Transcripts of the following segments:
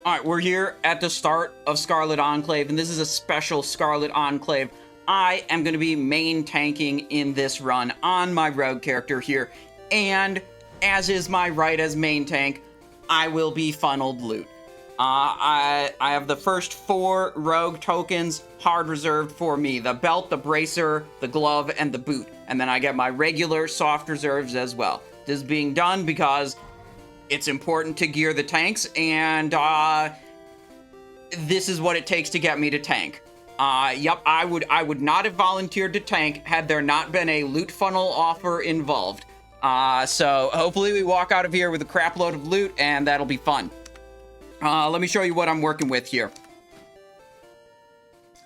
Alright, we're here at the start of Scarlet Enclave, and this is a special Scarlet Enclave. I am going to be main tanking in this run on my rogue character here, and as is my right as main tank, I will be funneled loot. I have the first 4 rogue tokens hard reserved for me. The belt, the bracer, the glove, and the boot. And then I get my regular soft reserves as well. This is being done because it's important to gear the tanks, and this is what it takes to get me to tank. Yep, I would not have volunteered to tank had there not been a loot funnel offer involved. So hopefully we walk out of here with a crap load of loot, and that'll be fun. Let me show you what I'm working with here.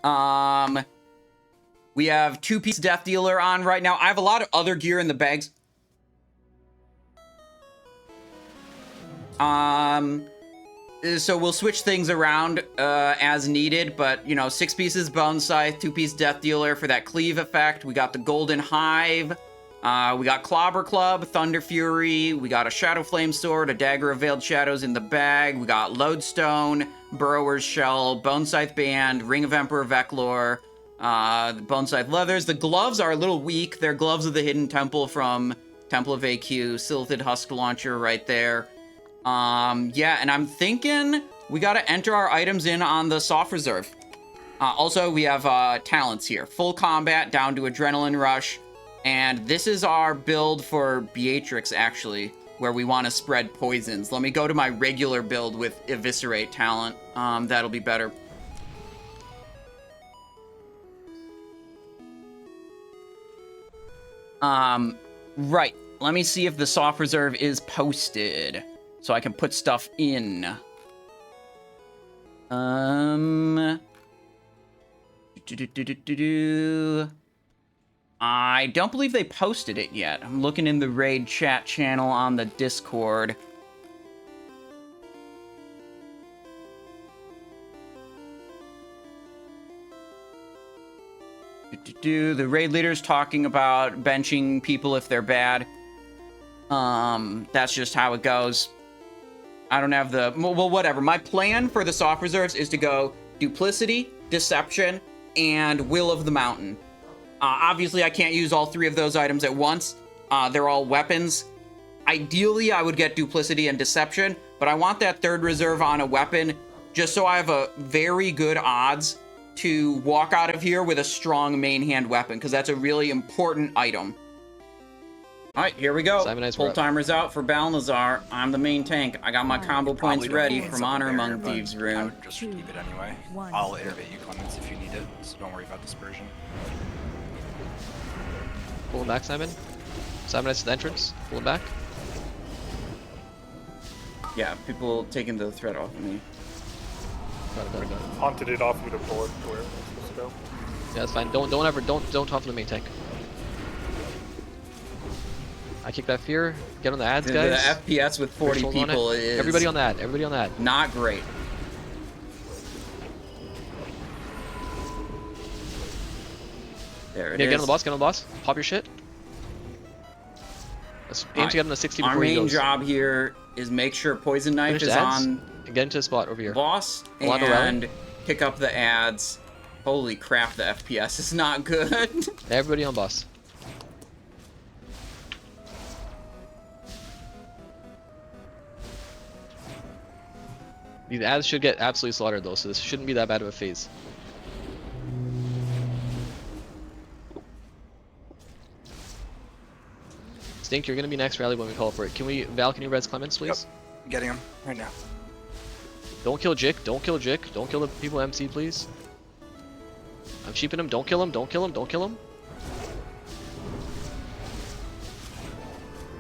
We have 2-piece Death Dealer on right now. I have a lot of other gear in the bags. So we'll switch things around as needed, but, you know, 6 pieces Bone Scythe, 2-piece Death Dealer for that cleave effect. We got the Golden Hive. We got Clobber Club, Thunder Fury. We got a Shadow Flame Sword, a Dagger of Veiled Shadows in the bag. We got Lodestone, Burrower's Shell, Bone Scythe Band, Ring of Emperor Veclor, the Bone Scythe Leathers. The gloves are a little weak. They're Gloves of the Hidden Temple from Temple of AQ. Silithid Husk Launcher right there. Yeah, and I'm thinking we gotta enter our items in on the soft reserve. Also, we have talents here. Full combat down to Adrenaline Rush. And this is our build for Beatrix, actually, where we want to spread poisons. Let me go to my regular build with Eviscerate talent. That'll be better. Right. Let me see if the soft reserve is posted, so I can put stuff in. I don't believe they posted it yet. I'm looking in the raid chat channel on the Discord. The raid leader's talking about benching people if they're bad. That's just how it goes. I don't have the... Well, whatever. My plan for the soft reserves is to go Duplicity, Deception, and Will of the Mountain. Obviously, I can't use all 3 of those items at once. They're all weapons. Ideally, I would get Duplicity and Deception, but I want that 3rd reserve on a weapon just so I have a very good odds to walk out of here with a strong main hand weapon, because that's a really important item. All right, here we go. Full timer's out for Balnazzar. I'm the main tank. I got my combo points ready from Honor Among Thieves rune. I would just keep it anyway. I'll innervate you, Clemens, if you need it, so don't worry about dispersion. Pull him back, Simon. Simon is to the entrance. Pull him back. Yeah, people taking the threat off of me. Got it. Haunted it off you to pull it to where it's supposed to go. Yeah, that's fine. Don't talk to the main tank. I kick that fear. Get on the ads, guys. The FPS with 40 people is... Everybody on that. Everybody on that. Not great. There it is. Get on the boss. Get on the boss. Pop your shit. Let's aim to get on the 60 before he goes. Our main job here is make sure Poison Knife is on... And get into the spot over here. Boss, and pick up the ads. Holy crap, the FPS is not good. Everybody on boss. These ads should get absolutely slaughtered though, so this shouldn't be that bad of a phase. Stink, you're gonna be next rally when we call for it. Can we, Val, can you res Clemens, please? Yep. Getting him right now. Don't kill Jick, don't kill Jick, don't kill the people MC, please. I'm sheeping him, don't kill him, don't kill him, don't kill him.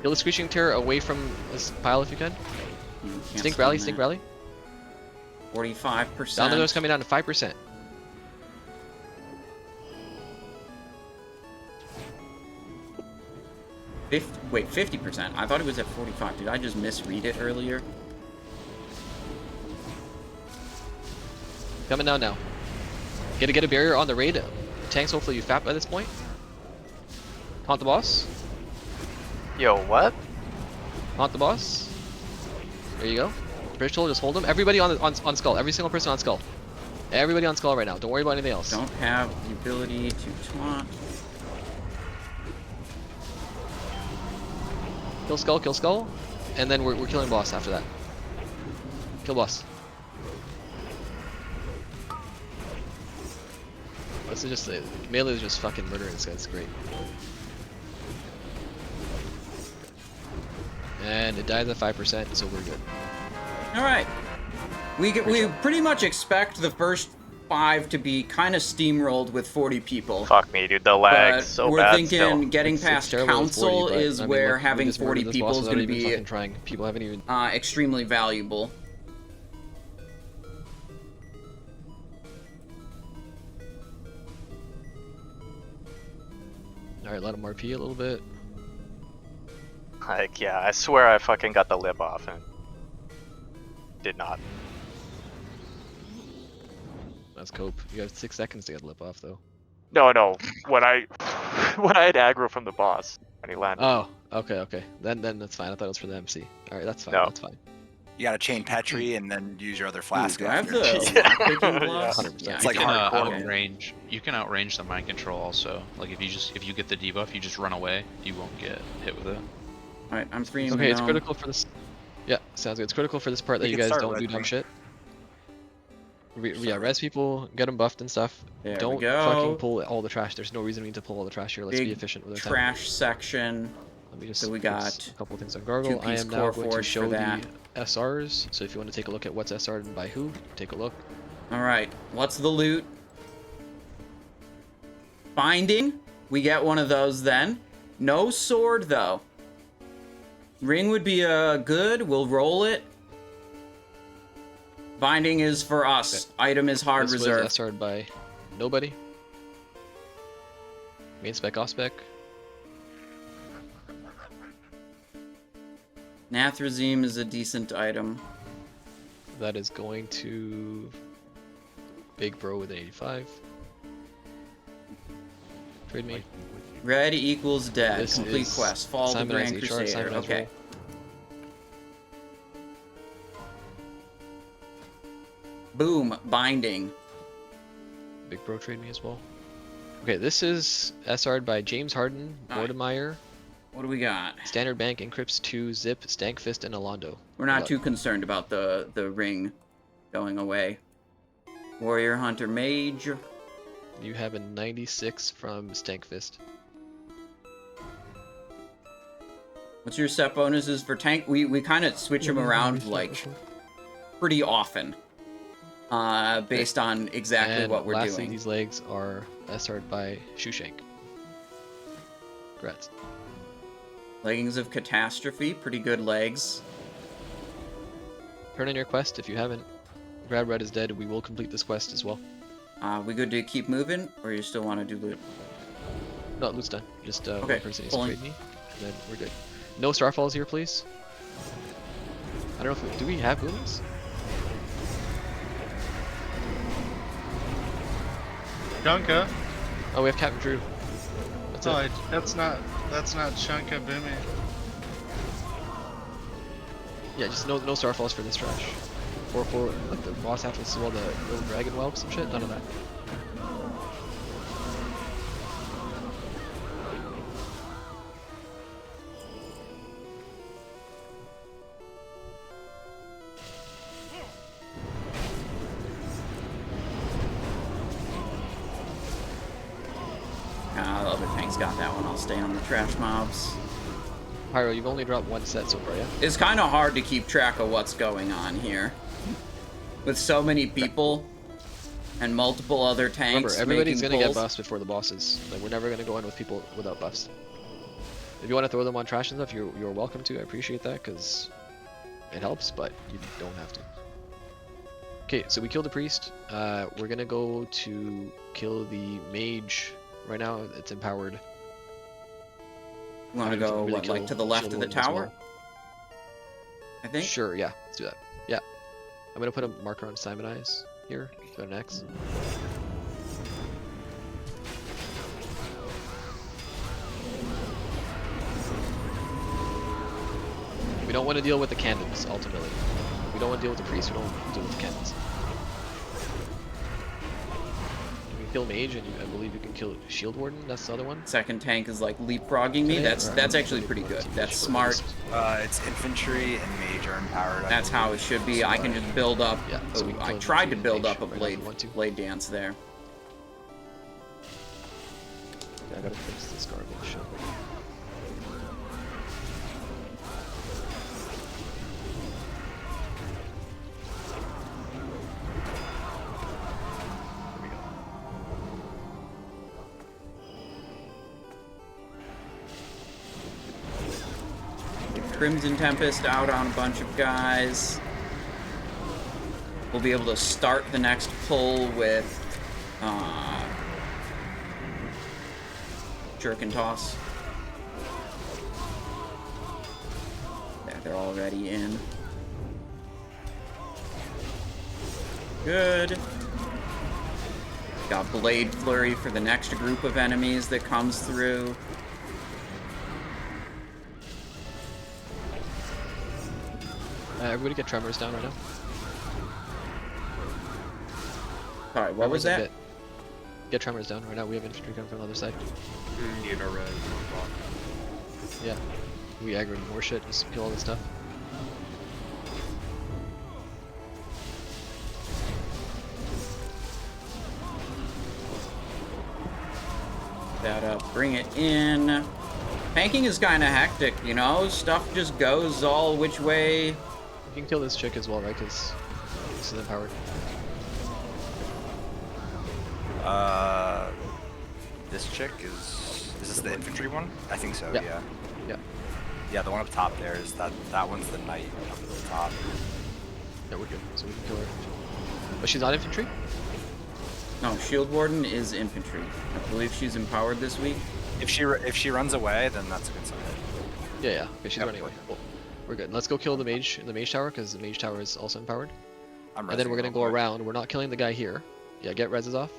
Kill the Screeching Terror away from this pile if you can. Stink rally, Stink rally. 45%. Down there, coming down to 5%. Wait, 50%? I thought it was at 45. Did I just misread it earlier? Coming down now. Get a barrier on the raid. Tanks, hopefully you fap by this point. Haunt the boss. Yo, what? Haunt the boss. There you go. Bridge tool, just hold him. Everybody on skull. Every single person on skull. Everybody on skull right now. Don't worry about anything else. Don't have the ability to taunt. Kill skull, and then we're killing boss after that. Kill boss. This is just melee is just fucking murdering this guy. It's great. And it dies at 5%, so we're good. All right. We pretty much expect the first 5 to be kind of steamrolled with 40 people. Fuck me, dude. The lag's so we're bad thinking still. getting past council is where having 40 people is going to be trying. People haven't even extremely valuable. All right, let him RP a little bit. Like, yeah, I swear I fucking got the lip off and did not. That's cope. You have 6 seconds to get the lip off, though. No. When I had aggro from the boss and he landed. Oh, okay. Then that's fine. I thought it was for the MC. All right, that's fine. No. That's fine. You gotta chain Petri and then use your other flask. Do I have after. the lockpicking gloves? 100%. Yeah, It's like You can hardcore. outrange. You can outrange the mind control also. Like if you get the debuff, you just run away. You won't get hit with it. All right, I'm 3 Okay, it's critical for this. Yeah, sounds good. It's critical for this part that You you can guys start don't do red dumb ring. shit. Yeah, res people, get them buffed and stuff. There we Don't go. fucking pull all the trash. There's no reason we need to pull all the trash here. Let's be Big efficient with our time. trash section. Let me just So we fix got a couple things on Gargle. I 2-piece am now core going to forge show for the that. SRs. So if you want to take a look at what's SR'd and by who, take a look. All right, what's the loot? Binding. We get one of those then. No sword though. Ring would be good. We'll roll it. Binding is for us. Okay. Item is hard This reserve. was SR'd by nobody. Main spec, off spec. Nathrazine is a decent item. That is going to Big Bro with an 85. Trade me. Red equals dead. This Complete is quest. Fall of the Simon Grand has HR, Crusader. Simon has Okay. roll. Boom. Binding. Big Bro trade me as well. Okay, this is SR'd by James Harden, Alright. Mortimer, What do we got? Standard Bank, Encrypts 2, Zip, Stankfist, and Alondo. We're not too concerned about the ring going away. Warrior Hunter Mage. You have a 96 from Stankfist. What's your set bonuses for tank? We kind of switch them around like pretty often, based on exactly And what we're lastly, doing. these legs are SR'd by Shoeshank. Congrats. Leggings of Catastrophe, pretty good legs. Turn in your quest if you haven't. Grab Red is dead. We will complete this quest as well. We good to keep moving, or you still want to do loot? No, loot's done. Just Okay, one person needs to pulling. trade me, and then we're good. No Starfalls here, please. I don't know if do we have boonies? Chunka? Oh, we have Captain Drew. That's Oh, it. that's not Chunka Boomy. Yeah, just no Starfalls for this trash. Or for like the boss after this, well, the little dragon whelps and shit. None of that. The other tank's got that one. I'll stay on the trash mobs. Pyro, you've only dropped one set so far, yeah? It's kind of hard to keep track of what's going on here. With so many people and multiple other tanks. Remember, everybody's making gonna get pulls. buffs before the bosses. Like, we're never gonna go in with people without buffs. If you want to throw them on trash and stuff, you're welcome to. I appreciate that, because it helps, but you don't have to. Okay, so we killed the priest. We're gonna go to kill the mage. Right now, it's empowered. You want to We can go, really what, like kill to the left Shield of the Warden as tower? well. I think? Sure, yeah, let's do that. Yeah. I'm gonna put a marker on Simon Eyes here. Go to X. We don't want to deal with the cannons, ultimately. We don't want to deal with the priest, we don't want to deal with the cannons. You can kill mage, and I believe you can kill shield warden, that's the other one. Second tank is like leapfrogging me. That's actually pretty good. That's smart. It's infantry and mage are empowered. That's how it should be. I can just build up. Yeah, so we can I kill tried to infantry build and up a mage right now if you want to. blade dance there. Yeah, I gotta fix this garbage. There we go. Crimson Tempest out on a bunch of guys. We'll be able to start the next pull with Jerk and Toss. Yeah, they're already in. Good. Got Blade Flurry for the next group of enemies that comes through. Everybody get tremors down right now. Sorry, what was that? Get tremors down right now. We have infantry coming from the other side. Need a red. Yeah. We aggroed more shit, just kill all this stuff. That up, bring it in. Tanking is kind of hectic, you know? Stuff just goes all which way. You can kill this chick as well, right? Because this is empowered. This chick is this the infantry one? I think so. Yeah. Yeah. Yeah. Yeah, the one up top there is that one's the knight up at the top. Yeah, we're good. So we can kill her. But she's not infantry? No, Shield Warden is infantry. I believe she's empowered this week. If she runs away, then that's a good sign. Yeah, yeah. Okay, she's Yep. running away. Cool. We're good. Let's go kill the mage in the mage tower, because the mage tower is also empowered. I'm And then we're resing gonna go real quick. around. We're not killing the guy here. Yeah, get reses off.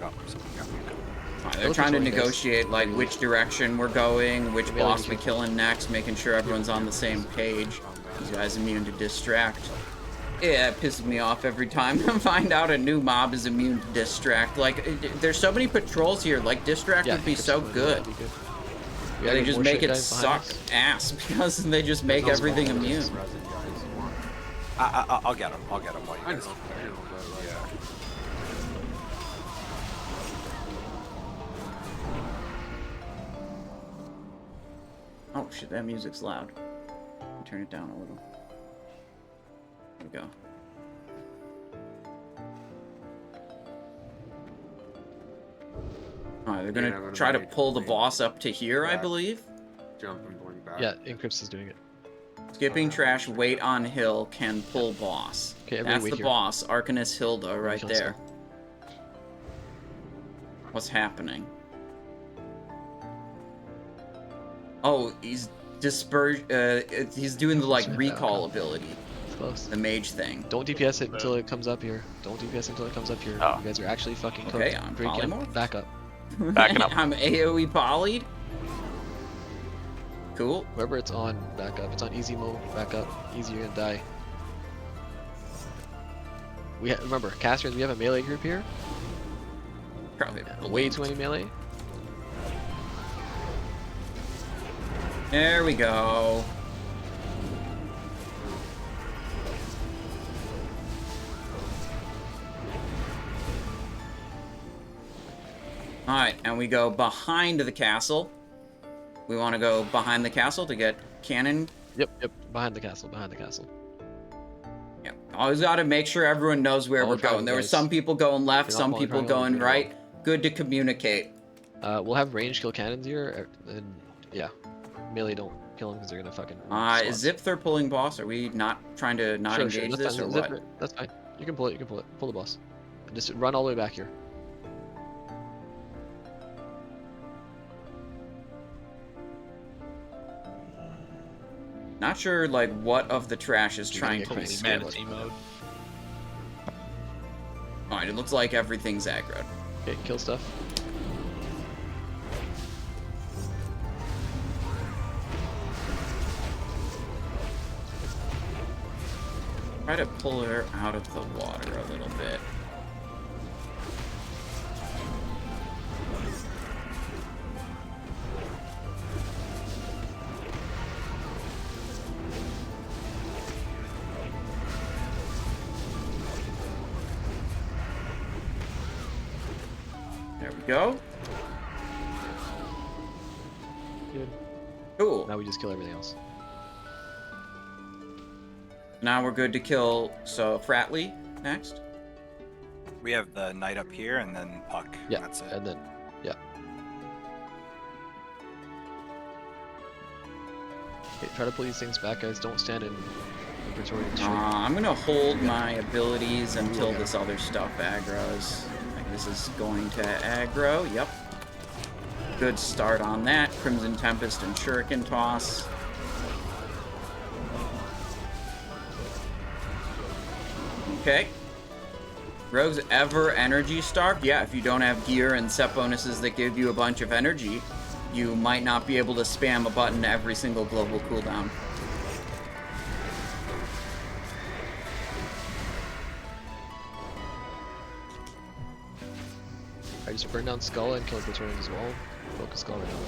Oh, someone got me. They're Those trying to are really nice. negotiate like which direction we're going, which Really boss we good. killing next, making sure everyone's on the same page. These guys immune to distract. Yeah, it pisses me off every time I find out a new mob is immune to distract. Like, there's so many patrols here. Like, distract would be so good. Yeah, they just make it suck ass because they just make everything immune. I'll get him. I'll get him while you I guys. know. Yeah. Oh shit, that music's loud. Turn it down a little. There we go. Alright, they're Yeah, gonna I'm try to gonna pull the make- boss up to here, I back. believe. Jump and going back. Yeah, Encrypts is doing it. Skipping trash, wait on hill, can pull boss. Okay, everybody That's wait the here. boss, Arcanist Hilda, right kill there. What's happening? Oh, he's he's doing the like Sorry, recall okay. ability, It's close. the mage thing. Don't DPS it until it comes up here. Don't DPS until it comes up here. Oh. You guys are actually fucking cooked. Okay, I'm Drink in, polymorph. back up. Backing up. I'm AoE polyed. Cool. Wherever it's on, back up. It's on easy mode, back up. Easy, you're gonna die. Remember, casters, we have a melee group here. Probably Way too many melee. There we go. Alright, and we go behind the castle. We want to go behind the castle to get cannon. Yep, behind the castle, behind the castle. Yeah, always got to make sure everyone knows where All we're the time, going. There were guys. some people going left, If you're some not people following going you're right. Good to communicate. We'll have range kill cannons here, and yeah, melee don't kill them because they're gonna fucking. Is Zipthor pulling boss? Are we not trying to not engage that's this fine. or Zip what? it. That's fine. You can pull it. You can pull it. Pull the boss. Just run all the way back here. Not sure like what of the trash is You're gonna trying get to be crazy. split. Manatee mode. Alright, it looks like everything's aggroed. Okay, kill stuff. Try to pull her out of the water a little bit. There we go. Good. Cool. Now we just kill everything else. Now we're good to kill, so Fratley next. We have the knight up here and then Puck. Yeah, That's it. and then, yeah. Okay, try to pull these things back, guys. Don't stand in Praetorian Street. I'm gonna hold my abilities until this other stuff aggroes. Like, this is going to aggro, yep. Good start on that. Crimson Tempest and Shuriken Toss. Okay. Rogues ever energy starved? Yeah, if you don't have gear and set bonuses that give you a bunch of energy, you might not be able to spam a button every single global cooldown. I just burn down Skull and kill Praetorian as well. Focus Skull right now.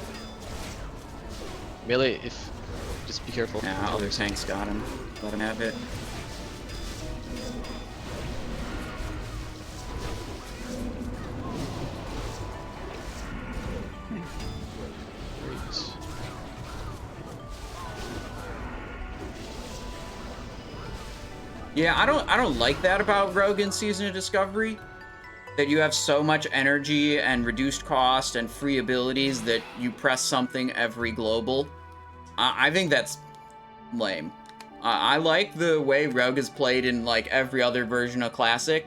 Melee, if just be careful. Yeah, other tanks got him. Let him have it. Great. Yeah, I don't like that about Rogue in Season of Discovery. That you have so much energy and reduced cost and free abilities that you press something every global. I think that's lame. I like the way Rogue is played in like every other version of Classic.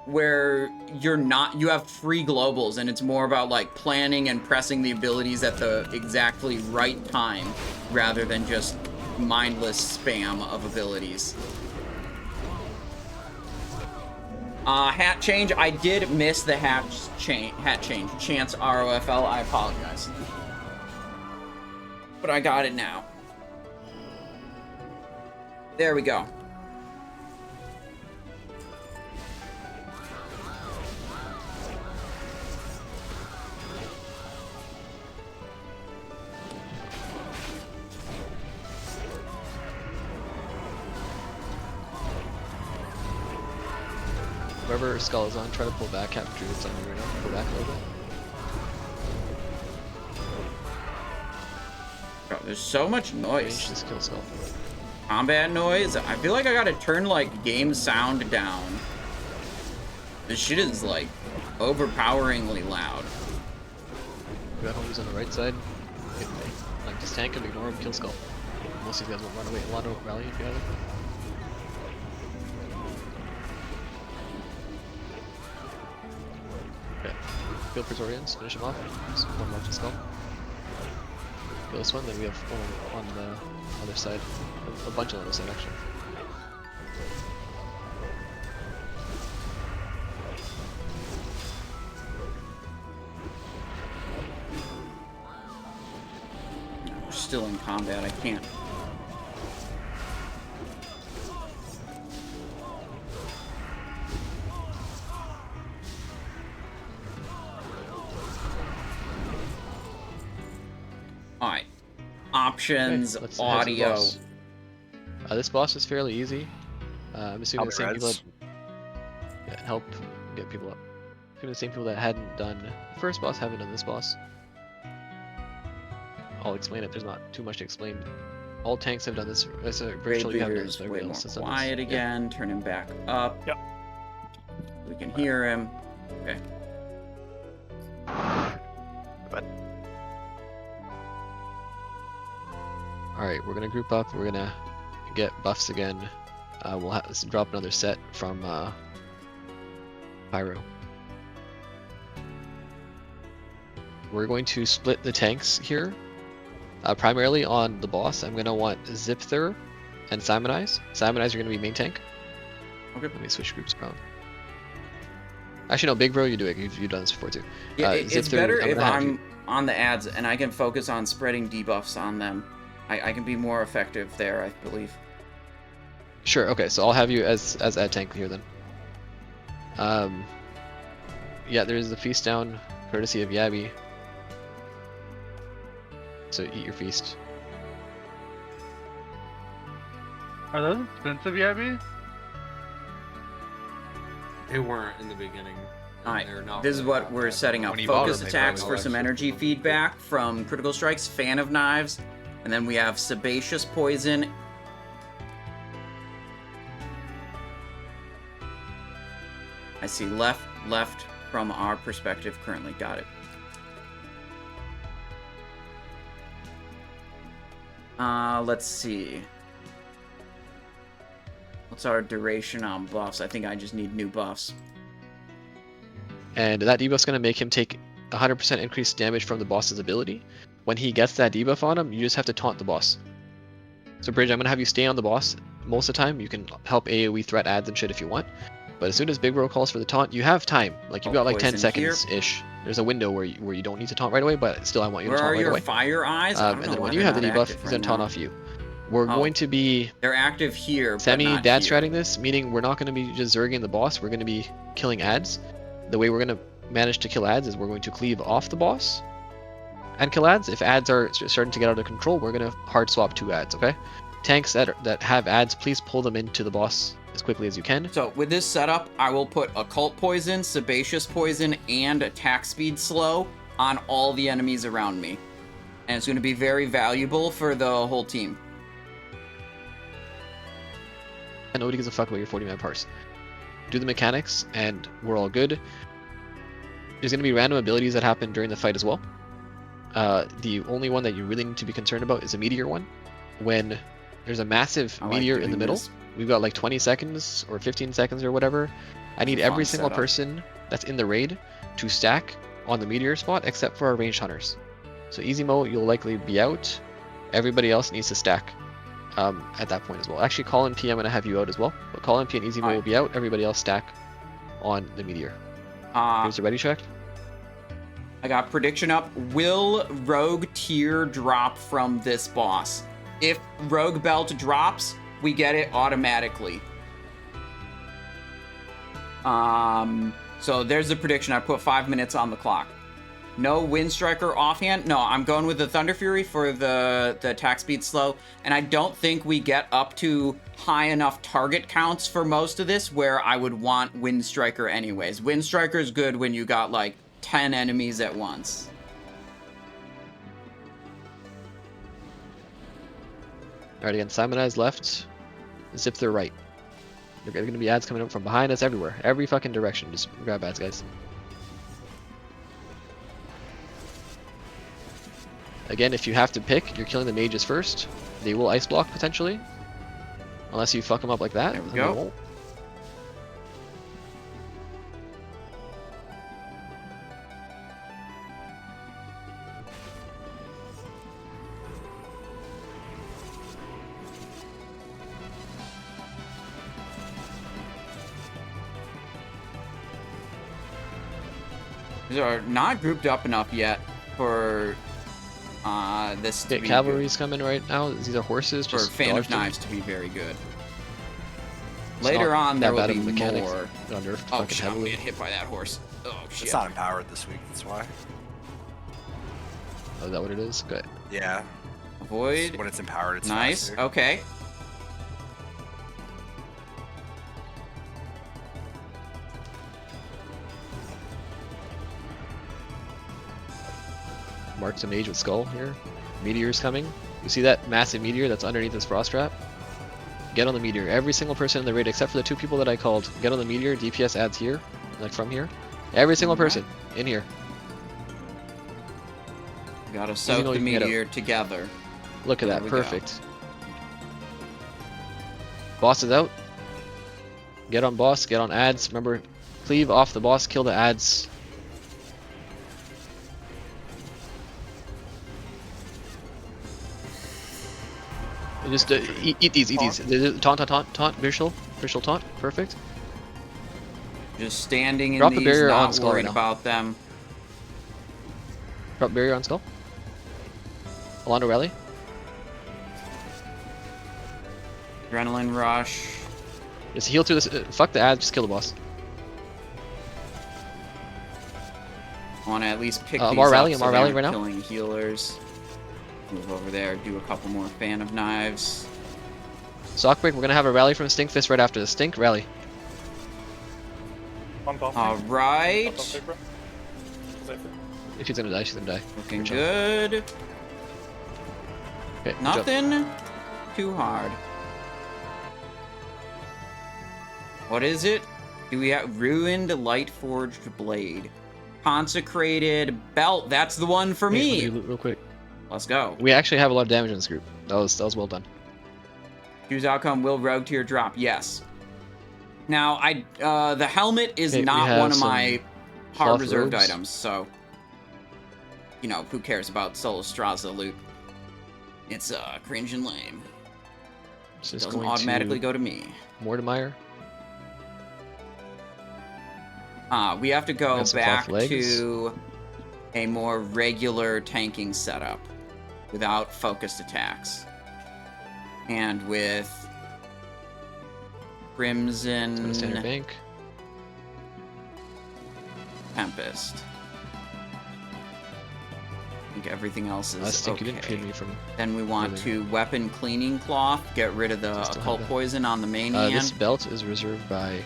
Where you have free globals and it's more about like planning and pressing the abilities at the exactly right time rather than just mindless spam of abilities. Hat change. I did miss the hat change. Chance ROFL. I apologize. But I got it now. There we go. Wherever Skull is on, try to pull back. Capture it's on you right now. Pull back a little bit. Bro, there's so much Range, noise. just kill Skull. Combat noise. I feel like I gotta turn like game sound down. This shit is like overpoweringly loud. We got homies on the right side. Like just tank him, ignore him, kill Skull. Most of these guys will run away. A lot of rally if you have it. Okay. Kill Praetorians, finish him off. Just one more to Skull. Kill this one, then we have one on the other side. A bunch on the other side actually. We're still in combat. I can't. Alright. Options, Okay, let's head to the audio. boss. This boss is fairly easy. I'm assuming the same people that help get people up. Assuming the same people that hadn't done the first boss haven't done this boss. I'll explain it. There's not too much to explain. All tanks have done this. Virtually have done this. Leader's But way everybody more else has done quiet this. again. Turn him back up. Yep. We can hear him. Okay. Alright, we're gonna group up. We're gonna get buffs again. We'll drop another set from Pyro. We're going to split the tanks here. Primarily on the boss, I'm gonna want Zipthur and Simonize. Simonize are gonna be main tank. Okay. Let me switch groups around. Actually, no, Big Bro, you do it. You've done this before too. Yeah, it's Zipthur, better if gonna have you- I'm on the ads and I can focus on spreading debuffs on them. I can be more effective there, I believe. Sure. Okay. So I'll have you as ad tank here then. Yeah, there's the feast down, courtesy of Yabby. So eat your feast. Are those expensive, Yabby? They weren't in the beginning. and Alright, they're not this is really what that we're bad. setting up. When you bought Focus them, they attacks probably for some were. energy feedback from critical strikes, fan of knives, and then we have sebaceous poison. I see left from our perspective currently. Got it. Let's see. What's our duration on buffs? I think I just need new buffs. And that debuff's gonna make him take 100% increased damage from the boss's ability. When he gets that debuff on him, you just have to taunt the boss. So Bridge, I'm gonna have you stay on the boss most of the time. You can help AoE threat ads and shit if you want. But as soon as Big Bro calls for the taunt, you have time. Like you've got like 10 Poison here. seconds-ish. There's a window where you don't need to taunt right away, but still I want you Where to are taunt right your away. fire eyes? I don't And know then why when you they're have the not debuff, active he's right gonna taunt now. off you. We're Oh. going to be They're active here, but not semi-dad here. stratting this, meaning we're not going to be just zerging the boss, we're going to be killing ads. The way we're going to manage to kill ads is we're going to cleave off the boss and kill ads. If ads are starting to get out of control, we're going to hard swap 2 ads, okay? Tanks that have ads, please pull them into the boss as quickly as you can. So with this setup, I will put occult poison, sebaceous poison, and attack speed slow on all the enemies around me. And it's going to be very valuable for the whole team. And nobody gives a fuck about your 40-man parse. Do the mechanics, and we're all good. There's going to be random abilities that happen during the fight as well. The only one that you really need to be concerned about is a meteor one. When there's a massive I like meteor in doing the middle, this. we've got like 20 seconds or 15 seconds or whatever. I need Fun every single setup. person that's in the raid to stack on the meteor spot except for our ranged hunters. So easy mode, you'll likely be out. Everybody else needs to stack at that point as well. Actually, call in P, I'm going to have you out as well. But call in P and easy mode will be out. Everybody else stack on the meteor. Here's the ready check. I got prediction up. Will Rogue Tier drop from this boss? If Rogue Belt drops, we get it automatically. So there's the prediction. I put 5 minutes on the clock. No Wind Striker offhand. No, I'm going with the Thunder Fury for the attack speed slow. And I don't think we get up to high enough target counts for most of this where I would want Wind Striker anyways. Wind Striker is good when you got like 10 enemies at once. Alright, again, Simonize left, zip to the right. There's going to be ads coming up from behind us everywhere. Every fucking direction. Just grab ads, guys. Again, if you have to pick, you're killing the mages first. They will ice block potentially. Unless you fuck them up like that. There we and go. they won't. These are not grouped up enough yet for this to Okay, be cavalry's coming right now. These are horses. good. For Just Fan dodge of them. Knives to be very good. It's Later not on, that there will bad be of mechanics. more. Got nerfed Oh fucking shit, I'm heavily. getting hit by that horse. Oh shit. It's not empowered this week, that's why. Oh, is that what it is? Good. Yeah. Avoid. When it's empowered, it's Nice. faster. Okay. Marks a mage with skull here. Meteor's coming. You see that massive meteor that's underneath this frost trap? Get on the meteor. Every single person in the raid, except for the 2 people that I called, get on the meteor. DPS adds here, like from here. Every single person in here. Gotta soak know the you can get meteor together. Look at There that, we go. perfect. Boss is out. Get on boss, get on ads. Remember, cleave off the boss, kill the ads. And just eat these, eat these. Taunt, visual taunt, perfect. Just standing in Drop the these, barrier on not skull worried right now. about them. Drop barrier on skull. Alonso rally. Adrenaline rush. Just heal through this. Fuck the ad. Just kill the boss. I want to at least pick I'm these rallying, up I'm so rallying they right aren't now. killing healers. Move over there, do a couple more fan of knives. Sockbreak, we're gonna have a rally from Stink Fist right after the Stink rally. On top. All right, If he's gonna die, she's gonna die. looking Good job. good. Okay, good job. Nothing too hard. What is it? Do we have Ruined Lightforged Blade? Consecrated Belt. That's the one for Wait, let me. me loot real quick. Let's go. We actually have a lot of damage in this group. That was well done. Choose outcome. Will Rogue Tier drop? Yes. Now, the helmet is Okay, we not have one of some my hard cloth reserved robes. items, so you know who cares about Solistrasza loot? It's cringe and lame. So It it's doesn't going automatically to go to me. Mortimer. We have to go Got some back cloth legs. to a more regular tanking setup without focused attacks. And with Crimson Standard bank. Tempest. I think everything else is I think you didn't okay. trade me from. Then we want earlier. to weapon cleaning cloth, get rid of the I still have occult that. poison on the maniac. This belt is reserved by.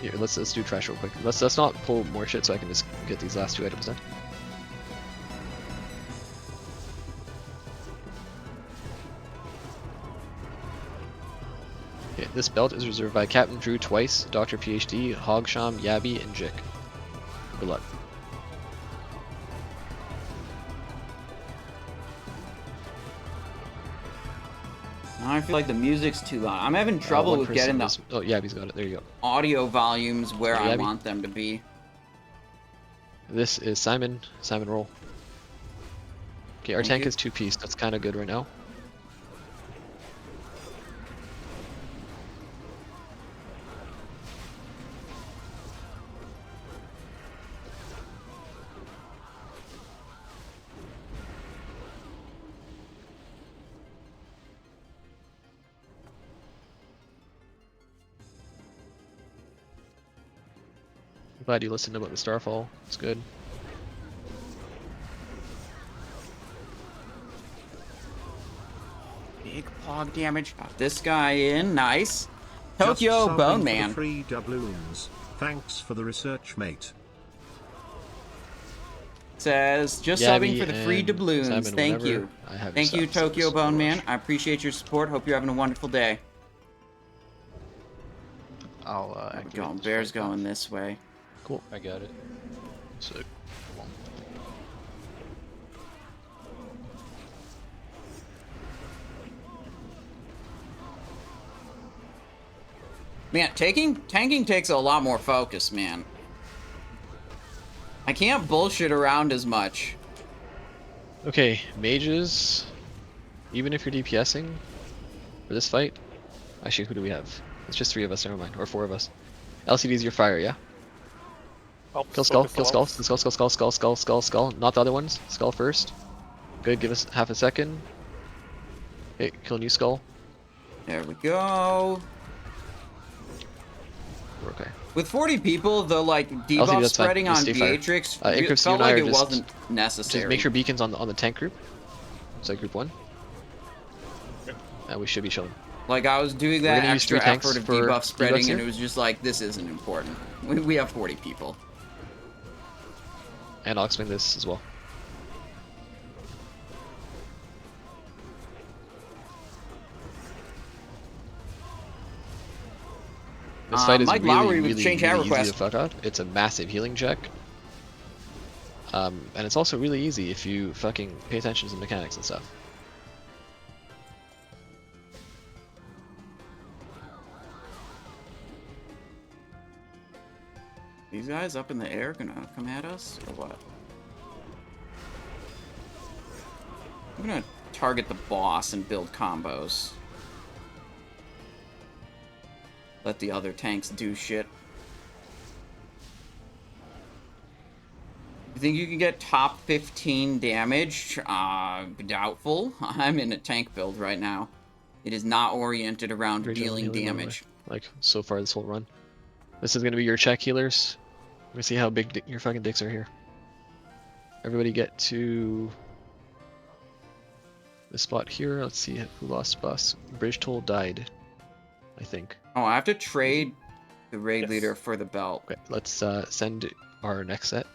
Here, let's do trash real quick. Let's not pull more shit so I can just get these last 2 items done. Okay, this belt is reserved by Captain Drew twice, Dr. PhD, Hogsham, Yabby, and Jik. Good luck. Now I feel like the music's too loud. I'm having trouble One with person getting the is- Oh, Yabby's got it. There you go. audio volumes where Yeah, I Abby. want them to be. This is Simon. Simon roll. Okay, our Thank tank you. is 2-piece. That's kind of good right now. I'm glad you listened about the Starfall. It's good. Big pog damage. Got this guy in. Nice. Just Tokyo subbing Bone for the Man. Free doubloons. Thanks for the research, mate. Says, just Yabby subbing for the free and doubloons. Simon, Thank whenever you. I have Thank you, subs, Tokyo just Bone no Man. rush. I appreciate your support. Hope you're having a wonderful day. I'll There we activate go. this Bear's fight. going this way. Cool. I got it. So, Man, tanking takes a lot more focus, man. I can't bullshit around as much. Okay, mages. Even if you're DPSing for this fight, actually, who do we have? It's just 3 of us. Never mind, or 4 of us. LCD's your fire, yeah. Kill skull, kill skull, skull, skull, skull, skull, skull, skull, skull. Not the other ones. Skull first. Good. Give us half a second. Okay, kill new skull. There we go. We're okay. With 40 people, the like debuff that's fine. spreading Just on stay fire. Beatrix Increvs, you felt and I like are it just- wasn't necessary. Just make sure beacons on the tank group. So group 1. And we should be chilling. Like I was doing that gonna use extra 3 tanks effort of for debuff spreading, debuffs and here? it was just like this isn't important. We have 40 people. And I'll explain this as well. This fight is Mike really, Lowry with really, change really hat easy request. to fuck out. It's a massive healing check. And it's also really easy if you fucking pay attention to the mechanics and stuff. These guys up in the air gonna come at us or what? I'm gonna target the boss and build combos. Let the other tanks do shit. You think you can get top 15 damage? Doubtful. I'm in a tank build right now. It is not oriented around Great job dealing healing, by the way. damage. Like, so far this whole run. This is gonna be your check healers. Let me see how big your fucking dicks are here. Everybody get to the spot here. Let's see who lost bus. Bridge Toll died, I think. Oh, I have to trade the raid Yes. leader for the belt. Okay, let's send our next set.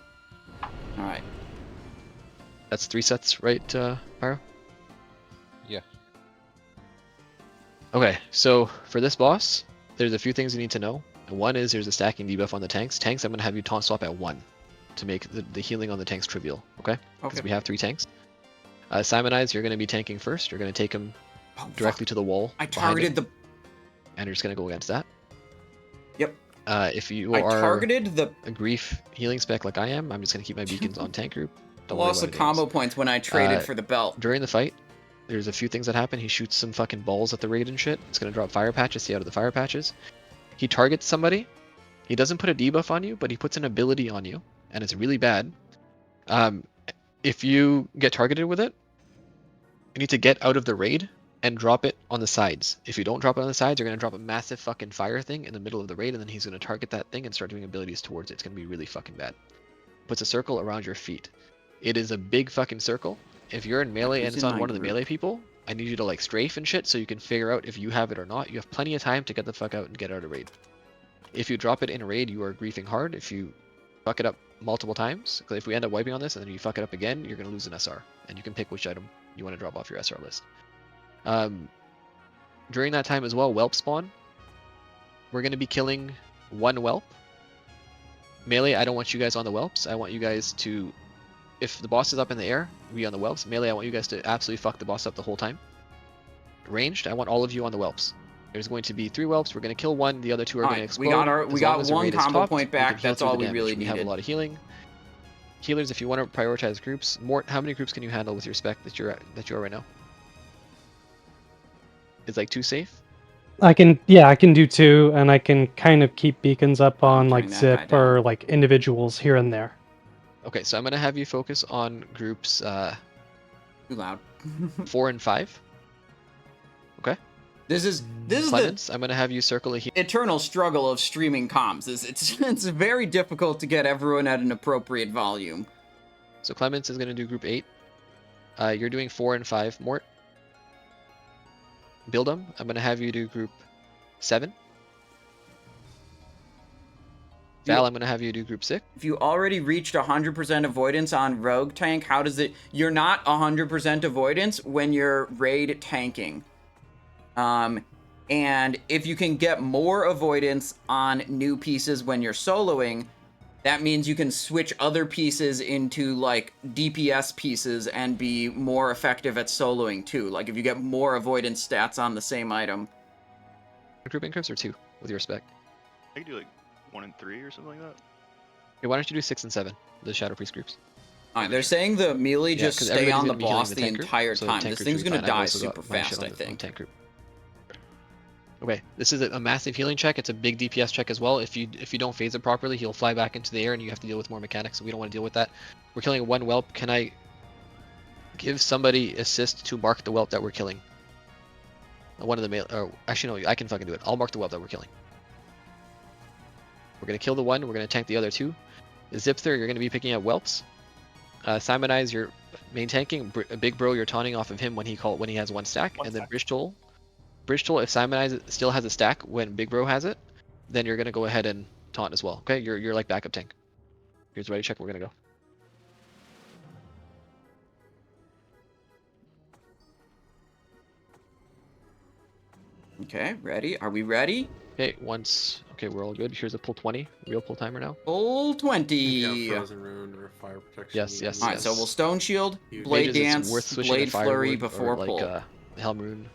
All right. That's 3 sets, right, Pyro? Yeah. Okay, so for this boss, there's a few things you need to know. And one is there's a stacking debuff on the tanks. Tanks, I'm going to have you taunt swap at 1 to make the healing on the tanks trivial, okay? Because Okay. we have 3 tanks. Simonize, you're going to be tanking first. You're going to take him Oh, fuck. directly to the wall. I behind targeted it, the. and you're just going to go against that. Yep. If you I are targeted the. a grief healing spec like I am, I'm just going to keep my beacons on tank group. Don't worry Lost the about combo anything points when I traded Uh, for the belt. during the fight, there's a few things that happen. He shoots some fucking balls at the raid and shit. It's gonna drop fire patches. See out of the fire patches. He targets somebody. He doesn't put a debuff on you, but he puts an ability on you, and it's really bad. If you get targeted with it, you need to get out of the raid and drop it on the sides. If you don't drop it on the sides, you're gonna drop a massive fucking fire thing in the middle of the raid, and then he's gonna target that thing and start doing abilities towards it. It's gonna be really fucking bad. Puts a circle around your feet. It is a big fucking circle. If you're in melee and Who's it's in on my one of the group? melee people, I need you to like strafe and shit so you can figure out if you have it or not. You have plenty of time to get the fuck out and get out of raid. If you drop it in raid, you are griefing hard. If you fuck it up multiple times, because if we end up wiping on this and then you fuck it up again, you're gonna lose an SR, and you can pick which item you want to drop off your SR list. During that time as well, whelp spawn. We're gonna be killing 1 whelp. Melee, I don't want you guys on the whelps. I want you guys to, if the boss is up in the air, be on the whelps. Melee, I want you guys to absolutely fuck the boss up the whole time. Ranged, I want all of you on the whelps. There's going to be 3 whelps. We're going to kill 1. The other 2 are going to Alright, explode. we got As long as the 1 raid is combo topped, point we can back. heal That's through all the we damage. really We have a needed. lot of healing. Healers, if you want to prioritize groups, Mort, how many groups can you handle with your spec that you're right now? Is like 2 safe? I can do 2, and I can kind of keep beacons up on like turning that guy zip or down. like individuals here and there. Okay, so I'm going to have you focus on groups Too loud. 4 and 5. This is Clemens, I'm going to have you circle a heal. the eternal struggle of streaming comms. It's very difficult to get everyone at an appropriate volume. So Clemens is going to do group 8. You're doing 4 and 5. Mort. Build them. I'm going to have you do group 7. Val, I'm going to have you do group 6. If you already reached 100% avoidance on rogue tank, how does it... You're not 100% avoidance when you're raid tanking. And if you can get more avoidance on new pieces when you're soloing, that means you can switch other pieces into, like, DPS pieces and be more effective at soloing, too. Like, if you get more avoidance stats on the same item. Group increments or 2 with your spec. I could do like 1 and 3 or something like that. Okay, why don't you do 6 and 7, the Shadow Priest groups? Alright, they're saying the melee Yeah, just 'cause stay everybody's on the gonna be healing boss the the tank group, entire so the time. tank This group thing's should be gonna fine. I've die also got super my shit fast, on I the think. tank group. Okay, this is a massive healing check. It's a big DPS check as well. If you don't phase it properly, he'll fly back into the air and you have to deal with more mechanics, so we don't want to deal with that. We're killing 1 whelp. Can I give somebody assist to mark the whelp that we're killing? One of the male, or actually no, I can fucking do it. I'll mark the whelp that we're killing. We're gonna kill the 1. We're gonna tank the other 2. The Zipster, you're gonna be picking up whelps. Simonize, you're main tanking. Big Bro, you're taunting off of him when he has 1 stack, and then Bridge Toll, if Simonize still has a stack when Big Bro has it, then you're gonna go ahead and taunt as well. Okay, you're like backup tank. Here's ready check. We're gonna go. Okay, ready? Are we ready? Okay, okay, we're all good. Here's a pull 20, real pull timer now. Full 20. Yeah, frozen rune or fire protection. Yes. Alright, so we'll Stone Shield, Huge. Blade Mages, it's Dance, worth switching to Blade Flurry Firewood before or like, pull. Helm Rune,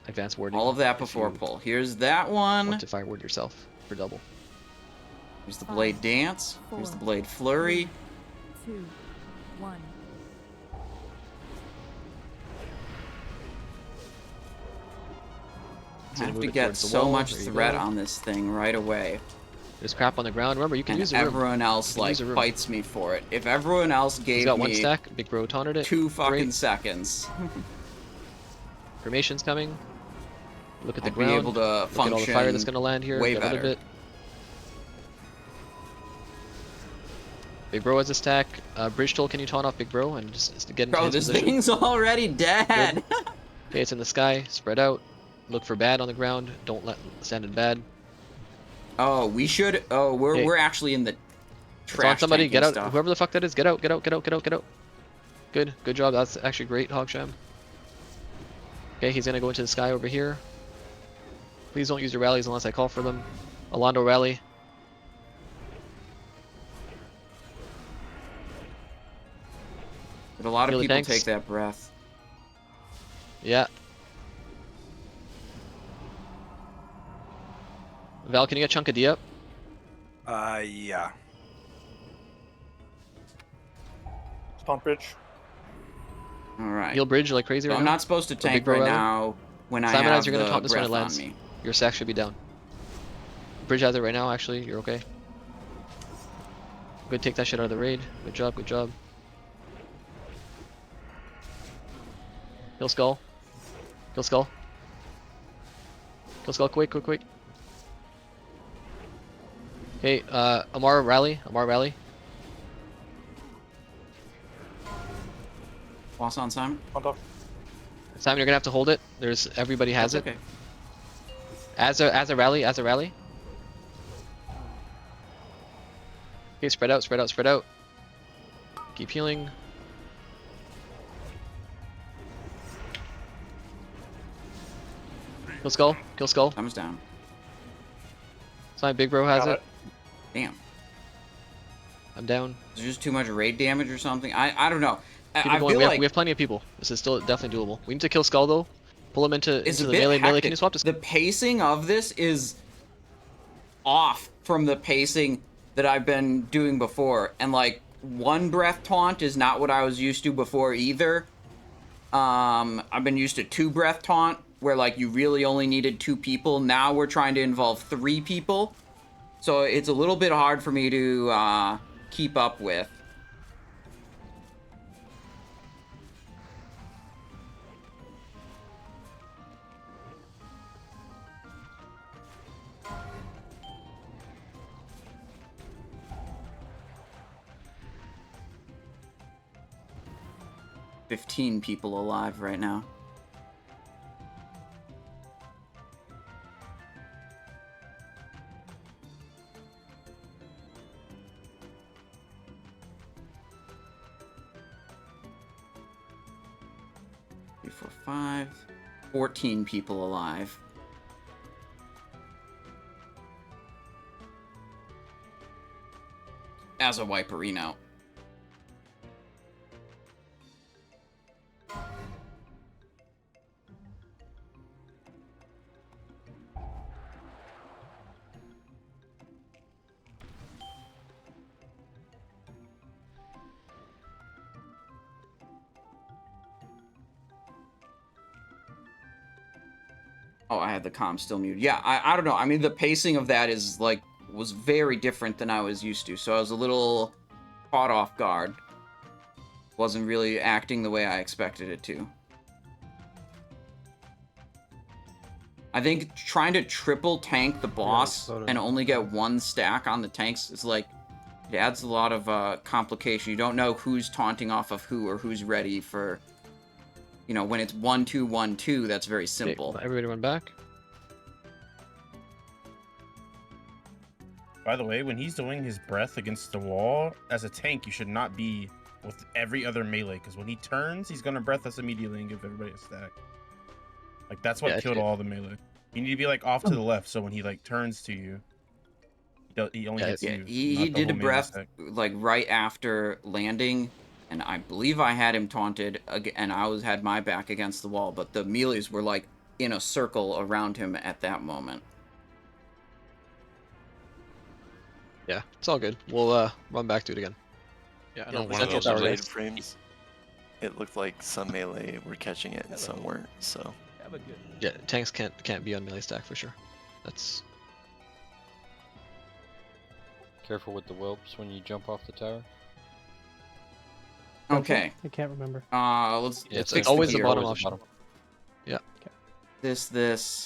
Advanced Warding. All of that if before you pull. Here's that one. Want to Fireward yourself for double. Here's the Blade Dance. Here's the Blade Flurry. 2, 1. I have to get so much threat on this thing right away. There's crap on the ground. Remember, you can And use the room. everyone else, like, fights me for it. If everyone else He's gave got 1 me stack. Big Bro taunted it. 2 fucking Great. seconds. Formation's coming. Look at the I'd ground. be able to Look at all the fire function that's gonna land here. way Get rid of better. it. Big bro has a stack. Bridge toll, can you taunt off Big bro and just get into Bro, his this position? thing's already dead. Okay, it's in the sky. Spread out. Look for bad on the ground. Don't let stand in bad. Oh, we should. Oh, we're actually in the trash. Taunt somebody. tanking Get out. stuff. Whoever the fuck that is, get out. Get out. Get out. Get out. Get out. Good. Good job. That's actually great, Hogsham. Okay, he's gonna go into the sky over here. Please don't use your rallies unless I call for them. Alondo rally. But a lot of Heal the people tanks. take that breath. Yeah. Val, can you get Chunk of D up? Yeah. Pump bridge. All right. Heal bridge like crazy So right I'm now. not supposed to Big tank bro right rally. now when I Simon, have as you're gonna the taunt this when it breath on lands. me. Your sack should be down. Bridge has it right now, actually. You're okay. Good, take that shit out of the raid. Good job, good job. Kill Skull. Kill Skull. Kill Skull, quick, quick, quick. Okay, Amar rally. Amar rally. Boss on Simon. On top. Simon, you're gonna have to hold it. There's everybody has That's it. okay. As a rally, as a rally. Okay, spread out, spread out, spread out. Keep healing. Kill Skull, kill Skull. Thumbs down. Simon, Big Bro has Got it. Damn. I'm down. Is there just too much raid damage or something? I don't know. Keep I it going. feel We have plenty of people. This is still definitely doable. We need to kill Skull though. Pull him into it's the a bit melee. hectic. Melee, can you swap to The pacing of this is off from the pacing that I've been doing before, and like one breath taunt is not what I was used to before either. I've been used to 2 breath taunt where like you really only needed 2 people. Now we're trying to involve 3 people, so it's a little bit hard for me to keep up with. "15 people alive right now." Three, 4, 5. 14 people alive. As a Wiperino. Oh, I had the comm still muted. Yeah, I don't know. I mean, the pacing of that is like was very different than I was used to, so I was a little caught off guard. Wasn't really acting the way I expected it to. I think trying to triple tank the boss and only get 1 stack on the tanks is like, it adds a lot of complication. You don't know who's taunting off of who or who's ready for, you know, when it's 1-2, 1-2, that's very simple. Okay, everybody run back. By the way, when he's doing his breath against the wall, as a tank, you should not be with every other melee, because when he turns, he's going to breath us immediately and give everybody a stack. Like, that's what killed all the melee. You need to be, like, off to the left, so when he, like, turns to you, he only hits you. He did a breath, like, right after landing, and I believe I had him taunted, and I had my back against the wall, but the melees were, like, in a circle around him at that moment. Yeah, it's all good. We'll run back to it again. Yeah, I Yeah, don't the want central those blade raids. frames. It looked like some melee were catching it and some weren't. So. Yeah, tanks can't be on melee stack for sure. That's Careful with the whelps when you jump off the tower. Okay. I can't remember. Let's it's fix always the gear. bottom option. Yeah. This.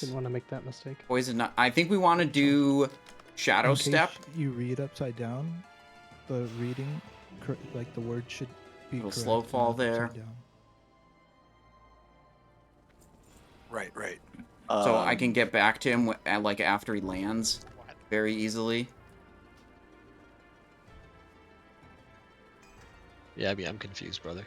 Didn't want to make that mistake. Poison. I think we want to do Shadow In case Step. you read upside down, the reading, like the word should be Little correct. slow fall not upside there. down. Right. So I can get back to him like after he lands very easily. Yeah, I mean, I'm confused, brother.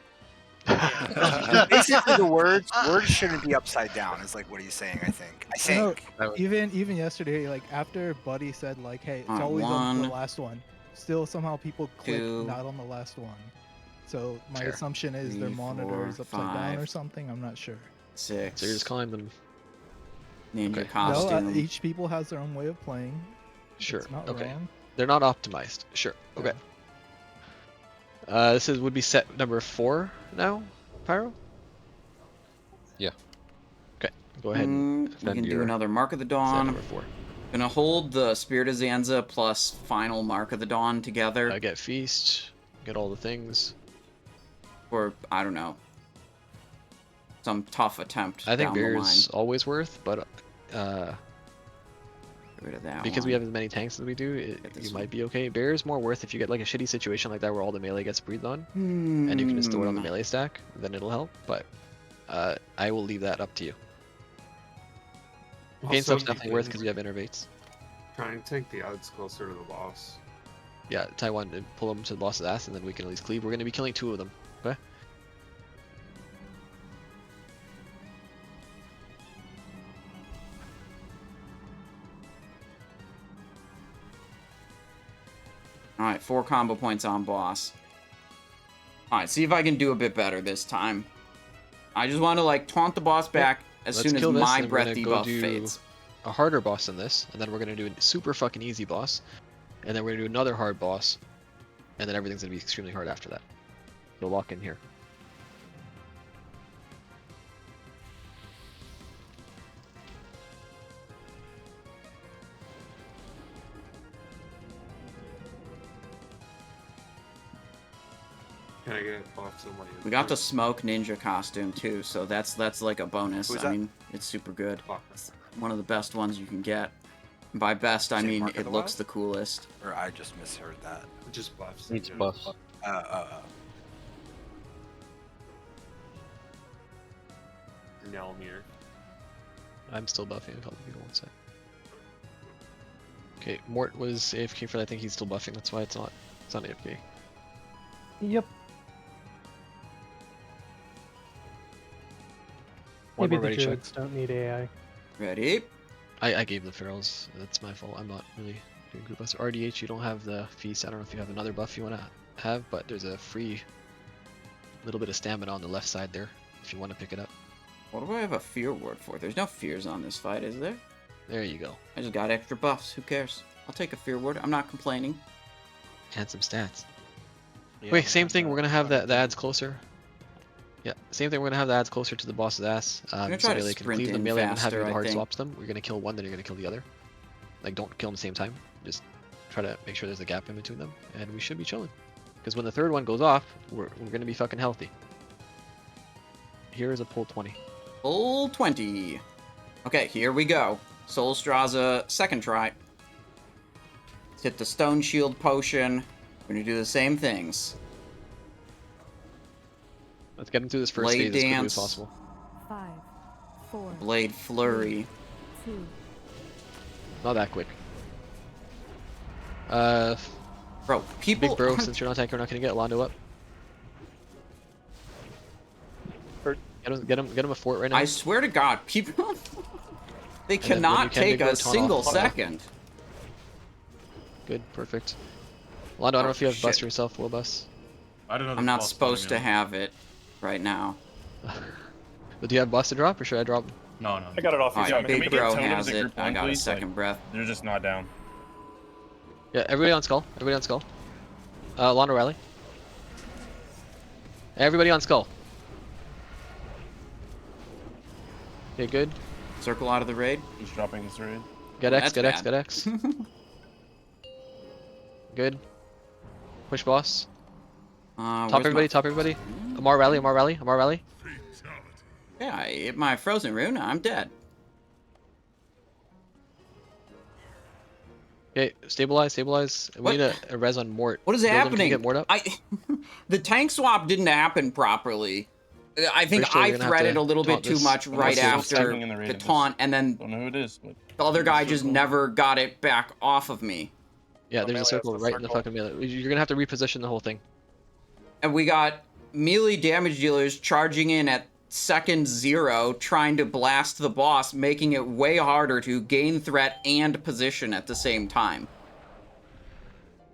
Basically, the words shouldn't be upside down. Is like what he's saying. I think. No, even yesterday, like after Buddy said like, "Hey, it's always on the last one," still somehow people click not on the last one. So my assumption is their monitor is upside down or something. I'm not sure. 6. So you're just calling them Ninja costume. No, each people has their own way of playing. Sure. It's not Okay. wrong. They're not optimized. Sure. Okay. This would be set number 4 now, Pyro? Yeah. Okay. Go ahead and We can do another Mark of the Dawn. number 4. Gonna hold the Spirit of Zanza plus final Mark of the Dawn together. I get Feast, get all the things. Or, I don't know. Some tough attempt I think down the line. Bear's always worth, but Get rid of that because we one. have as many tanks as we do, you might be okay. Bear's more worth if you get like a shitty situation like that where all the melee gets breathed on, and you can just throw it on the melee stack, then it'll help, but I will leave that up to you. Gain stuff's definitely worth because you have innervates. Try and take the odds closer to the boss. Yeah, Taiwan and pull them to the boss's ass, and then we can at least cleave. We're going to be killing 2 of them, okay? Alright, 4 combo points on boss. Alright, see if I can do a bit better this time. I just want to, like, taunt the boss back as Let's soon as kill this, my and we're breath gonna go debuff do fades. a harder boss than this, and then we're going to do a super fucking easy boss, and then we're going to do another hard boss, and then everything's going to be extremely hard after that. So lock in here. Can I get off somebody? We got the smoke ninja costume too, so that's like a bonus. Who's I that? mean, it's super good. It's one of the best ones you can get. By best, I Is it mean Mark of it the looks Wild? the coolest. Or I just misheard that. It just buffs. Needs buffs. Nelmir. I'm still buffing a couple people, one sec. Okay, Mort was AFK for that. I think he's still buffing, that's why it's not AFK. Yep. One Maybe more the ready check. druids don't need AI. Ready? I gave the ferals. That's my fault. I'm not really doing group buffs. RDH, you don't have the feast. I don't know if you have another buff you want to have, but there's a free little bit of stamina on the left side there if you want to pick it up. What do I have a fear word for? There's no fears on this fight, is there? There you go. I just got extra buffs. Who cares? I'll take a fear word. I'm not complaining. And some stats. Yeah, Wait, same thing. We're gonna have the ads closer. Yeah, same thing. We're gonna have the ads closer to the boss's ass. I'm gonna So try to melee can sprint cleave the in melee and have faster, you I hard think. swaps them. We're gonna kill one, then you're gonna kill the other. Like, don't kill them at the same time. Just try to make sure there's a gap in between them, and we should be chilling. Because when the third one goes off, we're gonna be fucking healthy. Here is a pull 20. Full 20. Okay, here we go. Solistrasza, second try. Let's hit the Stone Shield potion. We're gonna do the same things. Let's get him through this first Blade phase as quickly as dance. possible. 5, 4, Blade Flurry. 2, Not that quick. Bro, people... Big bro, since you're not tanking, we're not gonna get Londo up. Get him a fort right now. I swear to God, people... they And then when cannot you can, take they go a taunt single off. second. Good, perfect. Londo, I don't know if you have shit. bust yourself, full bust. I don't know. I'm not supposed to have it right now. But do you have bust to drop, or should I drop? No. I got it off. Alright, Can we Big get Bro totems has at it. group I one, got a please? second Like, breath. They're just not down. Yeah, everybody on skull. Everybody on skull. Londo rally. Everybody on skull. Okay, good. Circle out of the raid. He's dropping his raid. Get Well, X, get that's X, get X. Good. Push boss. Top everybody, top everybody. Amar rally, Amar rally, Amar rally. Yeah, I hit my frozen rune. I'm dead. Okay, stabilize. We need a res on Mort. What is Build him. Can happening? you get Mort up? The tank swap didn't happen properly. I think Pretty sure I you're gonna have threaded to a little bit taunt too this. much But right also after tagging in the the radius. taunt, and then Don't know who it is, but the other guy just circle. never got it back off of me. Yeah, The there's a melee has circle the right in the circle. fucking melee. You're gonna have to reposition the whole thing. And we got melee damage dealers charging in at second 0, trying to blast the boss, making it way harder to gain threat and position at the same time.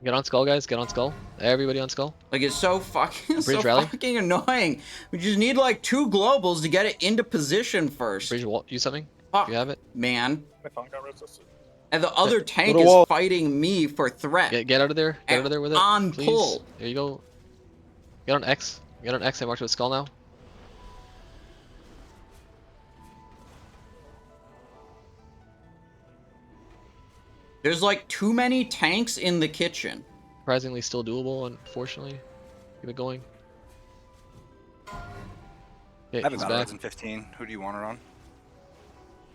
Get on Skull, guys. Get on Skull. Everybody on Skull. Like, it's so fucking, Bridge rally. fucking annoying. We just need like 2 globals to get it into position first. Bridge wall. Use something. Fuck, You have it. man. My phone got resisted. And the other tank to is wall. fighting me for threat. Get out of there. Get out of there with it. On please. pull. There you go. Get on X. Get on X. I marked with Skull now. There's like too many tanks in the kitchen. Surprisingly, still doable. Unfortunately, keep it going. Okay, I have a he's battle back. res in 15. Who do you want it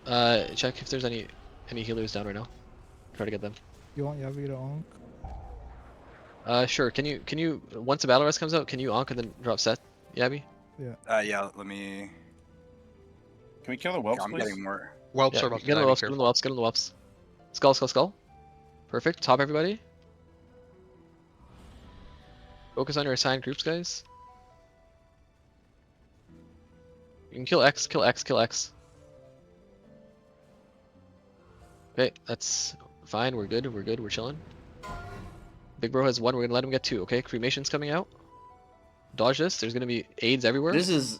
on? Check if there's any healers down right now. Try to get them. You want Yavi to onk? Sure. Can you once the battle rest comes out, can you onk and then drop set, Yabby? Yeah. Yeah, let me... Can we kill the whelps, I'm please? getting more... Whelps are about to get on die, the be whelps, get on the whelps, get on the whelps. Skull, skull, skull. Perfect. Top everybody. Focus on your assigned groups, guys. You can kill X, kill X, kill X. Okay, that's fine. We're good. We're good. We're chilling. Big bro has 1. We're gonna let him get 2. Okay, cremation's coming out. Dodge this. There's gonna be aids everywhere. This is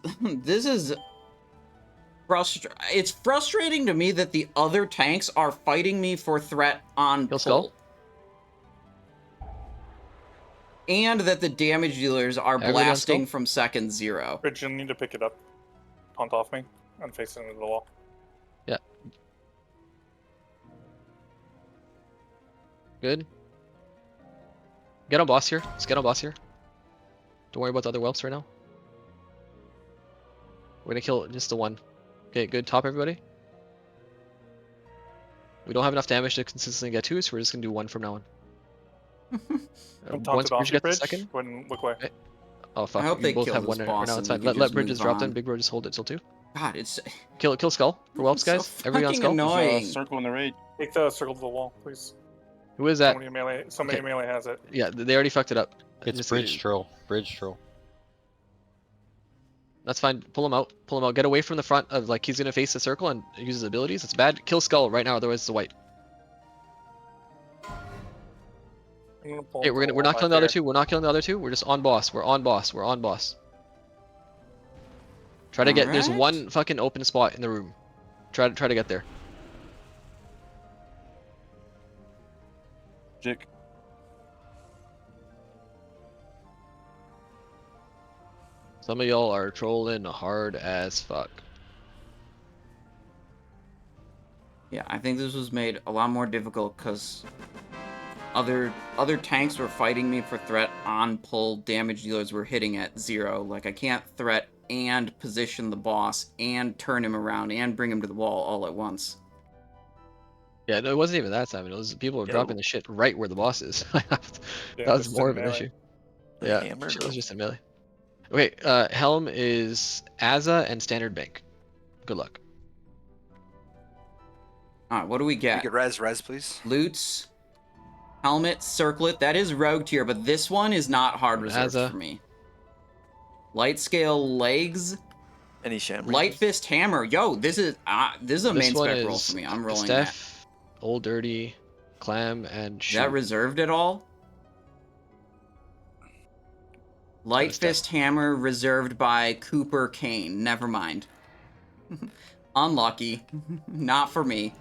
it's frustrating to me that the other tanks are fighting me for threat on Kill pull. Skull. And that the damage dealers are Everybody on blasting Skull? from second 0. Bridge, you'll need to pick it up. Punt off me and face it into the wall. Yeah. Good. Get on boss here. Let's get on boss here. Don't worry about the other whelps right now. We're gonna kill just the 1. Okay, good. Top everybody. We don't have enough damage to consistently get 2, so we're just gonna do 1 from now on. I'm Once taunted off Bridge you, gets the Bridge. second. When, look away. Okay. Oh fuck! I hope you they both kill have this 1 right boss now. and It's we fine. can Let just Bridges move drop on. them. Big bro just hold it till 2. God, it's Kill Skull for whelps, so guys. Everybody on fucking Skull. annoying. Circle in the raid. Take the circle to the wall, please. Who is that? Somebody Okay. melee has it. Yeah, they already fucked it up. It's Just- bridge troll. Bridge troll. That's fine. Pull him out. Pull him out. Get away from the front of like he's gonna face the circle and use his abilities. It's bad. Kill Skull right now, otherwise it's a white. Okay, we're not killing the other 2. We're not killing the other 2. We're just on boss. We're on boss. We're on boss. Try to get. There's Alright. 1 fucking open spot in the room. Try to get there. Jick. Some of y'all are trolling hard as fuck. Yeah, I think this was made a lot more difficult because other tanks were fighting me for threat on pull. Damage dealers were hitting at 0. Like, I can't threat and position the boss and turn him around and bring him to the wall all at once. Yeah, no, it wasn't even that, Simon. It was people were dropping the shit right where the boss is. that Yeah, was just more in of an melee. issue. The Yeah, hammer, shit though. was just in melee. Okay, Helm is Aza and Standard Bank. Good luck. Alright, what do we You get? get res, please. Loots, helmet, circlet. That is rogue tier, but this one is not hard reserved Azza. for me. Light scale legs, Any sham light ranges? fist hammer. Yo, this is a This main one spec roll is for me. I'm rolling that. Steph, Old Dirty, Clam, and Is Shoot. that reserved at all? Light Steph. fist hammer reserved by Cooper Kane. Never mind. Unlucky. Not for me.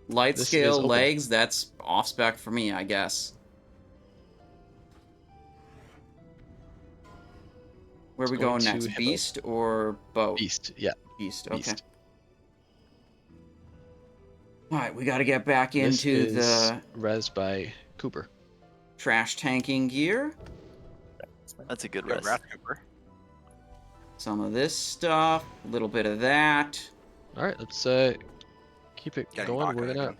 Light This is scale open. legs. That's off spec for me, I guess. Where are we going going to next? Hippo. Beast or boat? Beast, yeah. Beast. Okay. Beast. All right, we got to get back This into is the res by Cooper. trash tanking gear. That's a good Good rest. Wrath Cooper. Some of this stuff, a little bit of that. All right, let's keep it Getting going. Baka We're gonna again.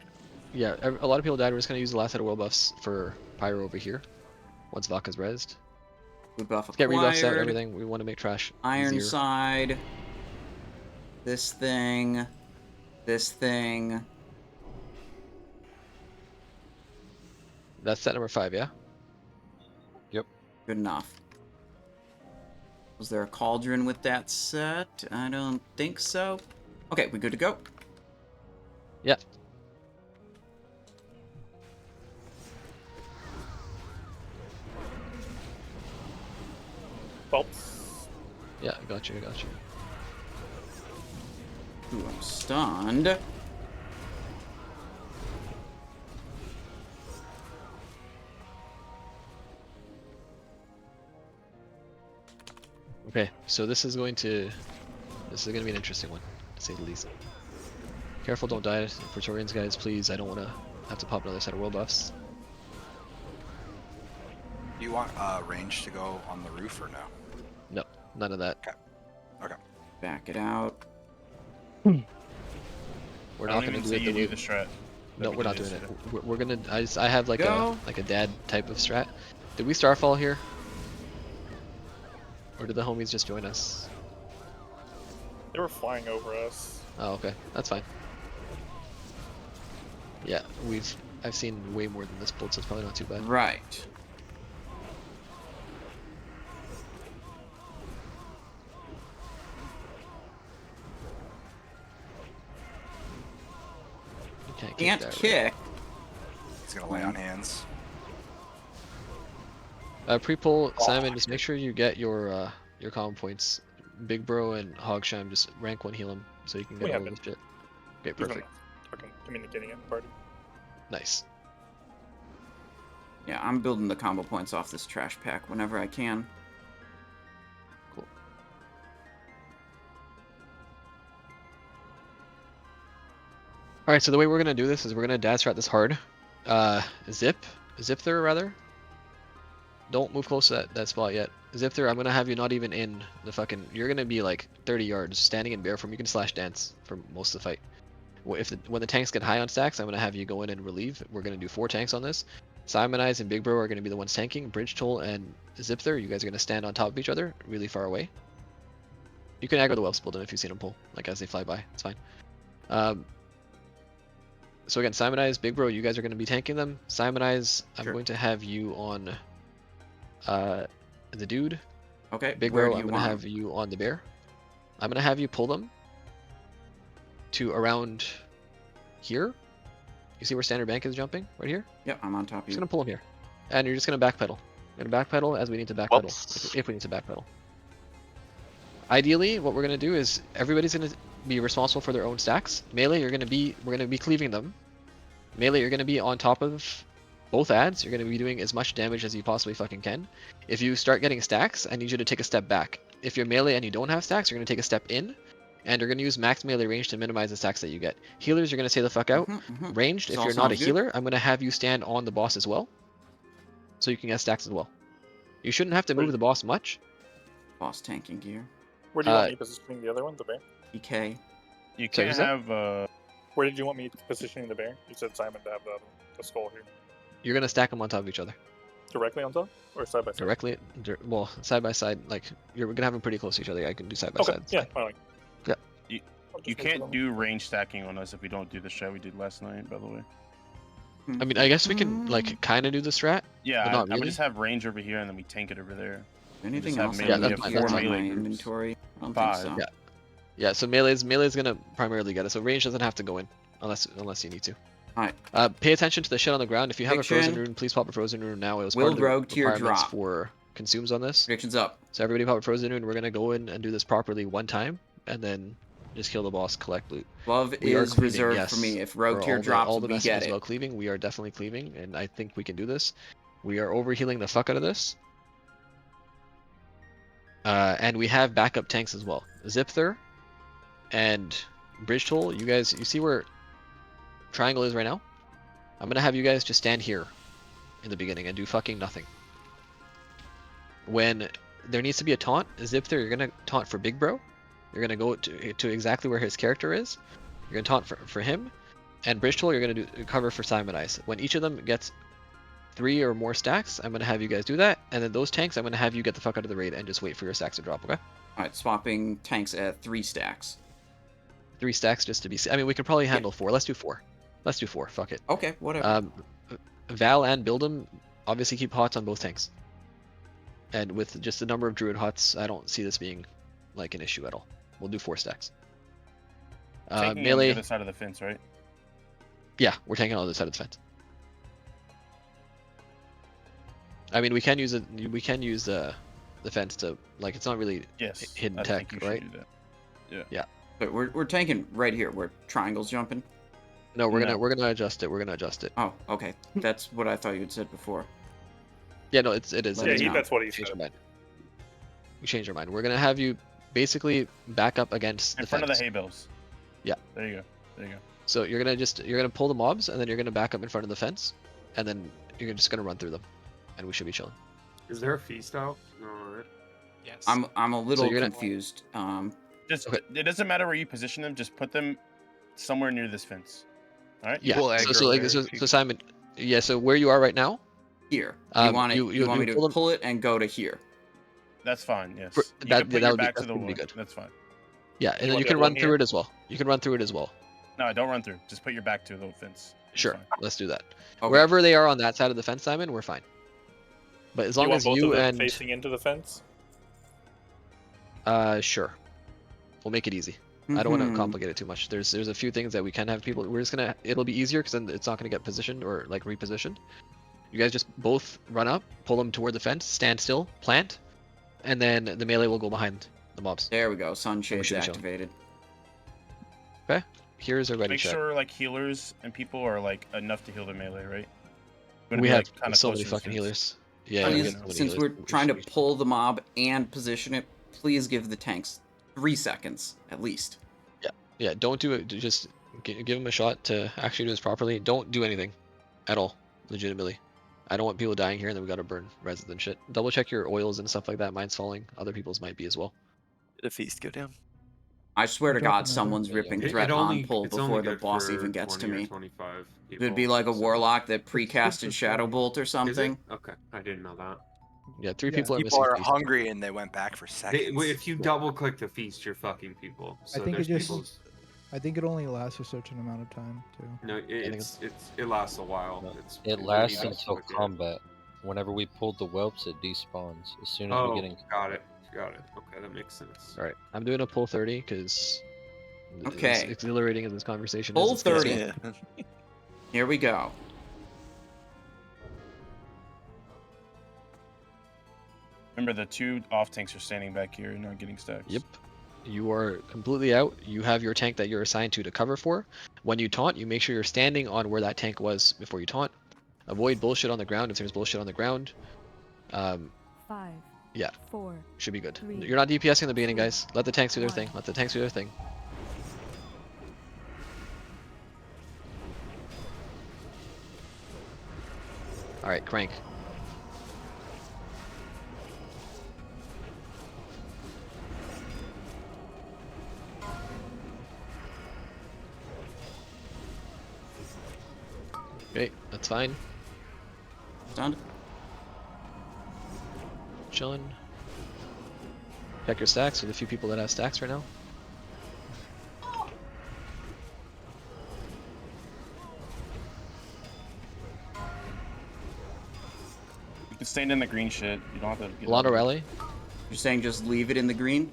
Yeah, a lot of people died. We're just gonna use the last set of world buffs for Pyro over here. Once Vaka's rezzed. Buff Get rebuffs out, acquired. everything. We want to make trash Ironside. This thing. This thing. That's set number 5, yeah? Yep. Good enough. Was there a cauldron with that set? I don't think so. Okay, we good to go? Yeah. Bolts. Yeah, got you. Ooh, I'm stunned. Okay, so this is going to be an interesting one, to say the least. Careful, don't die, Praetorians, guys, please. I don't want to have to pop another set of world buffs. Do you want range to go on the roof or no? No, none of that. Okay. Okay. Back it out. We're I not don't going to even do say it you the do way. the strat. No, we're not doing it. We're gonna. I have like Go. a dad type of strat. Did we starfall here? Or did the homies just join us? They were flying over us. Oh, okay, that's fine. Yeah, I've seen way more than this pulled, so it's probably not too bad. Right. You Can't that, kick. right? He's gonna lay on hands. Pre-pull, Simon, just make sure you get your common points. Big Bro and Hogsham, just rank 1 heal him so you can get all this shit. Okay, perfect. Fucking communicating in the party. Nice. Yeah, I'm building the combo points off this trash pack whenever I can. Cool. Alright, so the way we're gonna do this is we're gonna dad strat this hard. Zip there rather. Don't move close to that spot yet. Zip there, I'm gonna have you not even in the fucking. You're gonna be like 30 yards standing in bear form. You can slash dance for most of the fight. When the tanks get high on stacks, I'm gonna have you go in and relieve. We're gonna do 4 tanks on this. Simonize and Big Bro are gonna be the ones tanking. Bridge Toll and Zip there, you guys are gonna stand on top of each other, really far away. You can aggro the Whelps build them if you've seen them pull, like as they fly by. It's fine. So again, Simonize, Big Bro, you guys are gonna be tanking them. Simonize, I'm going to have you on the dude. Okay. Big Bro, I'm gonna have you on the bear. I'm gonna have you pull them to around here. You see where standard bank is jumping? Right here? Yep, I'm on top of you. Just gonna pull them here. And you're just gonna backpedal. You're gonna backpedal as we need to backpedal. If we need to backpedal. Ideally, what we're gonna do is everybody's gonna be responsible for their own stacks. Melee, we're gonna be cleaving them. Melee, you're gonna be on top of both ads. You're gonna be doing as much damage as you possibly fucking can. If you start getting stacks, I need you to take a step back. If you're melee and you don't have stacks, you're gonna take a step in. And you're gonna use max melee range to minimize the stacks that you get. Healers, you're gonna stay the fuck out. Ranged, if you're not a healer, I'm gonna have you stand on the boss as well. So you can get stacks as well. You shouldn't have to move the boss much. Boss tanking gear. Where do you want me positioning the other one, the bear? EK. You can't have Where did you want me positioning the bear? You said Simon to have the skull here. You're gonna stack them on top of each other. Directly on top? Or side by side? Directly, well, side by side, like, you're gonna have them pretty close to each other. I can do side by side. Yeah, fine. Yeah. You can't do range stacking on us if we don't do the strat we did last night, by the way. I mean, I guess we can, like, kind of do the strat. Yeah, but not I would really. just have range over here and then we tank it over there. Anything have else? melee- Yeah, we have that's 4 my melee groups. inventory. I don't 5. think so. Yeah, so melee's gonna primarily get it. So range doesn't have to go in unless you need to. Alright. Pay attention to the shit on the ground. If you have a frozen Prediction. rune, please pop a frozen rune now. It was Will part of the rogue tier requirements drop? for consumes on this. Predictions up. So everybody pop a frozen rune. We're gonna go in and do this properly one time, and then just kill the boss, collect loot. Love We are is cleaving, reserved yes. for me. If rogue For tier drops, all the we messages get it. about cleaving, we are definitely cleaving, and I think we can do this. We are overhealing the fuck out of this. And we have backup tanks as well. Zipther and Bridge Toll, you see where Triangle is right now? I'm gonna have you guys just stand here in the beginning and do fucking nothing. When there needs to be a taunt, Zipther, you're gonna taunt for Big Bro. You're gonna go to exactly where his character is. You're gonna taunt for him. and Bridge Toll, you're gonna do cover for Simon Ice. When each of them gets 3 or more stacks, I'm gonna have you guys do that, and then those tanks, I'm gonna have you get the fuck out of the raid and just wait for your stacks to drop. Okay? All right, swapping tanks at 3 stacks. 3 stacks just to be. I mean, we could probably handle 4. Let's do 4. Let's do 4. Fuck it. Okay, whatever. Val and Build'em obviously keep hots on both tanks. And with just the number of Druid hots, I don't see this being like an issue at all. We'll do 4 stacks. Taking Melee. on the other side of the fence, right? Yeah, we're taking on the other side of the fence. I mean, we can use it. We can use the fence to like. It's not really hidden I tech, think you right? should do that. Yeah. But we're tanking right here where triangle's jumping. No, we're gonna adjust it. We're gonna adjust it. Oh, okay. That's what I thought you had said before. Yeah, no, it is. Yeah, that's what he changed said. our mind. We changed our mind. We're gonna have you basically back up against In the front fence. of the hay bales. Yeah. There you go. There you go. So you're gonna pull the mobs, and then you're gonna back up in front of the fence, and then you're just gonna run through them, and we should be chilling. Is there a feast out? No, right? Yes. I'm a little you're gonna- confused. Just it doesn't matter where you position them. Just put them somewhere near this fence. All right. Yeah. Pull So aggro like there, so, if you- so Simon, yeah. So where you are right now, Here. Um, You want it? you- You want me to pull them- pull it and go to here? That's fine. Yes. For- You that- can put that your would be- back to that's the gonna wall. be good. That's fine. yeah, and then want you the can other run one through here? it as well. You can run through it as well. No, don't run through. Just put your back to the fence. That's Sure, fine. let's do that. Okay. Wherever they are on that side of the fence, Simon, we're fine. But as long want as both you of them and facing into the fence. sure, we'll make it easy. I don't want to Mhm. complicate it too much. There's a few things that we can have people. We're just gonna. It'll be easier because then it's not gonna get positioned or like repositioned. You guys just both run up, pull them toward the fence, stand still, plant, and then the melee will go behind the mobs. There we go. Sunshades should be chilling. activated. Okay. Here's a ready Make check. sure like healers and people are like enough to heal the melee, right? We have so many fucking healers. Yeah. we Please, have so many since we're healers. trying to pull the mob and position it, please give the tanks 3 seconds at least. Yeah, don't do it. Just give him a shot to actually do this properly. Don't do anything at all, legitimately. I don't want people dying here and then we gotta burn resin and shit. Double check your oils and stuff like that. Mine's falling. Other people's might be as well. Did a feast go down? I swear to Dropping God, another. someone's ripping threat on pull it's before only the good boss for even gets to 20 or me. 25 It'd be people, like a so- warlock that precasted Shadow Bolt or Is it? something. Okay, I didn't know that. Yeah, 3 Yeah. people are People missing. are feast. hungry and they went back for seconds. If you double click the feast, you're fucking people. So think it there's just- people's- I think it only lasts a certain amount of time too. No, it lasts a while. It's It really lasts easy until to do. combat. Whenever we pulled the whelps, it despawns. As soon as Oh, we get in. got it. Okay, that makes sense. All right, I'm doing a pull 30 because Okay. as exhilarating as this conversation Pull is. it's gonna 30. take- Here we go. Remember the 2 off tanks are standing back here and not getting stacks. Yep. You are completely out. You have your tank that you're assigned to cover for. When you taunt, you make sure you're standing on where that tank was before you taunt. Avoid bullshit on the ground if there's bullshit on the ground. 5, Yeah, 4, should be good. 3, You're not DPSing in the beginning, guys. Let the tanks do their thing. Let the tanks do their thing. Alright, crank. Okay, that's fine. Done. Chilling. Check your stacks with a few people that have stacks right now. You can stand in the green shit. You don't have to. Get Lana out. rally. You're saying just leave it in the green?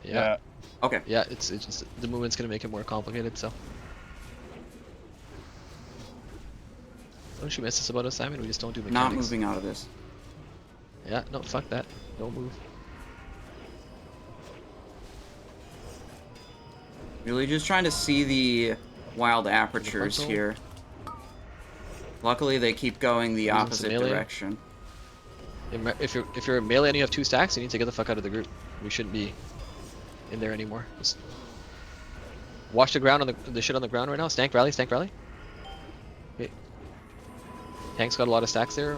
Yeah. Okay. Yeah, it's just the movement's gonna make it more complicated. So. Don't you miss this about us, Simon? We just don't do mechanics. Not moving out of this. Yeah, no, fuck that. Don't move. Really just trying to see the wild apertures frontal? here. Luckily, they keep going the Using some opposite melee. direction. If you're a melee and you have 2 stacks, you need to get the fuck out of the group. We shouldn't be in there anymore. Just watch the ground on the shit on the ground right now. Stank rally, stank rally. Okay. Tank's got a lot of stacks there.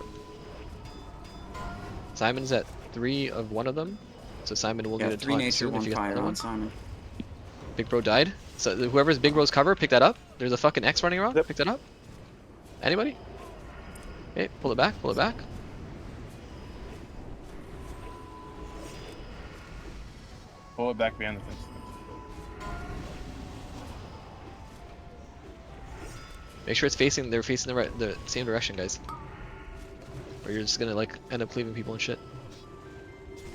Simon's at 3 of one of them, so Simon will Yeah, get a 3 taunt nature, soon if 1 he gets fire another on one. Simon. Big Bro died. So whoever's big rose cover, pick that up. There's a fucking X running around. Pick that up. Anybody? Okay, pull it back. Pull it back. Pull it back behind the fence. Make sure it's facing. They're facing the same direction, guys. Or you're just gonna like end up cleaving people and shit.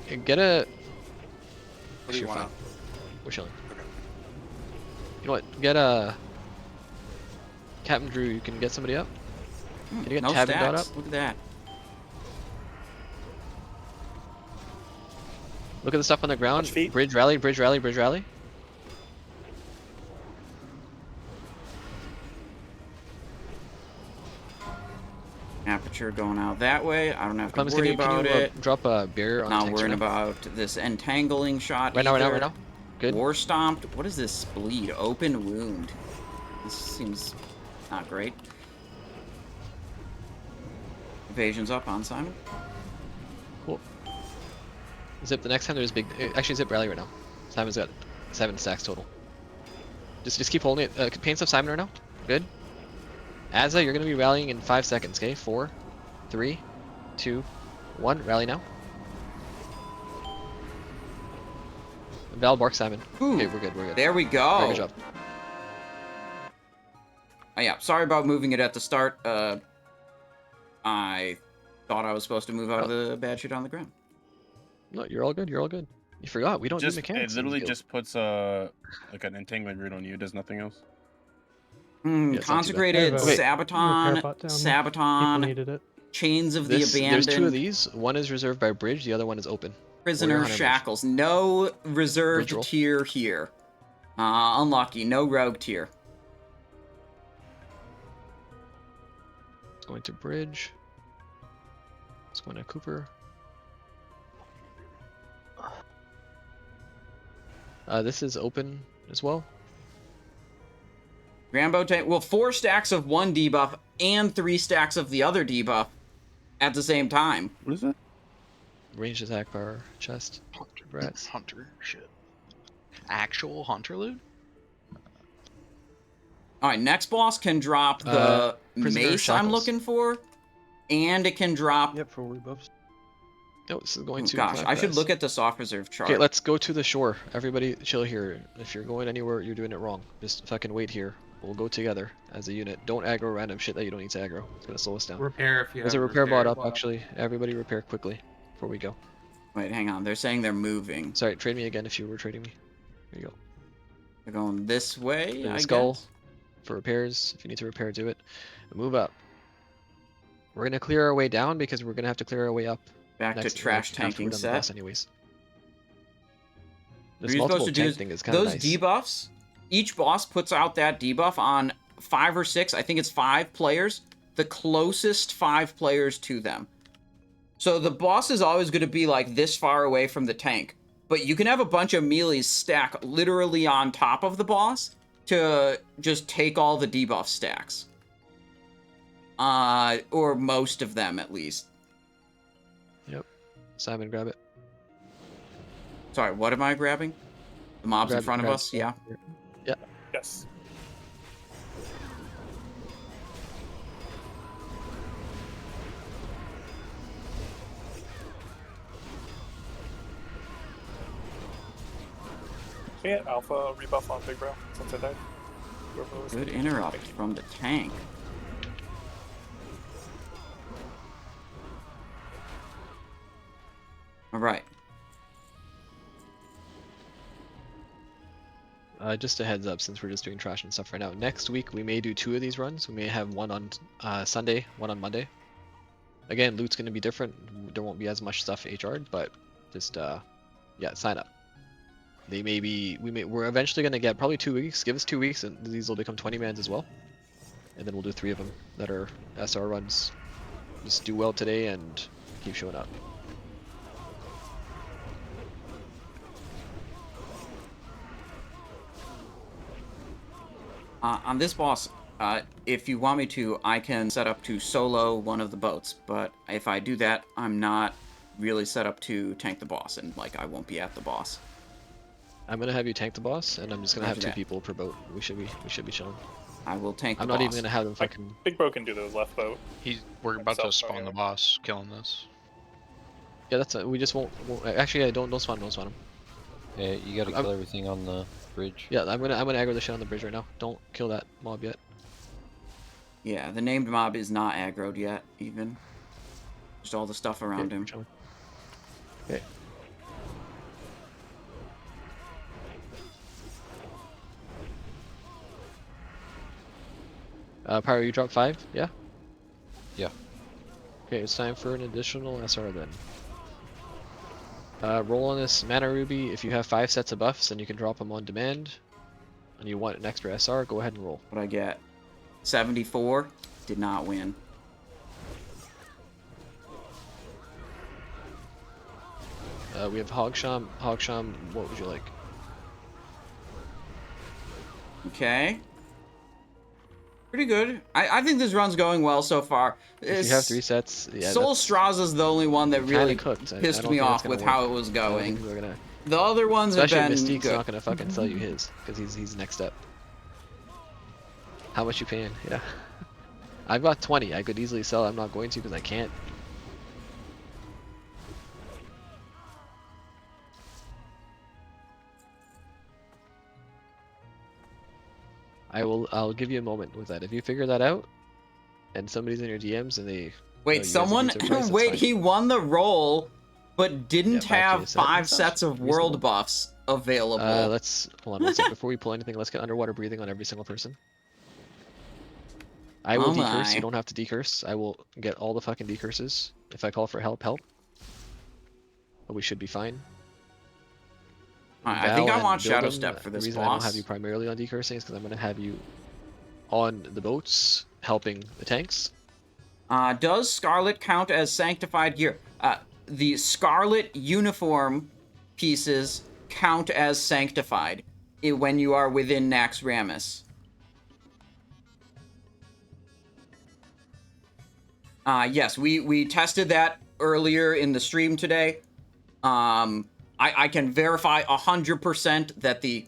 Okay, get a. What do you want? We're chilling. Okay. You know what? Get a. Captain Drew, you can get somebody up. Can you get No Tab and Dot stacks. up? Look at that. Look at the stuff on the ground. Bridge rally, bridge rally, bridge rally. Aperture going out that way. I don't have to Clemens, worry can about you it. drop a barrier on the Not tanks worrying right now? about this entangling shot. Right now, right now. Good. War stomped. What is this bleed? Open wound. This seems not great. Evasion's up on Simon. Cool. Zip, the next time there's big. Actually, Zip rally right now. Simon's got 7 stacks total. Just keep holding it. Paint stuff, Simon, right now. Good. Azza, you're gonna be rallying in 5 seconds. Okay, 4, 3, 2, 1. Rally now. Val, bark, Simon. Ooh, okay, we're good. We're good. There we go. Very good job. Oh, yeah, sorry about moving it at the start. I thought I was supposed to move out of the bad shit on the ground. No, you're all good. You're all good. You forgot. We don't do mechanics. It literally just puts like an entanglement grid on you. It does nothing else. Consecrated Sabaton, Needed it. Chains of the Abandoned. There's 2 of these. One is reserved by bridge. The other one is open. Prisoner Shackles. No reserved tier here. Unlucky. No rogue tier. It's going to bridge. It's going to Cooper. This is open as well. Rambo tank. Well, 4 stacks of one debuff and 3 stacks of the other debuff at the same time. What is that? Ranged attack power, chest. Rats. Hunter shit. Actual hunter loot? Alright, next boss can drop the mace Shackles. I'm looking for, and it can drop... Yep, for rebuffs. No, this is going to... Gosh, I should look at the soft reserve chart. Okay, let's go to the shore. Everybody chill here. If you're going anywhere, you're doing it wrong. Just fucking wait here. We'll go together as a unit. Don't aggro random shit that you don't need to aggro. It's gonna slow us down. Repair if you There's a have repair bot up, bot. actually. Everybody repair quickly before we go. Wait, hang on. They're saying they're moving. Sorry, trade me again if you were trading me. There you go. They're going this way, There's I a skull guess. for repairs. If you need to repair, do it. Move up. We're gonna clear our way down because we're gonna have to clear our way up. Back to trash tanking set. set. Anyways. What This you're multiple supposed to do tank is thing is kind of those nice. debuffs, each boss puts out that debuff on 5 or 6, I think it's 5 players, the closest 5 players to them. So the boss is always going to be like this far away from the tank, but you can have a bunch of melees stack literally on top of the boss to just take all the debuff stacks. Or most of them at least. Yep. Simon, grab it. Sorry, what am I grabbing? The mobs in front of us? stuff. Yeah. Yeah. Yes. Can we get alpha rebuff on Big Bro since I died? Good interrupt from the tank. Alright. Just a heads up, since we're just doing trash and stuff right now. Next week we may do 2 of these runs. We may have one on Sunday, one on Monday. Again, loot's gonna be different. There won't be as much stuff HR'd, but just yeah, sign up. They may be. We're eventually gonna get probably 2 weeks. Give us 2 weeks, and these will become 20 mans as well. And then we'll do 3 of them that are SR runs. Just do well today and keep showing up. On this boss, if you want me to, I can set up to solo one of the boats, but if I do that, I'm not really set up to tank the boss, and like I won't be at the boss. I'm gonna have you tank the boss, and I'm just gonna have Roger 2 that. people per boat. We should be chilling. I will tank the I'm not even boss. gonna have them fucking. Big Bro can do the left boat. We're about to South boat, spawn yeah. the boss, killing this. Yeah, that's we just won't. Actually, yeah, don't spawn him. Yeah, you gotta kill everything on the bridge. Yeah, I'm gonna aggro the shit on the bridge right now. Don't kill that mob yet. Yeah, the named mob is not aggroed yet, even. Just all the stuff around him. Okay. Pyro, you drop 5? Yeah? Yeah. Okay, it's time for an additional SR then. Roll on this Mana Ruby. If you have 5 sets of buffs, then you can drop them on demand. And you want an extra SR, go ahead and roll. What I get? 74. Did not win. We have Hogsham. Hogsham, what would you like? Okay. Pretty good. I think this run's going well so far. If you have 3 sets, yeah. Solistrasza's the only one that really cooked. I pissed don't me think that's off gonna with work. how it was I don't going. think we're gonna... The other ones have Especially been Mystique's good. not gonna fucking sell you his, because he's next step. How much you paying? Yeah. I've got 20. I could easily sell. I'm not going to because I can't. I'll give you a moment with that. If you figure that out, and somebody's in your DMs and they Wait, someone wait, he won the roll, but didn't have 5 sets of world buffs available. Let's hold on one second before we pull anything. Let's get underwater breathing on every single person. I will decurse. my. You don't have to decurse. I will get all the fucking decurses. If I call for help. But we should be fine. I think I want Shadow Bildum, Step for this The reason I don't have boss. you primarily on decursing is because I'm going to have you on the boats helping the tanks. Does Scarlet count as sanctified gear? The Scarlet uniform pieces count as sanctified when you are within Nax Ramus. Yes, we tested that earlier in the stream today. I can verify 100% that the...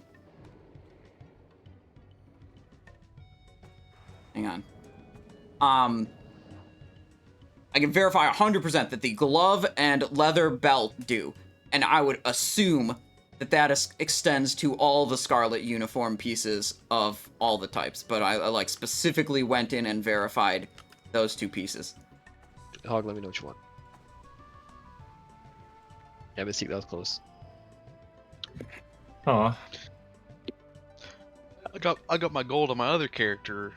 Hang on. I can verify 100% that the glove and leather belt do. And I would assume that that extends to all the Scarlet uniform pieces of all the types. But I like specifically went in and verified those 2 pieces. Hog, let me know what you want. Yeah, Mystique, that was close. Oh. I got my gold on my other character.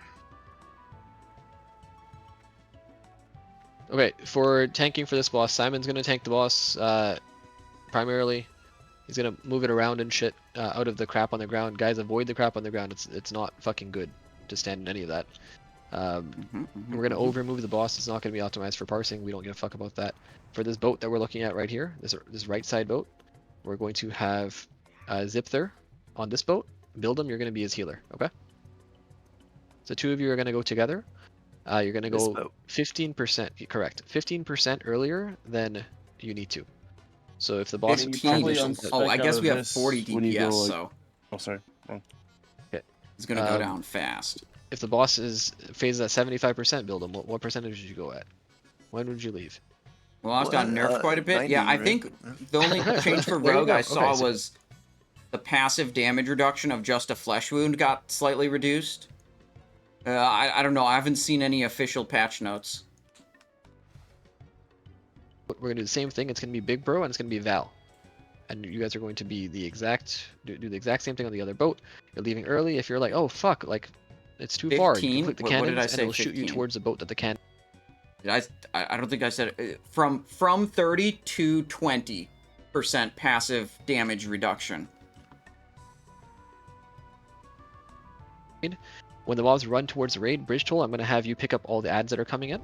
Okay, for tanking for this boss, Simon's gonna tank the boss primarily. He's gonna move it around and shit out of the crap on the ground. Guys, avoid the crap on the ground. It's not fucking good to stand in any of that. We're gonna over move the boss. It's not gonna be optimized for parsing. We don't give a fuck about that. For this boat that we're looking at right here, this right side boat, we're going to have Zipther on this boat. Build him. You're gonna be his healer. Okay. So 2 of you are gonna go together. You're gonna go 15%. Correct. 15% earlier than you need to. So if the boss... I guess we have 40 DPS, so... Oh, sorry. Wrong. Okay. It's gonna go down fast. If the boss is phases at 75%, build him. What percentage did you go at? When would you leave? Well, I was got nerfed quite a bit. 90, Yeah, I right? think the only change for There you Rogue go. I saw Okay, so- was the passive damage reduction of just a flesh wound got slightly reduced. I don't know. I haven't seen any official patch notes. We're gonna do the same thing. It's gonna be Big Bro and it's gonna be Val, and you guys are going to be the exact do the exact same thing on the other boat. You're leaving early. If you're like, oh fuck, like it's too far, you 15? click the What cannons did I and say, it'll shoot you 15? towards the boat that the cannon. I don't think I said from 30 to 20% passive damage reduction. When the mobs run towards the raid bridge toll, I'm gonna have you pick up all the ads that are coming in,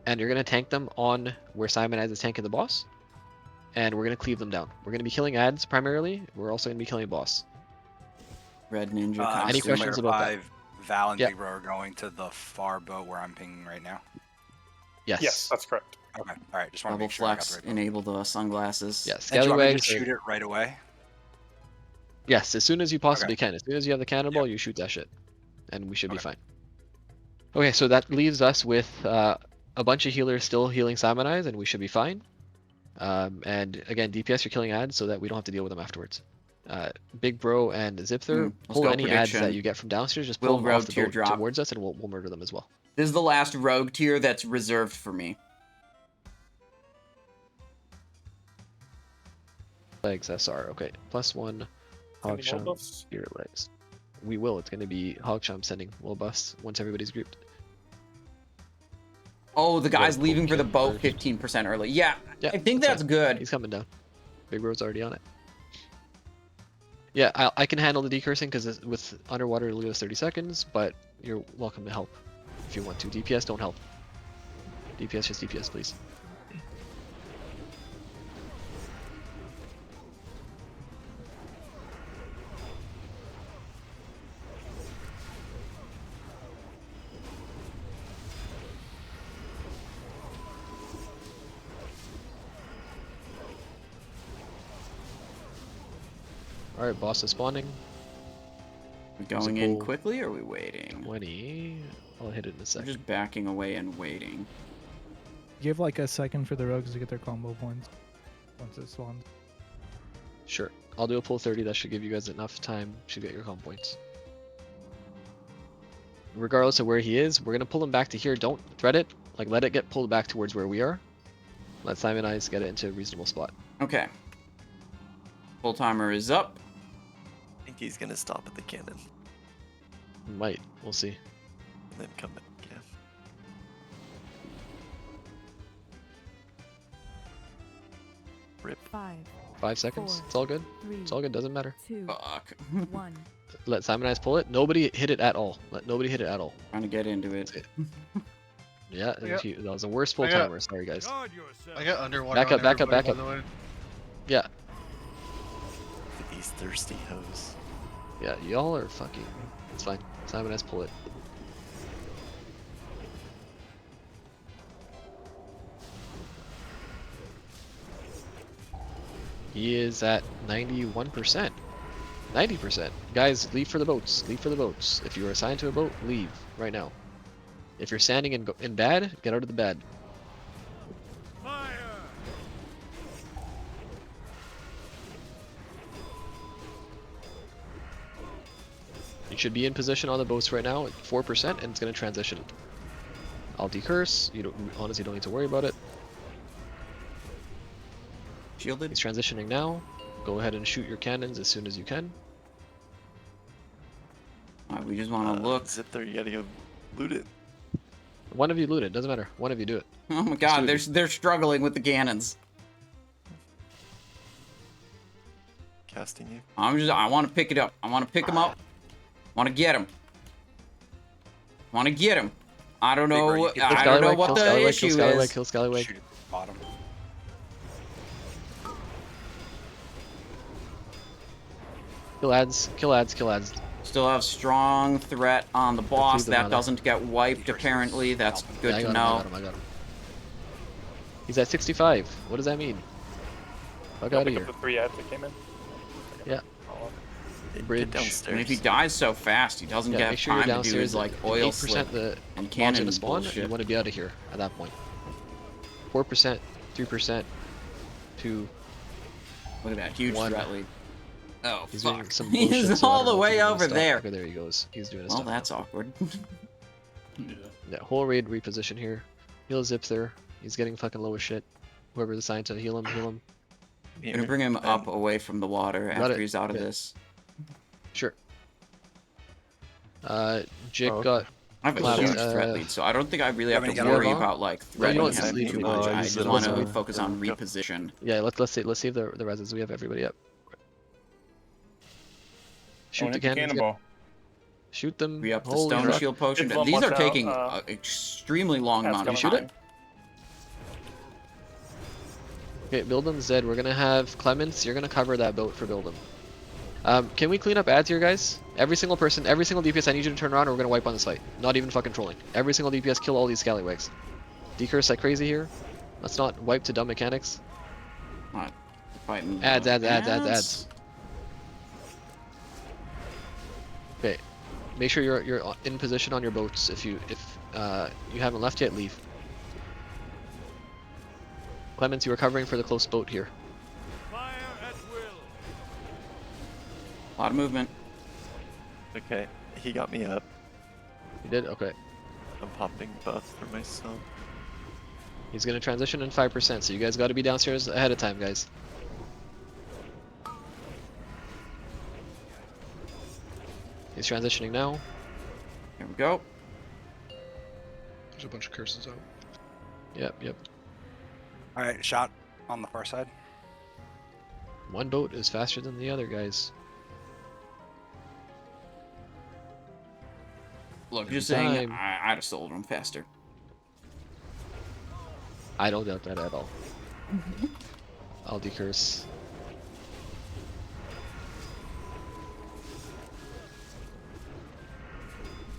and you're gonna tank them on where Simon has his tank of the boss, and we're gonna cleave them down. We're gonna be killing ads primarily. We're also gonna be killing boss. Red Ninja. Any to questions about clarify, that? Val and Yeah. Big Bro are going to the far boat where I'm pinging right now. Yes. Yes, that's correct. Okay. All right. Just want to Double make sure I got flex. the right boat. Enable the sunglasses. Yeah. And do you want me to Scallywags. just shoot it right away? Yes, as soon as you possibly can. As soon as you have the cannonball, you shoot that shit, and we should be fine. Okay, so that leaves us with a bunch of healers still healing Simonize, and we should be fine. And again, DPS, you're killing ads so that we don't have to deal with them afterwards. Big Bro and Zipther, pull any ads that you get from downstairs, just pull them off the boat towards us, and we'll murder them as well. This is the last rogue tier that's reserved for me. Legs SR, okay. +1 Hogchomp, Spirit Legs. We will, it's going to be Hogchomp sending will buffs once everybody's grouped. Oh, the guy's leaving for the boat 15% early. Yeah, I think that's good. He's coming down. Big Bro's already on it. Yeah, I can handle the decursing because with underwater it'll give us 30 seconds, but you're welcome to help if you want to. DPS, don't help. DPS, just DPS, please. Alright, boss is spawning. We going in quickly or are we waiting? 20. I'll hit it in a second. We're just backing away and waiting. Give like a second for the rogues to get their combo points once it spawns. Sure. I'll do a pull 30. That should give you guys enough time to get your combo points. Regardless of where he is, we're going to pull him back to here. Don't thread it. Like, let it get pulled back towards where we are. Let Simonize get it into a reasonable spot. Okay. Full timer is up. I think he's gonna stop at the cannon. Might. We'll see. And then come back, yeah. Rip. 5 seconds. 4, It's all good. 3, It's all good. Doesn't matter. 2, Fuck. 1. Let Simonize pull it. Nobody hit it at all. Let nobody hit it at all. Trying to get into it. Yeah, that was the worst pull timer. Sorry, guys. I got underwater. Back up. Yeah. These thirsty hoes. Yeah, y'all are fucking. It's fine. Simonize, pull it. He is at 91%. 90%. Guys, leave for the boats. Leave for the boats. If you are assigned to a boat, leave right now. If you're standing in bad, get out of the bad. You should be in position on the boats right now at 4%, and it's going to transition. I'll decurse. You honestly don't need to worry about it. Shielded. He's transitioning now. Go ahead and shoot your cannons as soon as you can. We just want to look. Zip there, you gotta go loot it. One of you loot it. Doesn't matter. One of you do it. Oh my god, they're struggling with the cannons. Casting you. I want to pick it up. I want to pick them up. Want to get him. Want to get him. I don't know. I don't know what the issue is. Kill Scallywag. Shoot at the bottom. Kill ads. Kill ads. Kill ads. Still have strong threat on the boss. That doesn't get wiped apparently. That's good to know. I got him. He's at 65. What does that mean? Fuck out of here. The 3 ads that came in. Yeah. Bridge. And if he dies so fast, he doesn't get time to do his like oil slip and cannon spawn. bullshit. You want to be out of here at that point. 4%, 3%, 2. Look at that huge 1. threat lead. Oh, he's fuck. doing some He's bullshit, so all the way over there. Okay, there he goes. He's doing his well, stuff. that's awkward. Yeah, whole raid reposition here. Heal Zips there. He's getting fucking low as shit. Whoever's assigned to heal him, heal him. I'm gonna bring him up away from the water after he's out of this. Sure. Jig got. I have a huge threat lead, so I don't think I really have to worry about like threatening him too much. I just want to focus on reposition. Yeah, let's save the reses. We have everybody up. Shoot the cannonball. Shoot them. Re up the stone shield potion. These are taking an extremely long amount of time. Okay, build them Zed. We're gonna have Clements. You're gonna cover that boat for build them. Can we clean up ads here, guys? Every single person, every single DPS, I need you to turn around or we're gonna wipe on this fight. Not even fucking trolling. Every single DPS, kill all these scallywags. Decurse like crazy here. Let's not wipe to dumb mechanics. Not fighting. Ads. Make sure you're in position on your boats. If you haven't left yet, leave. Clemens, you are covering for the close boat here. A lot of movement. Okay, he got me up. You did? Okay. I'm popping buff for myself. He's gonna transition in 5%, so you guys got to be downstairs ahead of time, guys. He's transitioning now. Here we go. There's a bunch of curses out. Yep. Alright, shot on the far side. One boat is faster than the other, guys. Look, just saying, I'd have sold him faster. I don't doubt that at all. I'll decurse.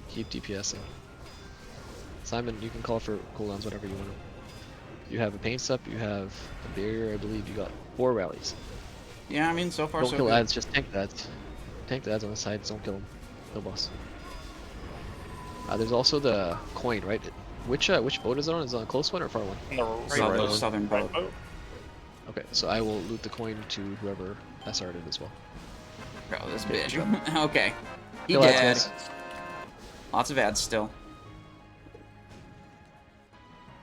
Keep DPSing. Simon, you can call for cooldowns, whatever you want. You have a paint step, you have a barrier, I believe you got 4 rallies. Yeah, I mean, so far don't so kill good. ads, just tank the ads. Tank the ads on the sides, don't kill them. Kill boss. There's also the coin, right? Which boat is it on? Is it on a close one or a far one? Southern boat. Okay, so I will loot the coin to whoever SR'd it as well. Bro, this bitch. Okay. He Kill dead. ads, Lots of ads still.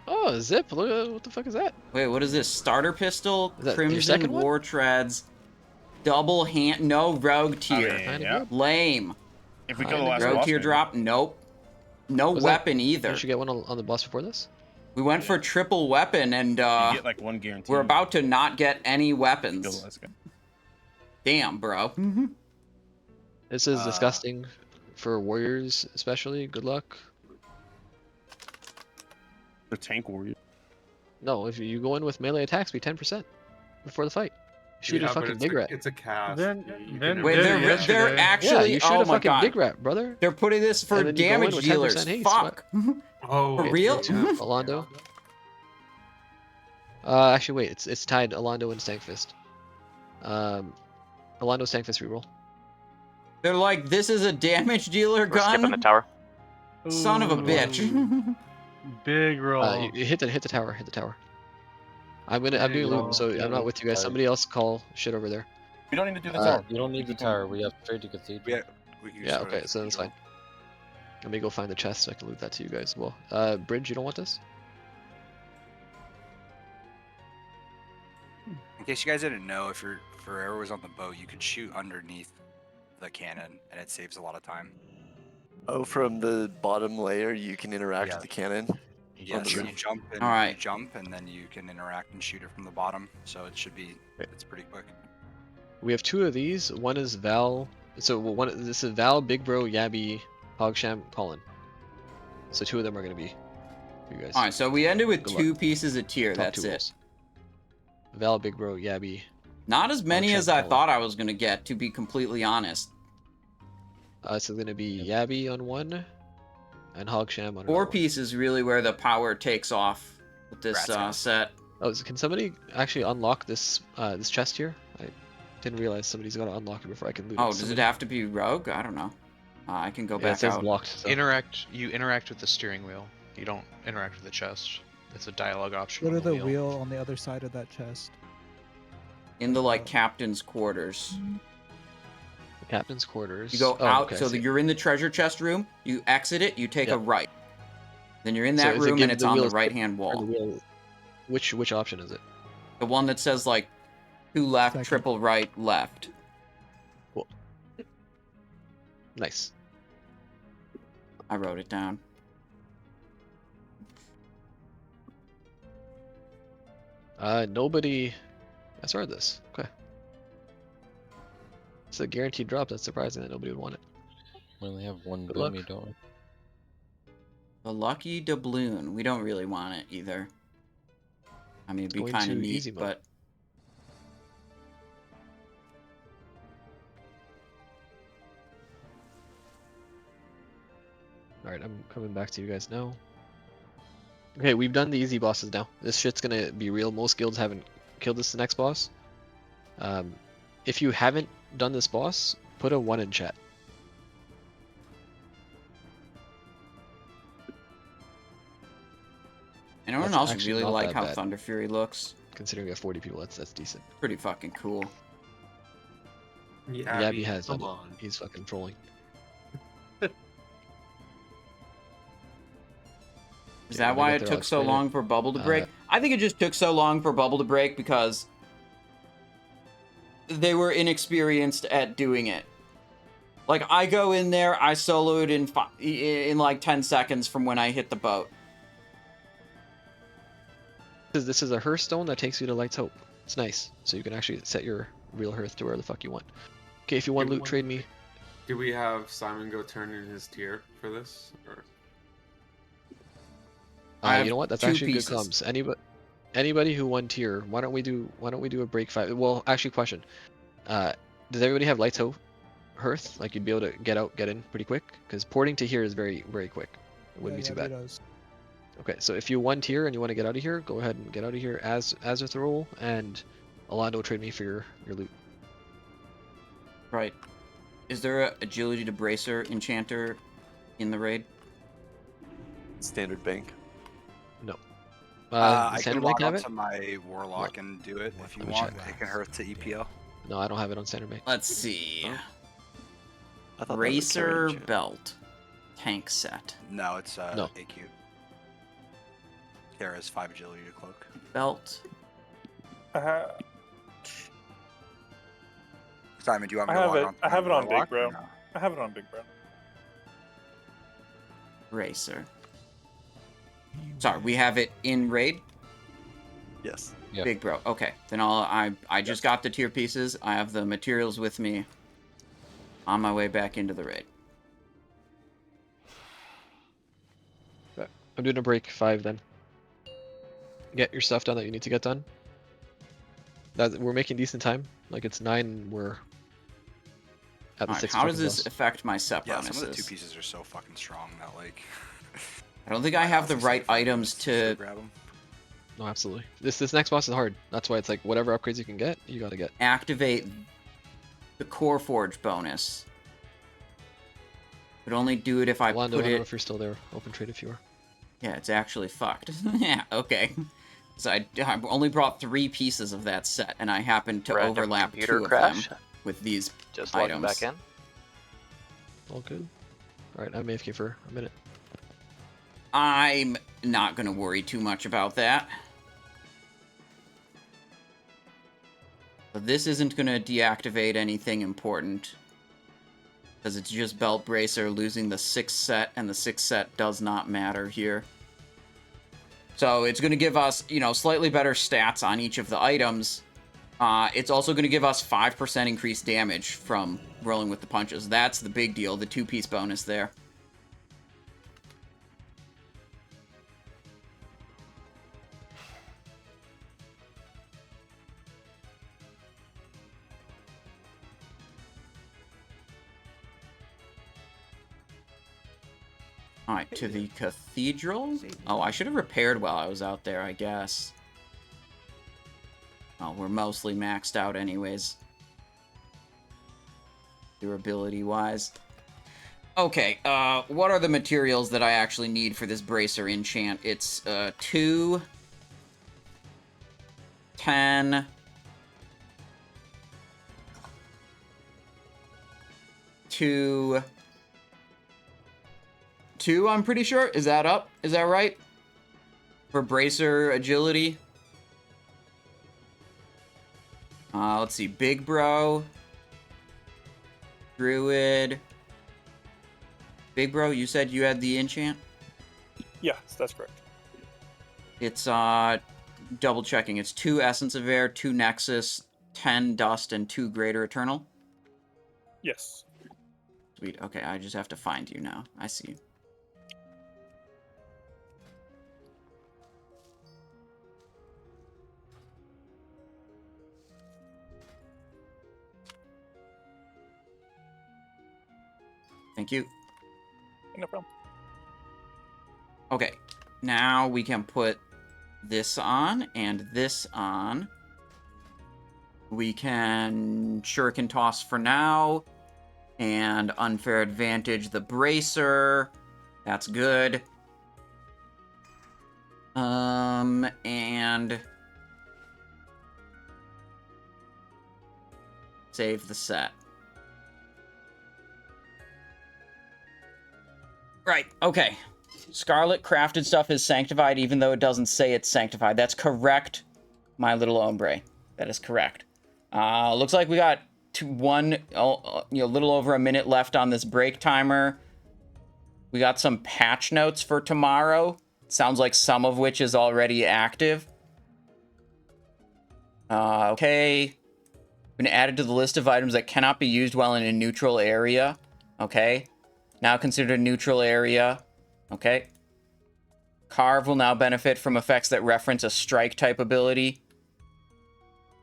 Oh, zip! Look, what the fuck is that? Wait, what is this? Starter pistol, Is that your Crimson second one? War Treads, double hand, no rogue tier. yeah. Lame. If we kill the last rogue boss, tier maybe. drop, nope. No Was weapon either. Did you get one on the boss before this? We went for triple weapon and You get like one guarantee. we're about to not get any Kill the weapons. last guy. Damn, bro. This is disgusting for warriors, especially. Good luck. The tank warrior. No, if you go in with melee attacks, be 10% before the fight. Shoot Yeah, a but fucking it's big rat. It's a cast. Then Wait, they're actually. Yeah, you shoot oh a my fucking god. big rat, brother. They're putting this for And then you go in damage with 10% dealers. haste. Fuck. Oh, For real? Alondo. Actually, wait. It's tied. Alondo and Stankfist. Alondo Stankfist reroll. They're like, this is a damage dealer We're skipping the gun. tower. Son of a bitch. Big roll. You hit the tower. Hit the tower. I'm doing loot, so I'm not with you guys. Somebody else call shit over there. We don't need to do the tower. You don't need the tower. We have straight to Cathedral. Yeah, okay, so that's fine. Let me go find the chest so I can loot that to you guys as well. Bridge, you don't want this? In case you guys didn't know, if your arrow was on the boat, you could shoot underneath the cannon, and it saves a lot of time. Oh, from the bottom layer, you can interact with the cannon. Yeah, so you jump and Alright. you jump, and then you can interact and shoot it from the bottom. So it should be, it's pretty quick. We have 2 of these. One is Val. So this is Val, Big Bro, Yabby, Hogsham, Colin. So 2 of them are gonna be for you guys. Alright, so we ended with Good 2 luck. pieces of tier. Top That's 2 it. rolls. Val, Big Bro, Yabby. Not as many Hogsham, as I Colin. thought I was gonna get, to be completely honest. So gonna be Yabby on 1, and Hogsham on 4 another pieces really where the power takes off with this set. one. Oh, can somebody actually unlock this this chest here? I didn't realize somebody's gotta unlock it before I can loot it. Oh, does it have to be rogue? I don't know. I can go Yeah, it back says out. locked. So. You interact with the steering wheel. You don't interact with the chest. It's a dialogue option. Go on to the wheel. wheel on the other side of that chest. In the like captain's quarters. The captain's quarters. You go Oh, out, okay, I so see. you're in the treasure chest room. You exit it. You take a Yep. right. Then you're in So that is it room and give it's the on the wheels- right hand or the wall. wheel- Which option is it? The one that says like 2 left, Second. triple right, left. Cool. Nice. I wrote it down. Nobody SR'd this. Okay. It's a guaranteed drop. That's surprising that nobody would want it. We only have one Good luck. boomy, don't we? The lucky doubloon. We don't really want it either. I mean, it'd be going kind of to neat, easy mode. but Alright, I'm coming back to you guys now. Okay, we've done the easy bosses now. This shit's gonna be real. Most guilds haven't killed this next boss. If you haven't done this boss, put a 1 in chat. And everyone That's else actually really not like that how bad. Thunder Fury looks. Considering we have 40 people, that's decent. Pretty fucking cool. Yeah, Yabby has come it. on. He's fucking trolling. Is Yeah, that when we why get it there, I'll took so explain it. long for Bubble to break? I think it just took so long for Bubble to break because they were inexperienced at doing it. Like, I go in there, I soloed in like 10 seconds from when I hit the boat. This is a hearthstone that takes you to Light's Hope. It's nice, so you can actually set your real hearth to where the fuck you want. Okay, if you want loot, trade me. Do we have Simon go turn in his tier for this? Or? You know what? That's actually good comms. Anybody who won tier, why don't we do a break 5? Well, actually, question. Does everybody have Light's Hope hearth? Like you'd be able to get in pretty quick? Because porting to here is very, very quick. It wouldn't be too bad. Okay, so if you won tier and you want to get out of here, go ahead and get out of here as a throw, and Alando trade me for your loot. Right. Is there a agility to bracer enchanter in the raid? Standard bank. No. I Standard can bank log have onto my warlock and do it if you Let me want. check. It can hurt to EPL. No, I don't have it on standard bank. Let's see. I thought Racer belt. Tank set. No, it's No. AQ. There is 5 agility to cloak. Belt. Simon, do you want I me to have log it. on? I have it on Big Warlock Bro. or no? I have it on Big Bro. Racer. Sorry, we have it in raid? Yes. Yeah. Big Bro. Okay. Then I just got the tier pieces. I have the materials with me. On my way back into the raid. I'm doing a break 5 then. Get your stuff done that you need to get done. We're making decent time. Like it's 9, we're at the 6. How does this affect my set Yeah, bonuses? some of the 2 pieces are so fucking strong that like. I don't think I have the right items to grab them. No, absolutely. This next boss is hard. That's why it's like whatever upgrades you can get, you gotta get. activate the Core Forge bonus. But only do it if I Alando, put I don't know it. if you're still there. Open trade if you are. Yeah, it's actually fucked. Yeah, okay. So I only brought 3 pieces of that set, and I happened to Random overlap computer 2 of crash. them with these Just logging items. back in. All good. Alright, I'm AFK for a minute. I'm not gonna worry too much about that. But this isn't gonna deactivate anything important. Because it's just Belt Bracer losing the 6th set, and the 6th set does not matter here. So it's gonna give us, slightly better stats on each of the items. It's also gonna give us 5% increased damage from rolling with the punches. That's the big deal, the 2-piece bonus there. Alright, to the cathedral? Oh, I should have repaired while I was out there, I guess. Oh, we're mostly maxed out anyways. Durability-wise. Okay, what are the materials that I actually need for this Bracer enchant? It's, 2... 10... 2... 2, I'm pretty sure. Is that up? Is that right? For Bracer agility. Let's see. Big Bro. Druid. Big Bro, you said you had the enchant? Yes, that's correct. It's, double checking. It's 2 Essence of Air, 2 Nexus, 10 Dust, and 2 Greater Eternal? Yes. Sweet. Okay, I just have to find you now. I see you. Thank you. No problem. Okay, now we can put this on and this on. We can Shuriken Toss for now. And Unfair Advantage the Bracer. That's good. And save the set. Right, okay. Scarlet crafted stuff is sanctified even though it doesn't say it's sanctified. That's correct, my little hombre. That is correct. Looks like we got a little over a minute left on this break timer. We got some patch notes for tomorrow. Sounds like some of which is already active. Okay. Been added to the list of items that cannot be used while in a neutral area. Okay. Now considered a neutral area. Okay. Carve will now benefit from effects that reference a strike type ability.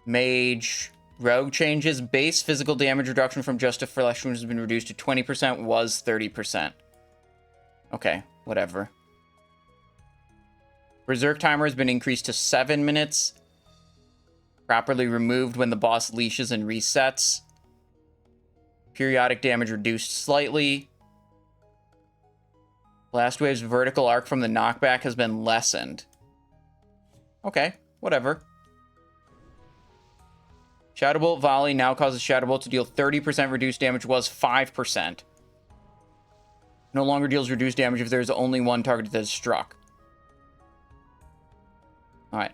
Mage rogue changes. Base physical damage reduction from just a flesh wound has been reduced to 20%, was 30%. Okay, whatever. Berserk timer has been increased to 7 minutes. Properly removed when the boss leashes and resets. Periodic damage reduced slightly. Blast Wave's vertical arc from the knockback has been lessened. Okay, whatever. Shadow Bolt Volley now causes Shadow Bolt to deal 30% reduced damage, was 5%. No longer deals reduced damage if there's only one target that is struck. Alright.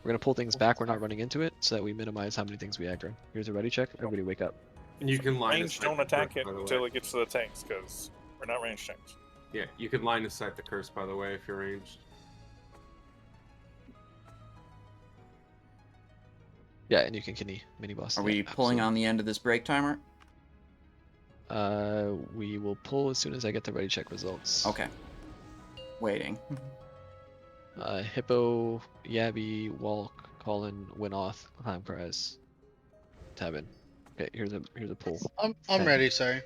We're gonna pull things back, we're not running into it, so that we minimize how many things we aggro. Here's a ready check, everybody wake up. And you can line Range, of sight don't the attack curse, it by the until way. it gets to the tanks, because we're not range tanks. Yeah, you can line of sight the curse, by the way, if you're ranged. Yeah, and you can kidney mini boss. Are we pulling on the end of this break timer? We will pull as soon as I get the ready check results. Okay. Waiting. Hippo, Yabby, Walk, Colin, Winoth, Climb Prize, Tabin. Okay, here's a pull. I'm ready, sorry.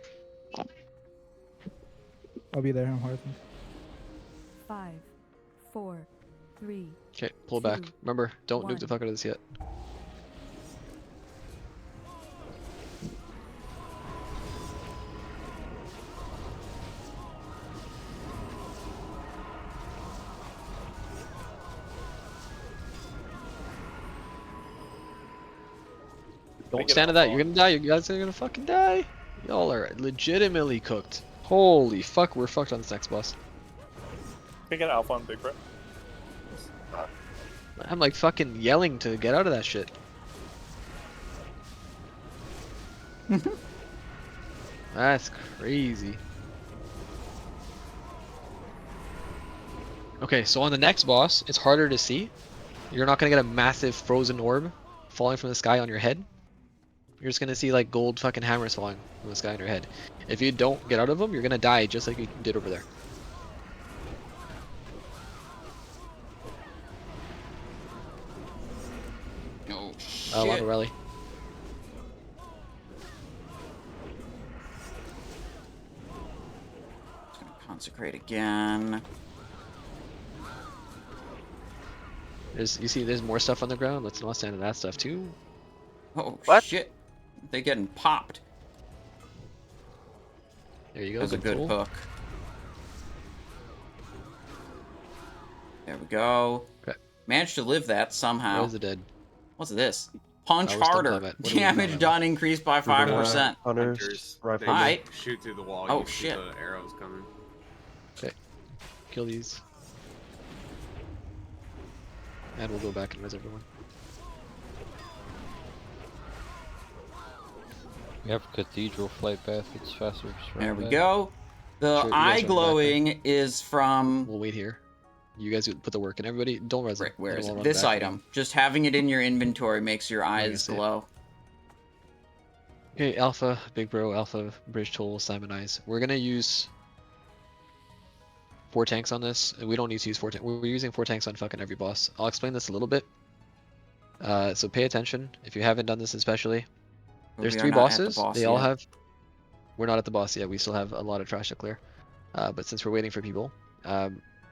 I'll be there. I'm Harthan. 5, 4, 3. Okay, pull back. 2, Remember, don't 1. nuke the fuck out of this yet. Don't stand to that, you're gonna die, you guys are gonna fucking die. Y'all are legitimately cooked. Holy fuck, we're fucked on this next boss. Can we get Alpha on Big Bro? I'm like fucking yelling to get out of that shit. That's crazy. Okay, so on the next boss, it's harder to see. You're not gonna get a massive frozen orb falling from the sky on your head. You're just gonna see like gold fucking hammers falling from the sky on your head. If you don't get out of them, you're gonna die just like you did over there. Oh shit. Lava Rally. Just gonna consecrate again. There's more stuff on the ground. Let's not stand in that stuff too. Oh What? shit. They're getting popped. There you go. That's a good pull. hook. There we go. Okay. Managed to live that somehow. Where's the dead? What's this? Punch we're still harder. combat. What are we Damage doing? done increased by 5%. Hunters, they Alright. shoot through the wall. Oh, You see shit. the arrows coming. Okay. Kill these. And we'll go back and res everyone. We have Cathedral Flight Path, it's faster. just There run we back. go. The Sure, you guys eye run back glowing is from... We'll wait here. You guys put the work in. Everybody, don't res. Where Let is them all it? run This back. item. Just having it in your inventory makes your I eyes see it. glow. Okay, Alpha, Big Bro, Alpha, Bridge Toll, Simon Eyes. We're gonna use 4 tanks on this. We don't need to use 4 tanks. We're using 4 tanks on fucking every boss. I'll explain this a little bit. So pay attention if you haven't done this especially. There's We are 3 not at the bosses. boss They all yet. have. We're not at the boss yet. We still have a lot of trash to clear. But since we're waiting for people,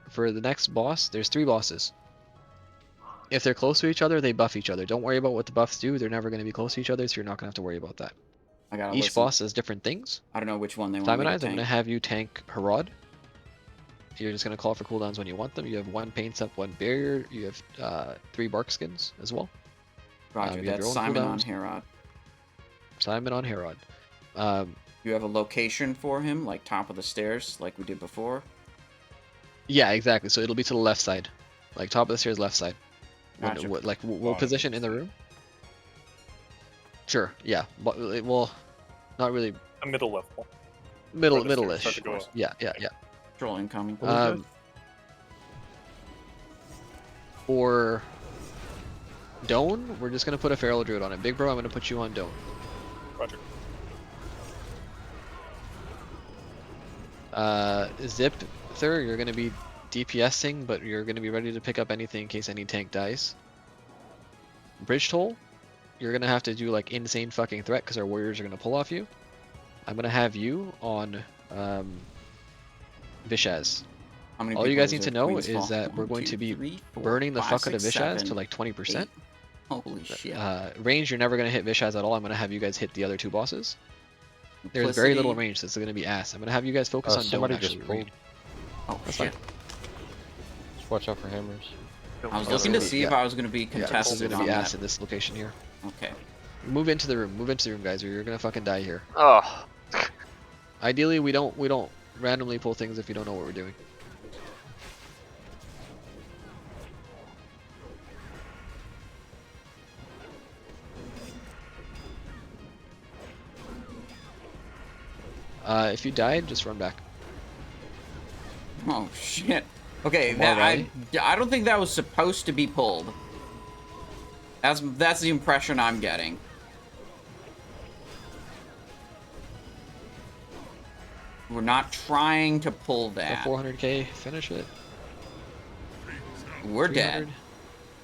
for the next boss, there's 3 bosses. If they're close to each other, they buff each other. Don't worry about what the buffs do. They're never going to be close to each other, so you're not going to have to worry about that. I gotta Each listen. boss does different things. I don't know which one they want Simon me to Eyes, I'm going to tank. have you tank Harad. You're just gonna call for cooldowns when you want them. You have 1 paint up, 1 barrier. You have 3 bark skins as well. Roger, you have that's your own Simon on cooldowns. Herod. Simon on Herod. You have a location for him, like top of the stairs, like we did before? Yeah, exactly. So it'll be to the left side. Like top of the stairs, left side. Gotcha. We'll position in the room. Sure, yeah. But well, not really. A middle level. Middle-ish. Yeah. Troll incoming. For Doan, we're just gonna put a Feral Druid on it. Big Bro, I'm gonna put you on Doan. Roger. Zipther, you're gonna be DPSing, but you're gonna be ready to pick up anything in case any tank dies. Bridge Toll, you're gonna have to do like insane fucking threat because our warriors are gonna pull off you. I'm gonna have you on Vishaz. All you guys need to know is that we're going to be burning the fuck out of Vishaz to like 20%. Holy shit. Range, you're never gonna hit Vishaz at all. I'm gonna have you guys hit the other 2 bosses. There's very little range, so it's gonna be ass. I'm gonna have you guys focus on Dome actually. Oh That's shit. fine. Just watch out for hammers. I was looking to see if I was going to be This is contested gonna on be ass that. in this location here. Okay. Move into the room, guys, or you're gonna fucking die here. Oh. Ideally, we don't randomly pull things if you don't know what we're doing. If you died, just run back. Oh shit. Okay, Come on, I don't think that was supposed to be pulled. That's the impression I'm getting. We're not trying to pull that. 400k, finish it. We're dead.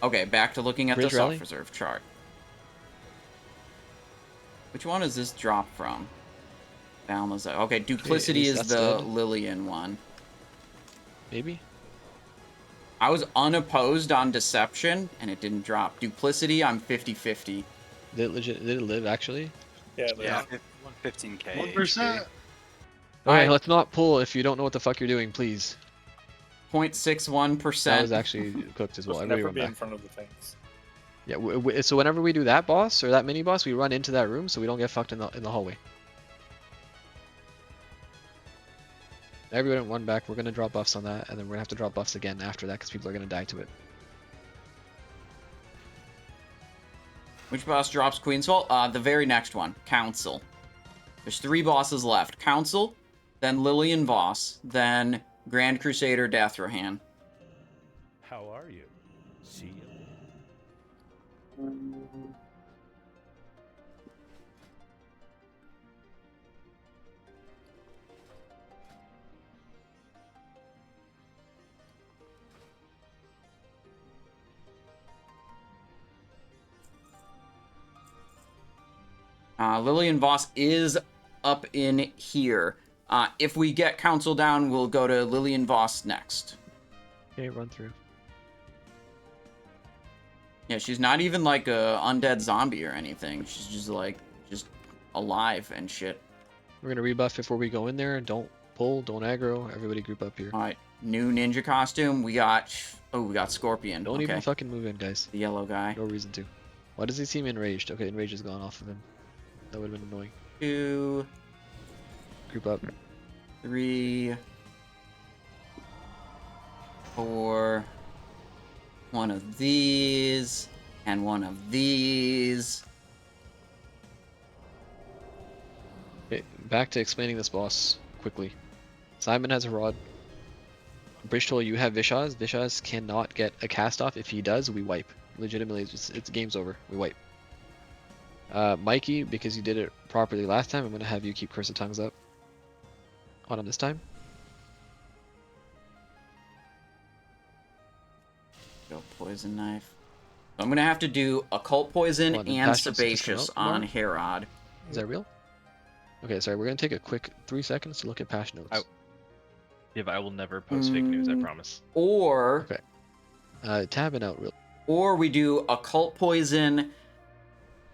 Okay, back to looking at the Bridge rally? self-reserve chart. Which one is this drop from? Balnazzar. Okay, Duplicity least is that's the dead. Lillian one. Maybe? I was unopposed on Deception, and it didn't drop. Duplicity, I'm 50-50. Did it live actually? Yeah, 115k. 1%. Alright, let's not pull if you don't know what the fuck you're doing, please. 0.61%. That was actually cooked as well. Let's Everybody never run be in back. front of the things. Yeah, so whenever we do that boss or that mini boss, we run into that room so we don't get fucked in the hallway. Everyone run back. We're gonna drop buffs on that, and then we're gonna have to drop buffs again after that because people are gonna die to it. Which boss drops Queen's Fault? The very next one, Council. There's 3 bosses left. Council, then Lillian Voss, then Grand Crusader Dathrohan. How are you? See you. Lillian Voss is up in here. If we get Council down, we'll go to Lillian Voss next. Okay, run through. Yeah, she's not even like a undead zombie or anything. She's just like, just alive and shit. We're gonna rebuff before we go in there. Don't pull, don't aggro. Everybody group up here. Alright, new ninja costume. We got Scorpion. Don't okay. even fucking move in, guys. The yellow guy. No reason to. Why does he seem enraged? Okay, enrage is gone off of him. That would have been annoying. 2, Group up. 3, 4. One of these, and one of these. Okay, back to explaining this boss quickly. Simon has a rod. Bridgetol, you have Vishaz. Vishaz cannot get a cast off. If he does, we wipe. Legitimately, it's game's over. We wipe. Mikey, because you did it properly last time, I'm gonna have you keep Curse of Tongues up on him this time. Go Poison Knife. I'm gonna have to do Occult Poison Come on, and Passion's just Sebaceous come out on tomorrow? Herod. Is that real? Okay, sorry, we're gonna take a quick 3 seconds to look at patch notes. Yeah, but I will never post fake news, I promise. Or tabbing out real. Or we do Occult Poison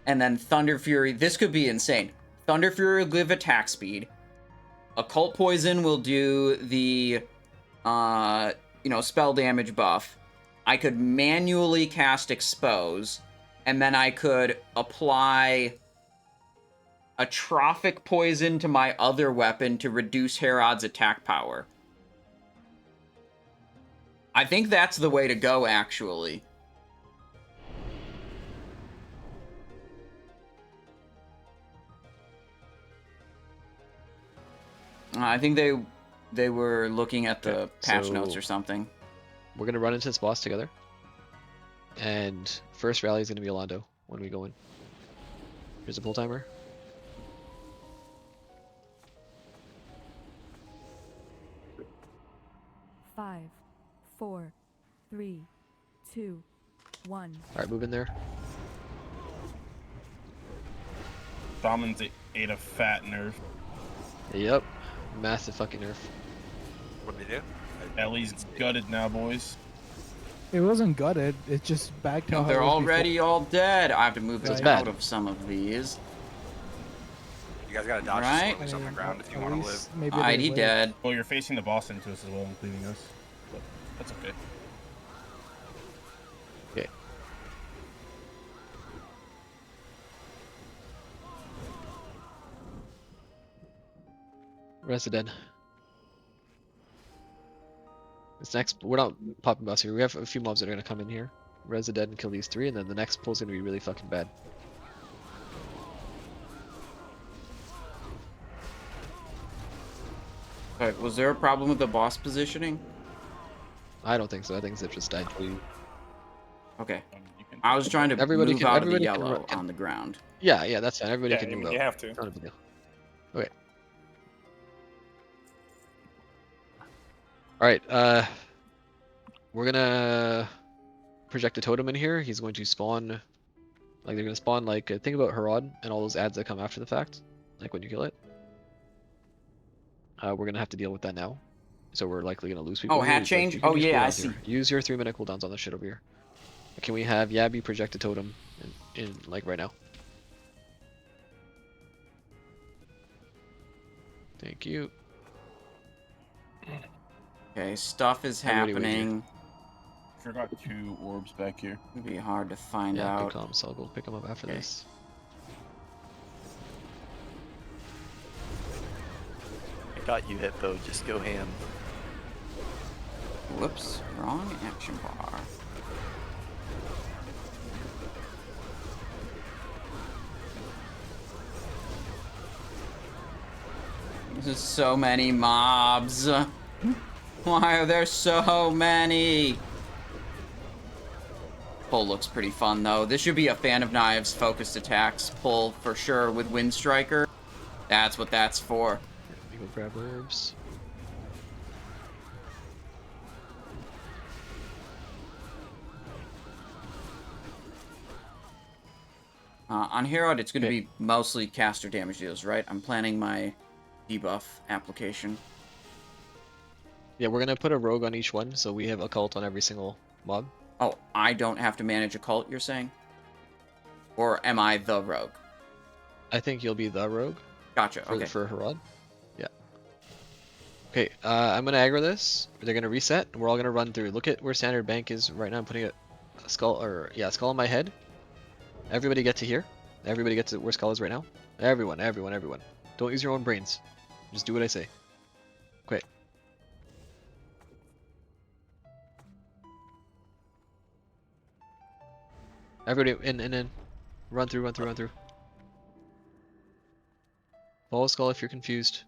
and then Thunder Fury. This could be insane. Thunder Fury will give attack speed. Occult Poison will do the spell damage buff, I could manually cast Expose, and then I could apply Atrophic Poison to my other weapon to reduce Herod's attack power. I think that's the way to go, actually. I think they were looking at the patch notes or something. We're gonna run into this boss together, and first rally is gonna be Alondo when we go in. Here's a pull timer. Five, 4, 3, 2, 1. All right, move in there. Shaman's ate a fat nerf. Yep, massive fucking nerf. What'd they do? Ellie's gutted now, boys. It wasn't gutted. It just backed No, how they're it was already before. all dead. I have to move That's this bad. out of some of these. You guys gotta dodge Right. the on the ground if you want to live. Maybe Alright, they he live. dead. Well, you're facing the boss into us as well, including us. But that's okay. Okay. Resident. This next, we're not popping boss here. We have a few mobs that are gonna come in here. Resident and kill these 3, and then the next pull's gonna be really fucking bad. Alright, was there a problem with the boss positioning? I don't think so. I think it just died. Okay. I was trying to move out of the yellow on the ground. Yeah, that's fine. Everybody Yeah, can you- move you out. have to. Not a big deal. Okay. Alright, we're gonna project a totem in here. He's going to spawn, like they're gonna spawn like, think about Herod and all those ads that come after the fact, like when you kill it. We're gonna have to deal with that now. So we're likely gonna lose people. Oh, here. hat Like, change? you can Oh, use yeah, I cooldowns see. here. Use your 3-minute cooldowns on this shit over here. Can we have Yabby project a totem in like right now? Thank you. Okay, stuff is Everybody wait here. happening. Sure got 2 orbs back here. It'd be hard to find Yeah, out. good comms. I'll go pick them up after this. I got you, Hippo. Just go ham. Whoops, wrong action bar. There's so many mobs. Why are there so many? Pull looks pretty fun though. This should be a Fan of Knives focused attacks pull for sure with Wind Striker. That's what that's for. You go grab herbs. On Herod, it's going to be mostly caster damage deals, right? I'm planning my debuff application. Yeah, we're gonna put a rogue on each one, so we have a cult on every single mob. Oh, I don't have to manage a cult, you're saying? Or am I the rogue? I think you'll be the rogue. Gotcha, For, okay. For Herod. Yeah. Okay, I'm gonna aggro this. They're gonna reset, and we're all gonna run through. Look at where Standard Bank is right now. I'm putting a skull, or yeah, skull on my head. Everybody get to here. Everybody get to where skull is right now. Everyone. Don't use your own brains. Just do what I say. Okay. Everybody in. Run through. Follow skull if you're confused.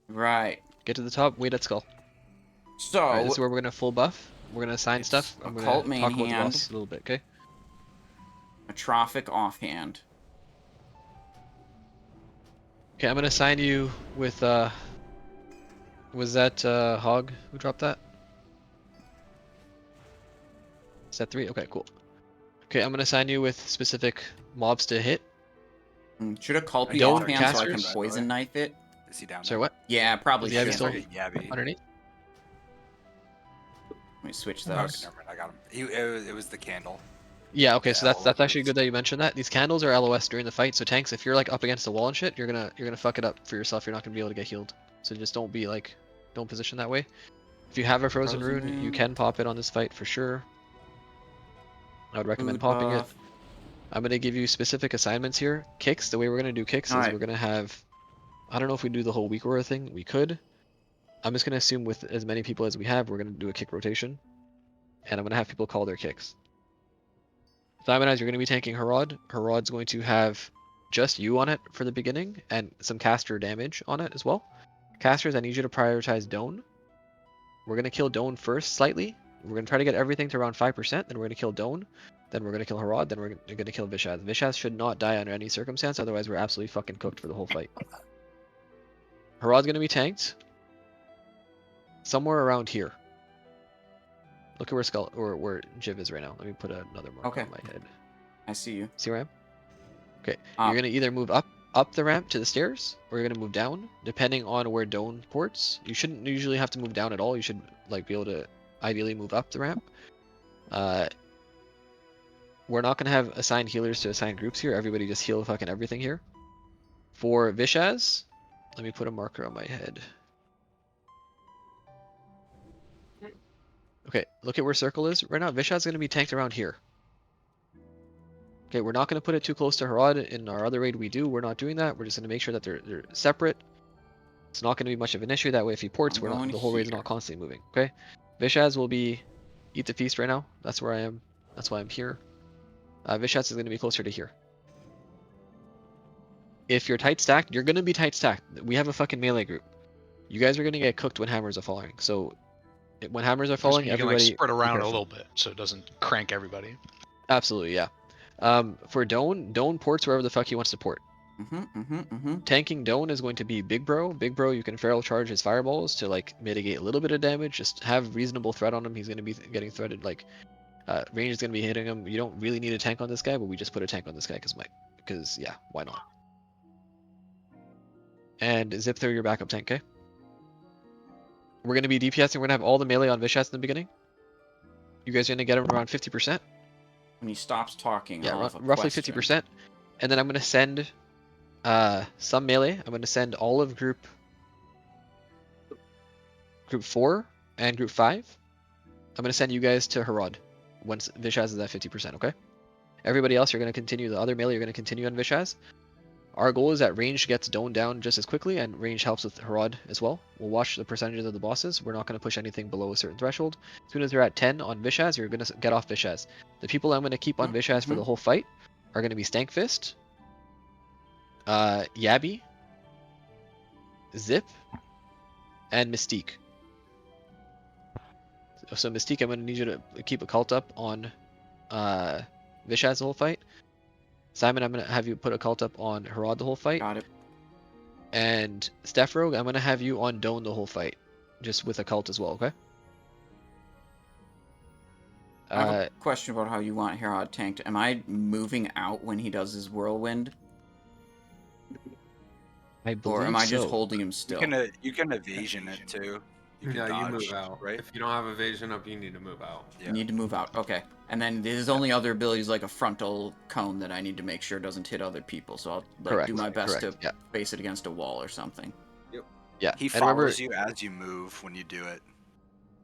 Right. Get to the top, wait at skull. So Alright, this is where we're gonna full buff. We're gonna assign stuff. I'm gonna occult main talk about the hand. boss a little bit, okay? Atrophic offhand. Okay, I'm gonna assign you with was that Hog who dropped that? Is that 3? Okay, cool. Okay, I'm gonna assign you with specific mobs to hit. Should a cult be Don't offhand so I can casters? poison knife it? Is he down Sorry, there? what? Yeah, probably Is Yabby should. still Yabby. underneath? Let me switch Okay, those. never mind, I got him. It was the candle. Yeah, okay, so that's actually good that you mentioned that. These candles are LOS during the fight, so tanks, if you're like up against the wall and shit, you're gonna fuck it up for yourself. You're not gonna be able to get healed. So just don't be like, don't position that way. If you have a frozen rune, you can pop it on this fight for sure. I would recommend popping it. I'm gonna give you specific assignments here. Kicks, the way we're gonna do kicks is we're gonna have, I don't know if we do the whole week or thing, we could. I'm just gonna assume with as many people as we have, we're gonna do a kick rotation. And I'm gonna have people call their kicks. Simonize, you're gonna be tanking Harad. Harad's going to have just you on it for the beginning, and some caster damage on it as well. Casters, I need you to prioritize Doan. We're gonna kill Doan first slightly. We're gonna try to get everything to around 5%, then we're gonna kill Doan, then we're gonna kill Harad, then we're gonna kill Vishaz. Vishaz should not die under any circumstance, otherwise we're absolutely fucking cooked for the whole fight. Harad's gonna be tanked somewhere around here. Look at where Jiv is right now. Let me put another marker on my head. I see you. See where I am? Okay. You're gonna either move up the ramp to the stairs, or you're gonna move down, depending on where Doan ports. You shouldn't usually have to move down at all. You should like be able to ideally move up the ramp. We're not gonna have assigned healers to assign groups here. Everybody just heal fucking everything here. For Vishaz, let me put a marker on my head. Okay, look at where circle is. Right now, Vishaz's going to be tanked around here. Okay, we're not going to put it too close to Harad. In our other raid we do, we're not doing that. We're just going to make sure that they're separate. It's not going to be much of an issue. That way, if he ports, the whole raid's not constantly moving. Okay, Vishaz will be eat the feast right now. That's where I am. That's why I'm here. Vishaz is going to be closer to here. If you're tight stacked, you're going to be tight stacked. We have a fucking melee group. You guys are going to get cooked when hammers are falling. So when hammers are falling, you everybody can like spread around a little bit so it doesn't crank everybody. Absolutely, yeah. For Doan ports wherever the fuck he wants to port. Tanking Doan is going to be Big Bro. Big Bro, you can feral charge his fireballs to like mitigate a little bit of damage. Just have reasonable threat on him. He's going to be getting threaded. Like range is going to be hitting him. You don't really need a tank on this guy, but we just put a tank on this guy because yeah, why not? And zip through your backup tank, okay? We're going to be DPSing. We're going to have all the melee on Vishaz in the beginning. You guys are going to get him around 50%. When he stops talking, yeah, roughly 50%. And then I'm going to send some melee. I'm going to send all of group 4 and group 5. I'm going to send you guys to Harad once Vishaz is at 50%, okay? Everybody else, you're going to continue. The other melee, you're going to continue on Vishaz. Our goal is that range gets Doan down just as quickly, and range helps with Harad as well. We'll watch the percentages of the bosses. We're not going to push anything below a certain threshold. As soon as they're at 10 on Vishaz, you're going to get off Vishaz. The people I'm going to keep on Vishaz for the whole fight are going to be Stankfist, Yabby, Zip, and Mystique. So Mystique, I'm going to need you to keep a cult up on Vishaz the whole fight. Simon, I'm going to have you put a cult up on Harad the whole fight. Got it. And Steph Rogue, I'm going to have you on Doan the whole fight. Just with a cult as well, okay? I have a question about how you want Harad tanked. Am I moving out when he does his whirlwind? I believe or am I just holding him still? You can evasion it too. You move out. Right? If you don't have evasion up, you need to move out. Yeah. You need to move out. Okay. And then his only other ability is like a frontal cone that I need to make sure doesn't hit other people. So I'll like, do my best to face it against a wall or something. Yep. Yeah. He follows you as you move when you do it.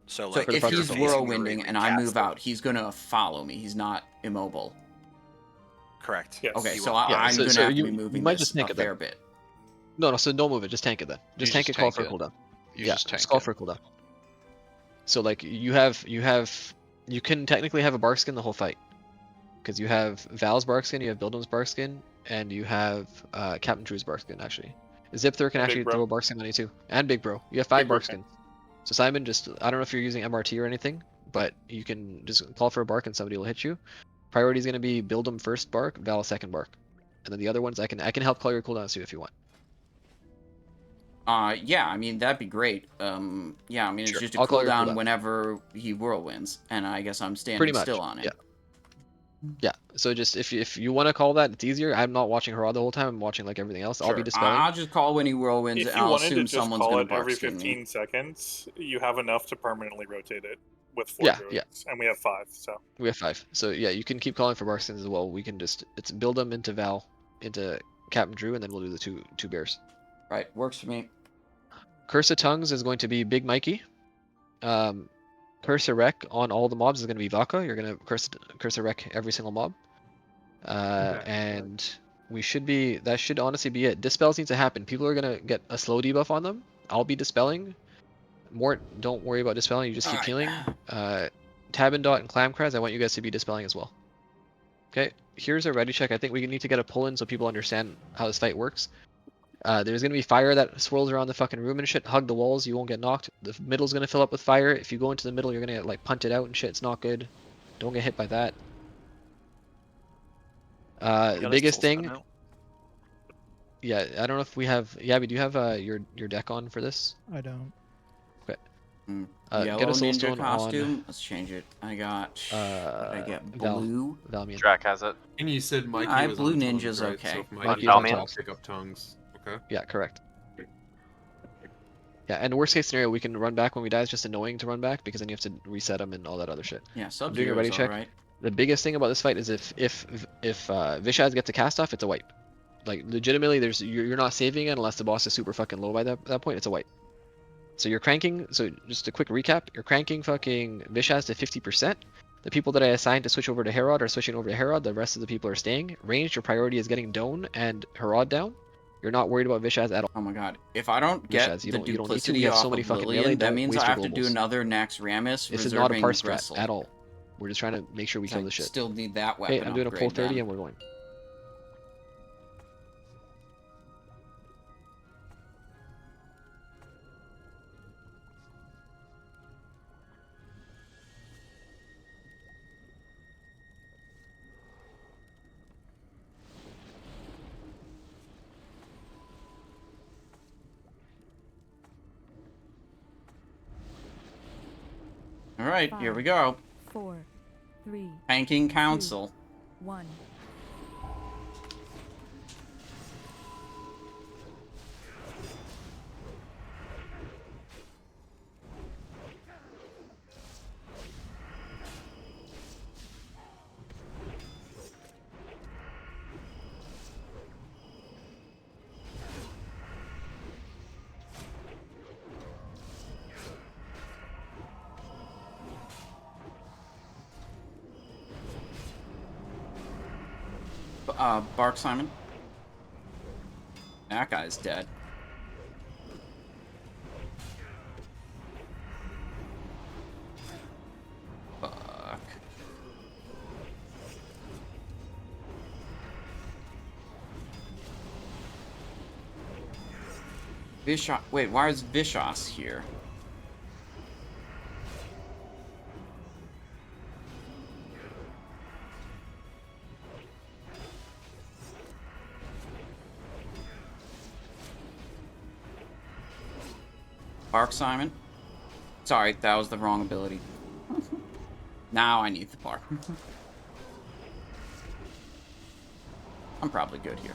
So like if he's whirlwinding and I move out, he's gonna follow me. He's not immobile. Correct. Yes. Okay. So I'm gonna have to be moving this a fair bit. No, so don't move it. Just tank it then. Just tank it. Call for a cooldown. Just call for a cooldown. So like you can technically have a bark skin the whole fight, because you have Val's bark skin, you have Bildum's bark skin, and you have Captain Drew's bark skin actually. Zipthur can actually throw a bark skin on you too, and Big Bro. You have 5 bark skins. So Simon, just I don't know if you're using MRT or anything, but you can just call for a bark and somebody will hit you. Priority is going to be Bildum first bark, Val second bark, and then the other ones I can help call your cooldowns too if you want. Yeah, I mean, that'd be great. Yeah, I mean, it's just a cooldown whenever he whirlwinds, and I guess I'm standing still on it. Yeah. Yeah, so just if you want to call that, it's easier. I'm not watching Harad the whole time. I'm watching like everything else. I'll be dispelling. I'll just call when he whirlwinds, and I'll assume someone's going to bark every skin 15 seconds, you have enough to permanently rotate it with 4 druids, and we have 5, so. We have 5, so yeah, you can keep calling for bark skins as well. We can just build them into Val, into Captain Drew, and then we'll do the two bears. Right, works for me. Curse of Tongues is going to be Big Mikey. Curse a Wreck on all the mobs is going to be Vaka. You're going to curse a Wreck every single mob. And that should honestly be it. Dispels needs to happen. People are going to get a slow debuff on them. I'll be dispelling. Mort, don't worry about dispelling. You just keep healing. Tabandot and Clamcraz, I want you guys to be dispelling as well. Okay, here's a ready check. I think we need to get a pull in so people understand how this fight works. There's gonna be fire that swirls around the fucking room and shit. Hug the walls, you won't get knocked. The middle's gonna fill up with fire. If you go into the middle, you're gonna get like punted out and shit. It's not good. Don't get hit by that. The biggest thing. Yeah, I don't know if we have. Yeah, we do have your deck on for this. I don't. Okay. Yellow get a ninja soulstone costume. on. Let's change it. I got. What did I get? Blue. Valmian. Drac has it. And you said Mikey I was blue on ninja's tongues, right? okay. So if Mikey's Mikey on will tongues. pick up tongues. Okay. Yeah, correct. Yeah, and worst case scenario, we can run back when we die. It's just annoying to run back because then you have to reset them and all that other shit. Yeah, I'm doing a ready check. Right. The biggest thing about this fight is if Vishaz gets a cast off, it's a wipe. Like legitimately, you're not saving it unless the boss is super fucking low by that point. It's a wipe. So you're cranking. So just a quick recap: you're cranking fucking Vishaz to 50%. The people that I assigned to switch over to Herod are switching over to Herod. The rest of the people are staying. Ranged, your priority is getting Doan and Herod down. You're not worried about Vishaz at all. Oh my god. If I don't get Vishaz, the duplicity you have off so many of fucking Lillian, melee, that means waste I your have to do globals. another Nax Ramus This is not a reserving parse strat Bristle. at all. We're just trying to make sure we kill the shit. Still need that weapon. Okay, I'm doing a pull upgrade 30 then. and we're going. All right, here we go. 4, 3, Tanking Council. 2, 1. Bark Simon. That guy's dead. Fuck. Vishos. Wait, why is Vishos here? Bark Simon. Sorry, that was the wrong ability. Now I need the bark. I'm probably good here.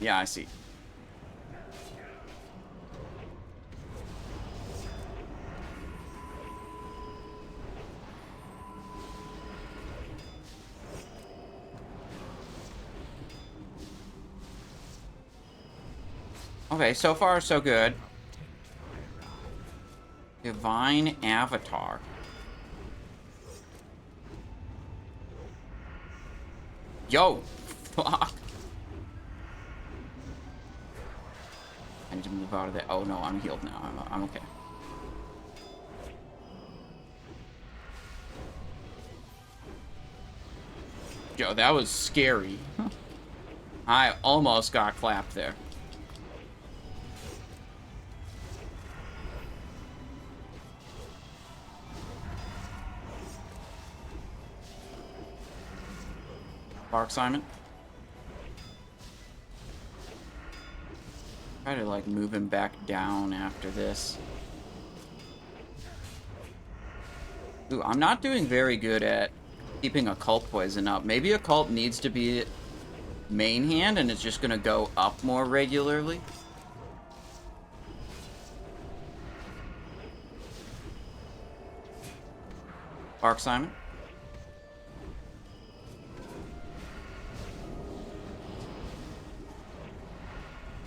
Yeah, I see. Okay, so far so good. Divine Avatar. Yo! Fuck! I need to move out of there. Oh no, I'm healed now. I'm okay. Yo, that was scary. I almost got clapped there. Bark Simon. Try to like move him back down after this. Ooh, I'm not doing very good at keeping occult poison up. Maybe occult needs to be main hand and it's just gonna go up more regularly. Bark Simon.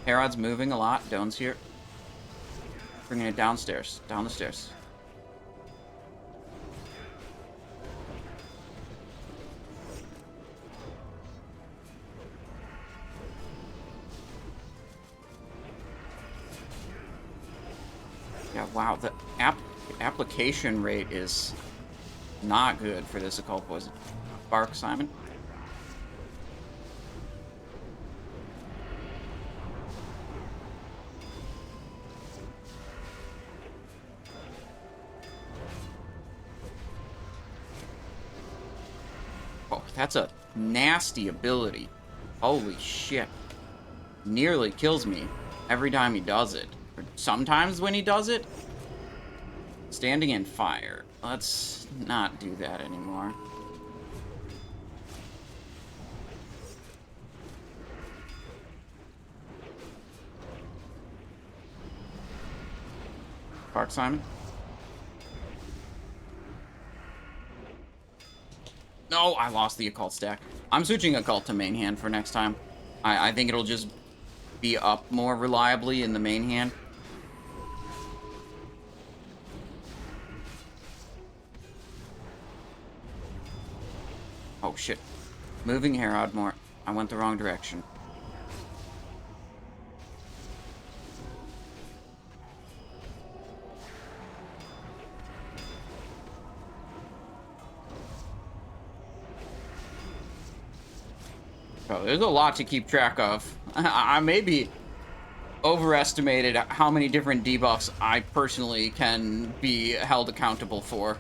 Herod's moving a lot. Doan's here. Bringing it downstairs. Down the stairs. Yeah, wow, the application rate is not good for this occult poison. Bark, Simon. Oh, that's a nasty ability. Holy shit. Nearly kills me every time he does it. Or sometimes when he does it. Standing in fire. Let's not do that anymore. Bark, Simon. No, I lost the occult stack. I'm switching occult to main hand for next time. I think it'll just be up more reliably in the main hand. Oh shit. Moving Herod more. I went the wrong direction. Oh, there's a lot to keep track of. I maybe overestimated how many different debuffs I personally can be held accountable for.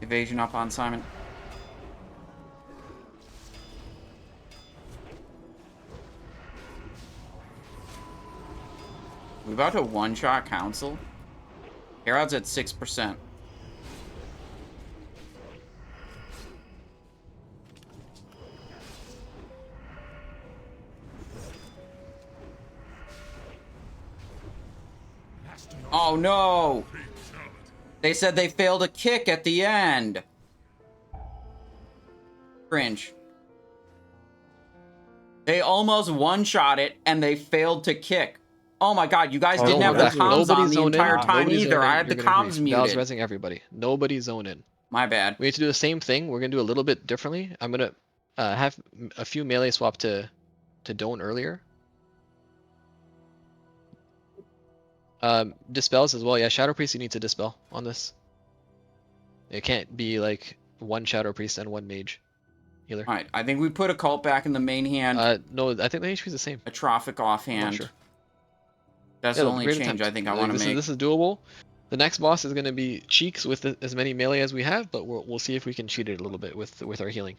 Evasion up on Simon. We about to one-shot Council? Herod's at 6%. Oh no! They said they failed a kick at the end. Cringe. They almost one-shot it and they failed to kick. Oh my god, you guys didn't have the comms on the entire time either. I had the comms muted. Val's rezzing everybody. Nobody zone in. My bad. We need to do the same thing. We're gonna do a little bit differently. I'm gonna have a few melee swap to Don't earlier. Dispels as well. Yeah, Shadow Priest you need to dispel on this. It can't be like one Shadow Priest and one Mage healer. Alright, I think we put a cult back in the main hand. No, I think the HP is the same. Atrophic offhand. Sure. That's the only change I think I want to make. This is doable. The next boss is going to be Cheeks with as many melee as we have, but we'll see if we can cheat it a little bit with our healing.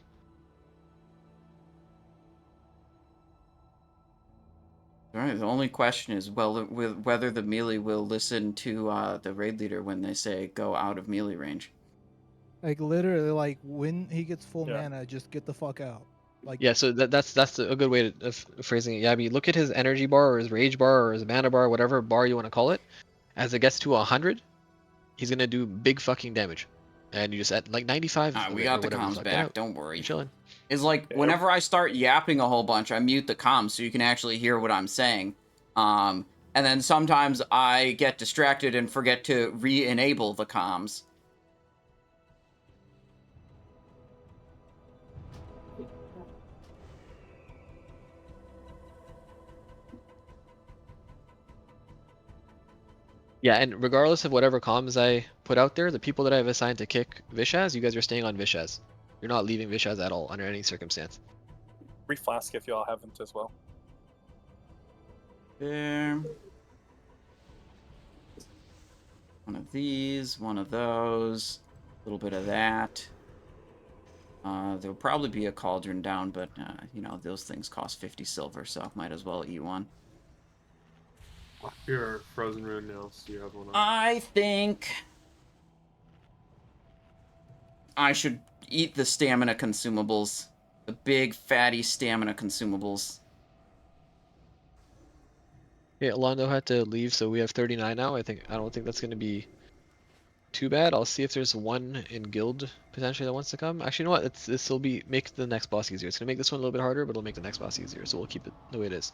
Alright, the only question is whether the melee will listen to the raid leader when they say go out of melee range. Like literally, like when he gets full mana, just get the fuck out. Like yeah, so that's a good way of phrasing it. Yabby, look at his energy bar or his rage bar or his mana bar, whatever bar you want to call it. As it gets to 100, he's gonna do big fucking damage, and you just at like 95. We got the comms back. Don't worry. You're chilling. It's like whenever I start yapping a whole bunch, I mute the comms so you can actually hear what I'm saying. And then sometimes I get distracted and forget to re-enable the comms. Yeah, and regardless of whatever comms I put out there, the people that I've assigned to kick Vishaz, you guys are staying on Vishaz. You're not leaving Vishaz at all under any circumstance. Reflask if y'all haven't as well. There. One of these, one of those, a little bit of that. There'll probably be a cauldron down, but you know, those things cost 50 silver, so might as well eat one. You're frozen rune now, so you have one. I think I should eat the stamina consumables. The big, fatty stamina consumables. Okay, Alondo had to leave, so we have 39 now. I don't think that's gonna be too bad. I'll see if there's one in guild potentially that wants to come. Actually, you know what? This will make the next boss easier. It's gonna make this one a little bit harder, but it'll make the next boss easier. So we'll keep it the way it is.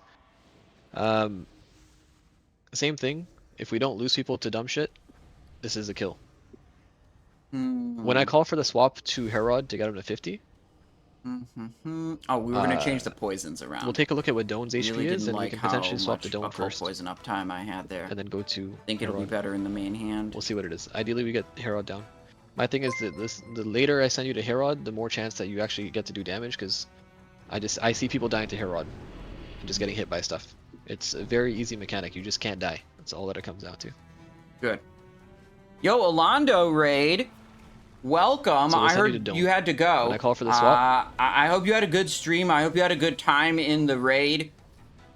Same thing. If we don't lose people to dumb shit, this is a kill. When I call for the swap to Herod to get him to 50. Oh, we were gonna change the poisons around. We'll take a look at what Doan's HP really is, and like we can potentially swap to Doan first. first. Poison uptime I had there. And then go to. I think it'll be better in the main hand. We'll see what it is. Ideally, we get Herod down. My thing is that the later I send you to Herod, the more chance that you actually get to do damage, because I see people dying to Herod and just getting hit by stuff. It's a very easy mechanic. You just can't die. That's all that it comes down to. Good. Yo, Alondo raid. Welcome. So I heard you had to go. When I call for the swap. I hope you had a good stream. I hope you had a good time in the raid.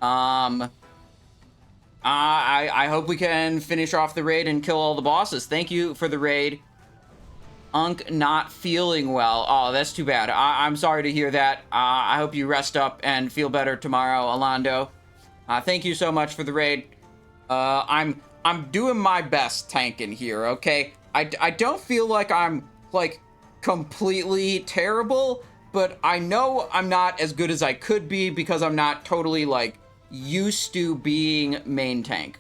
I hope we can finish off the raid and kill all the bosses. Thank you for the raid. Unk not feeling well. Oh, that's too bad. I'm sorry to hear that. I hope you rest up and feel better tomorrow, Alondo. Thank you so much for the raid. I'm doing my best tanking here, okay? I don't feel like I'm, like, completely terrible, but I know I'm not as good as I could be because I'm not totally, like, used to being main tank.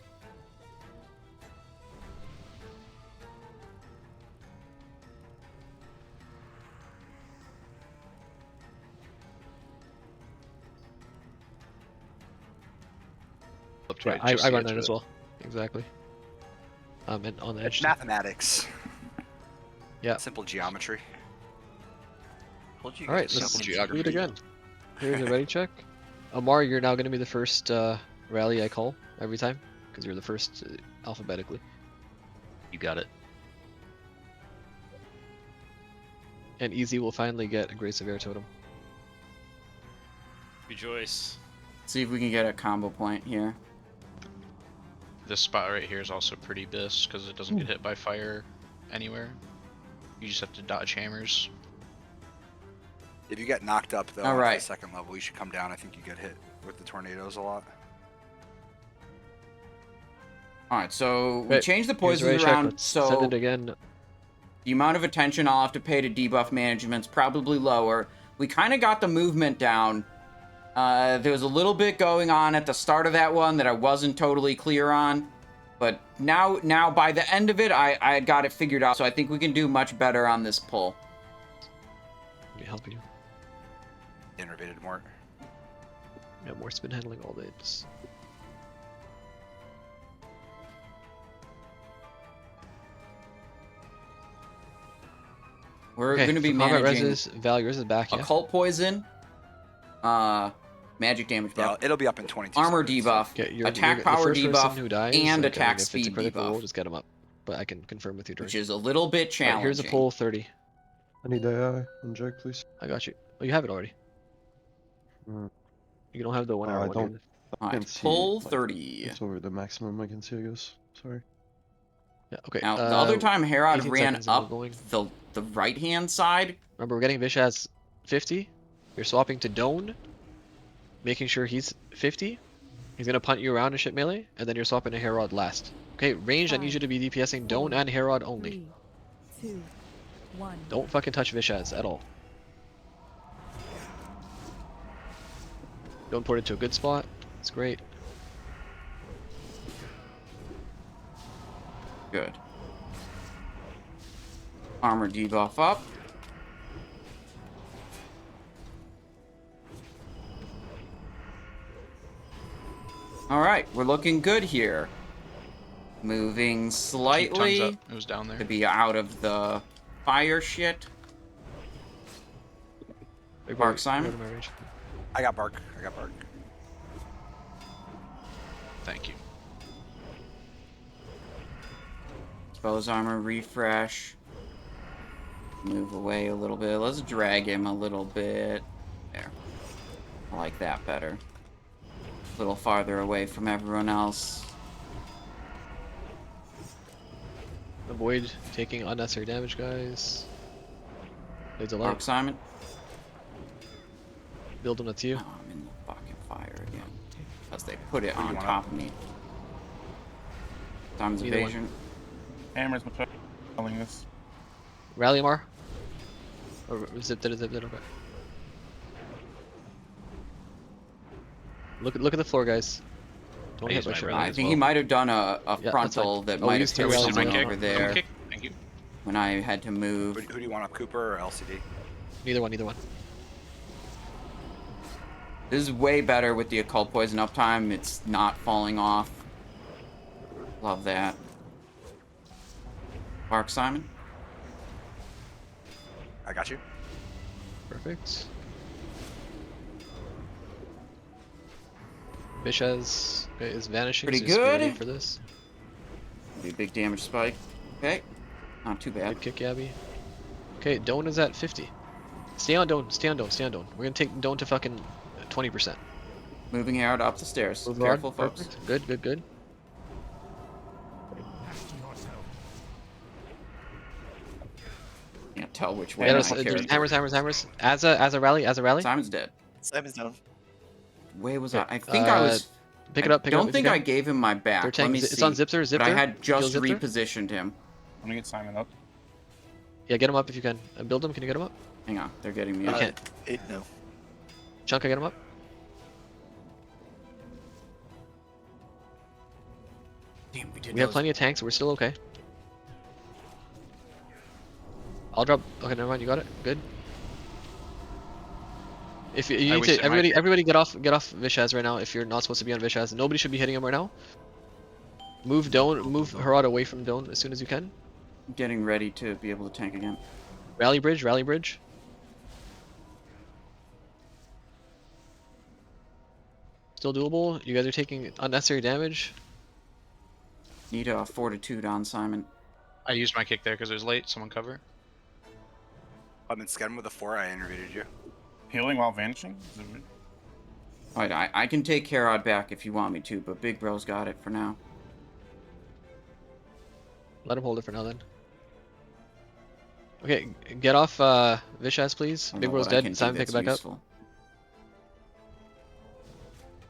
Yeah, I run that as well. Exactly. And on the edge. It's mathematics. Yeah. Simple geometry. All right, let's do it again. Here's a ready check. Amar, you're now going to be the first rally I call every time because you're the first alphabetically. You got it. And Easy will finally get a Grace of Air totem. Rejoice. See if we can get a combo point here. This spot right here is also pretty bis because it doesn't get hit by fire anywhere. You just have to dodge hammers. If you get knocked up though, All at right. the second level, you should come down. I think you get hit with the tornadoes a lot. All right, so we changed the Here's a ready poisons check. around. Let's So send it again. the amount of attention I'll have to pay to debuff management's probably lower. We kind of got the movement down. There was a little bit going on at the start of that one that I wasn't totally clear on. But now by the end of it, I had got it figured out. So I think we can do much better on this pull. Let me help you. Innervated more. Yeah, more spin handling all day. Just... We're Okay, going to be so combat managing reses, Val, yours is back, yeah? occult poison, magic damage buff, Yeah, it'll be up in 22 armor seconds. debuff, Okay, attack the power first person debuff, who dies, and like, attack if it's a speed critical roll, debuff, just get him up. But I can confirm with you during. which is a little bit Alright, challenging. here's a pull 30. I need AI on Jack, please. I got you. Oh, you have it already. You don't have the 1 hour I one. don't. I Alright, can see, pull like, 30. It's over the maximum I can see, I guess. Sorry. Yeah, okay. Now, the other time Herod 18 ran seconds and we're up going. the right-hand side. Remember, we're getting Vishaz 50. You're swapping to Doan, making sure he's 50. He's gonna punt you around and shit melee, and then you're swapping to Herod last. Okay, range, I need you to be DPSing Doan and Herod only. 3, 2, 1. Don't fucking touch Vishaz at all. Don't put it to a good spot. It's great. Good. Armor debuff up. Alright, we're looking good here. Moving slightly. Keep tons up. It was down there. To be out of the fire shit. Bark Simon. I got bark. I got bark. Thank you. Expose armor, refresh. Move away a little bit. Let's drag him a little bit. There. I like that better. A little farther away from everyone else. Avoid taking unnecessary damage, guys. There's a light. Bark Simon. Build him, that's you. Oh, I'm in the fucking fire again. Because they put it on top of me. Time's Either one. evasion. Hammers patrolling this. Rally Mar. Or zip it, okay. Look at the floor, guys. Don't hit my shit. I think he might have done a frontal that might have pushed me over there. Thank you. When I had to move. Who do you want up, Cooper or LCD? Neither one. This is way better with the occult poison uptime. It's not falling off. Love that. Mark Simon. I got you. Perfect. Vishaz is vanishing. Pretty so just be ready good for this. Be a big damage spike. Okay. Not too bad. Good kick, Yabby. Okay, Doan is at 50. Stay on Doan. We're gonna take Doan to fucking 20%. Moving Herod up the stairs. Move Careful, rod. folks. Perfect. Good. Can't tell which way. Hammers. As a rally. Simon's dead. Simon's down. Way was I think I was. Pick it up. I don't think I gave him my back. Let me see. It's on Zipter. But I had just repositioned him. I'm gonna get Simon up. Yeah, get him up if you can. Build him. Can you get him up? Hang on, they're getting me You up. can't. No. Chunka, get him up. Damn, We have plenty of tanks. We're still okay. I'll drop. Okay, never mind. You got it. Good. If you need to, everybody get off Vishaz right now. If you're not supposed to be on Vishaz, nobody should be hitting him right now. Move Harad away from Doan as soon as you can. Getting ready to be able to tank again. Rally bridge. Still doable. You guys are taking unnecessary damage. Need a fortitude on Simon. I used my kick there because it was late. Someone cover. I'm in Scum with a 4. I interviewed you. Healing while vanishing? Alright, I can take Herod back if you want me to, but Big Bro's got it for now. Let him hold it for now then. Okay, get off Vishaz, please. Big Bro's dead. Simon, pick it back up.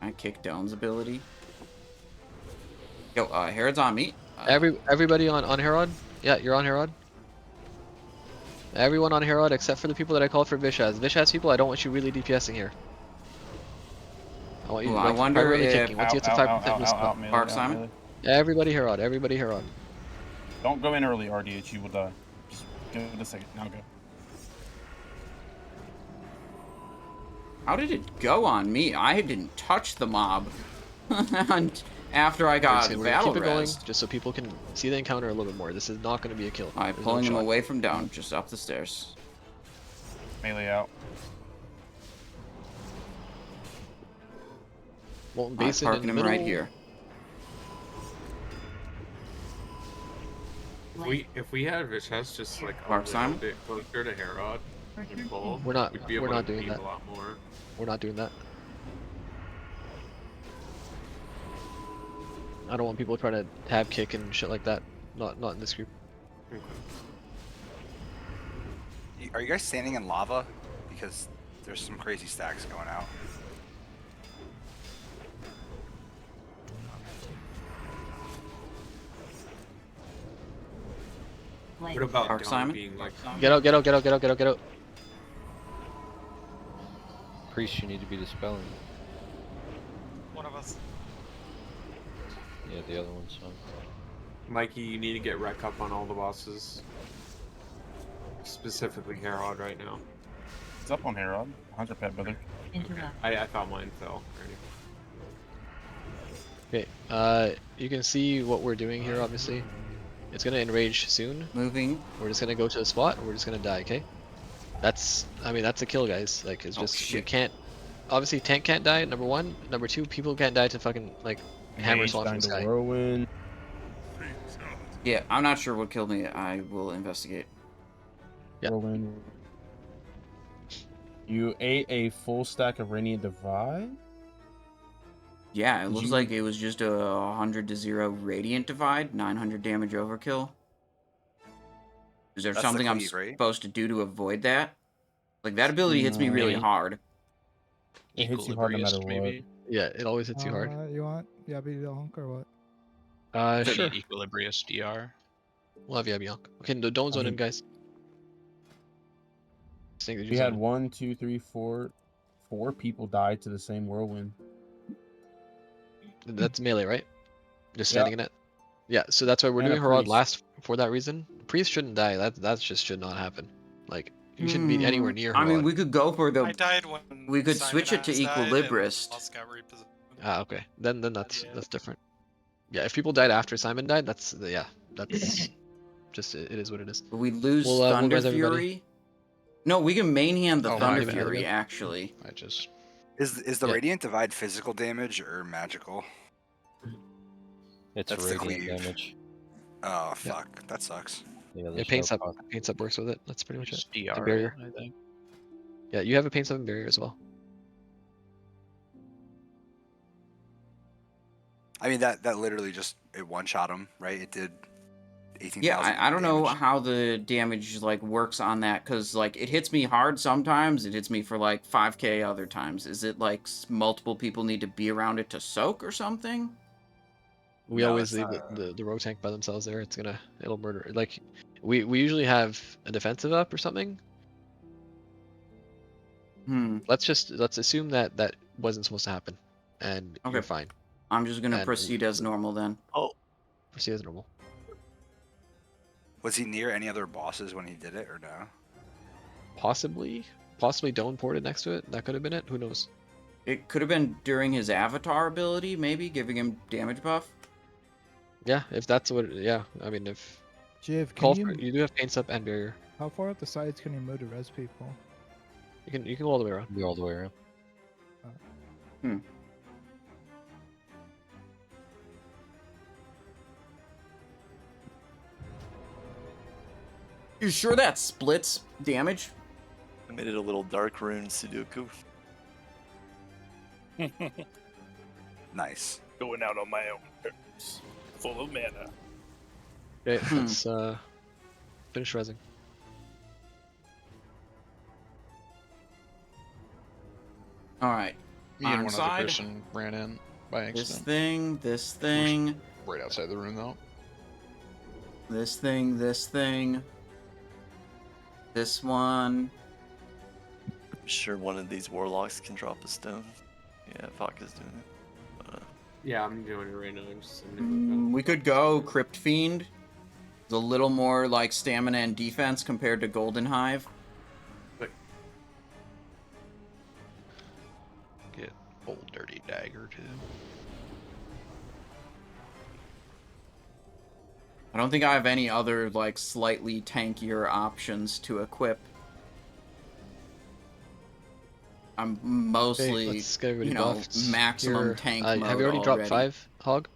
I kick Doan's ability. Yo, Herod's on me. Everybody on Herod? Yeah, you're on Herod. Everyone on Herod except for the people that I called for Vishaz. Vishaz people, I don't want you really DPSing here. I want you. I wonder if kicking. Once you get to 5%, Mark Simon. Everybody Herod. Don't go in early, RDH. You will die. Just give it a second. Now go. How did it go on me? I didn't touch the mob. And after I got battle keep it going, res. just so people can see the encounter a little bit more. This is not going to be a kill. Alright, pulling him away from down, just up the stairs. Melee out. Molten Basin parking him right here. If we had Vishaz just like Mark Simon? a bit closer to Herod, We're not doing that. A lot more. We're not doing that. I don't want people trying to tab kick and shit like that. Not in this group. Are you guys standing in lava? Because there's some crazy stacks going out. What about Mark Simon? being like? Get out. Priest, you need to be dispelling. One of us. Yeah, the other one's fine. Mikey, you need to get rec up on all the bosses. Specifically Herod right now. It's up on Herod. 100 pet brother. I thought mine fell already. Okay, you can see what we're doing here, obviously. It's gonna enrage soon. Moving. We're just gonna go to a spot and we're just gonna die, okay? That's a kill, guys. Like, it's just, you can't, obviously tank can't die, number one. Number two, people can't die to fucking, like, hammers fall from the sky. Whirlwind. Yeah, I'm not sure what killed me. I will investigate. Yeah. Whirlwind. You ate a full stack of Radiant Divide? Yeah, it looks like it was just a 100-0 Radiant Divide, 900 damage overkill. Is there something I'm supposed to do to avoid that? Like, that ability hits me really hard. It hits you hard no matter what. Yeah, it always hits you hard. You want Yabby to honk or what? Sure. Equilibrius DR. We'll have Yabiank. Okay, don't zone in, guys. We had 1, 2, 3, 4 people die to the same whirlwind. That's melee, right? Just standing in it. Yeah, so that's why we're doing Herald last for that reason. Priest shouldn't die. That just should not happen. Like you shouldn't be anywhere near Herald. I mean, we could go for the. I died when we could Simon switch it to Equilibrist. Ah, okay. Then that's different. Yeah, if people died after Simon died, that's just it is what it is. We lose Thunder Fury. No, we can main hand the Thunder Fury actually. I just. Is the Radiant Divide physical damage or magical? It's radiant damage. Oh fuck, that sucks. Yeah, paints up works with it. That's pretty much it. DR, barrier. I think. Yeah, you have a paint 7 barrier as well. I mean that literally just it one shot him, right? It did 18,000. Yeah, I don't know how the damage like works on that because like it hits me hard sometimes. It hits me for like 5k other times. Is it like multiple people need to be around it to soak or something? We always leave the rogue tank by themselves there. It'll murder. Like we usually have a defensive up or something. Let's assume that wasn't supposed to happen, and you're fine. I'm just gonna proceed as normal then. Oh, proceed as normal. Was he near any other bosses when he did it or no? Possibly Dawn ported next to it. That could have been it. Who knows? It could have been during his avatar ability, maybe giving him damage buff. Yeah, if that's what. Yeah, I mean if. Jiv, you do have paints up and barrier. How far up the sides can you move to res people? You can go all the way around. Go all the way around. You sure that splits damage? I made it a little dark rune Sudoku. Nice. Going out on my own terms. Full of mana. Okay, let's finish resing. All right. Me and one other person ran in by accident. This thing. Right outside the room though. This thing. This one. I'm sure one of these warlocks can drop a stone. Yeah, Vodka's doing it. Yeah, I'm doing it right now. I'm just we could go Crypt Fiend. It's a little more like stamina and defense compared to Golden Hive. Get old dirty dagger too. I don't think I have any other like slightly tankier options to equip. I'm mostly, maximum tank mode have you already dropped 5, Hog?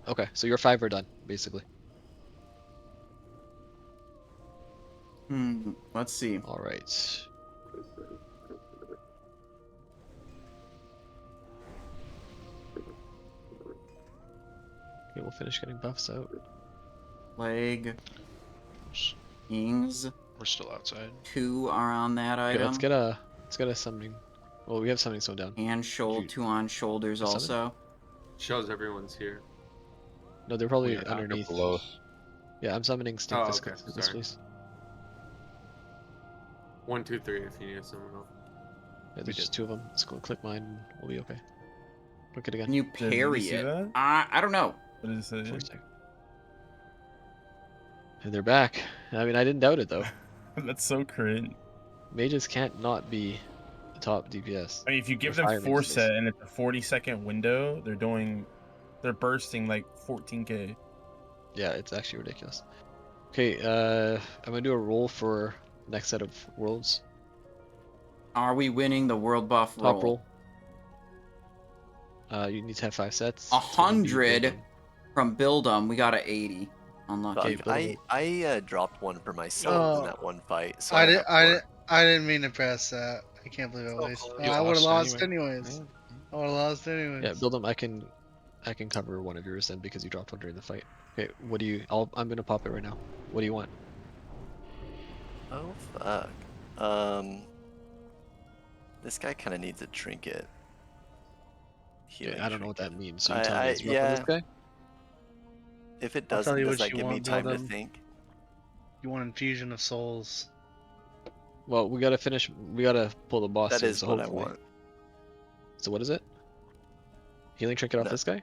Okay, so your 5 are done, basically. Let's see. All right. Okay, we'll finish getting buffs out. Plague. Kings. We're still outside. 2 are on that item. Okay, let's get a summoning. Well, we have summoning stone down. And 2 on shoulders also. Shows everyone's here. No, they're probably underneath. Below. Yeah, I'm summoning Stink Oh, Fist, okay. this please. 1, 2, 3 if you need someone else. Yeah, there's just 2 of them. Let's go click mine. We'll be okay. Click it again. Can you parry it? I don't know. What did it say? And they're back. I mean, I didn't doubt it though. That's so crit. Mages can't not be the top DPS. I mean, if you give them Forset and it's a 40-second window, they're bursting like 14k. Yeah, it's actually ridiculous. Okay, I'm gonna do a roll for next set of worlds. Are we winning the world buff roll? Top roll. You need to have 5 sets. 100 from Build 'em. We got a 80. Unlucky. I dropped one for myself in that one fight. So I didn't mean to press that. I can't believe I wasted. I would have lost anyways. I would have lost anyways. Yeah, Build 'em. I can cover one of yours then because you dropped one during the fight. Okay, what do you? I'm gonna pop it right now. What do you want? Oh fuck. This guy kind of needs a trinket. Yeah, I don't know what that means. So you I- tell me it's rough on yeah. this guy? If it I'll tell doesn't, you does what that you give me want, time to Baldum. think? You want infusion of souls. Well, we gotta finish. We gotta pull the boss. That soon, is so what I hopefully. want. So what is it? Healing trinket off No. this guy?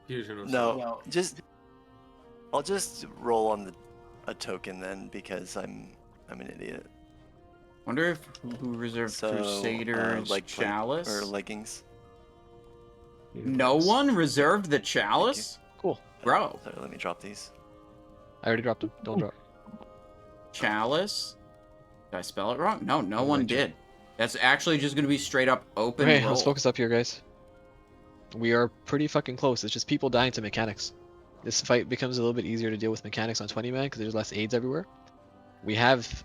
Fusion of No, I'll just roll on a token then because I'm an idiot. Wonder if who reserved Crusader's leg plate chalice? or leggings. No one reserved the chalice? Cool. Bro. Sorry, let me drop these. I already dropped him. Don't drop. Chalice? Did I spell it wrong? No, no Oh, one Ranger. did. That's actually just going to be straight up open Okay, roll. let's focus up here, guys. We are pretty fucking close. It's just people dying to mechanics. This fight becomes a little bit easier to deal with mechanics on 20 man because there's less aids everywhere. We have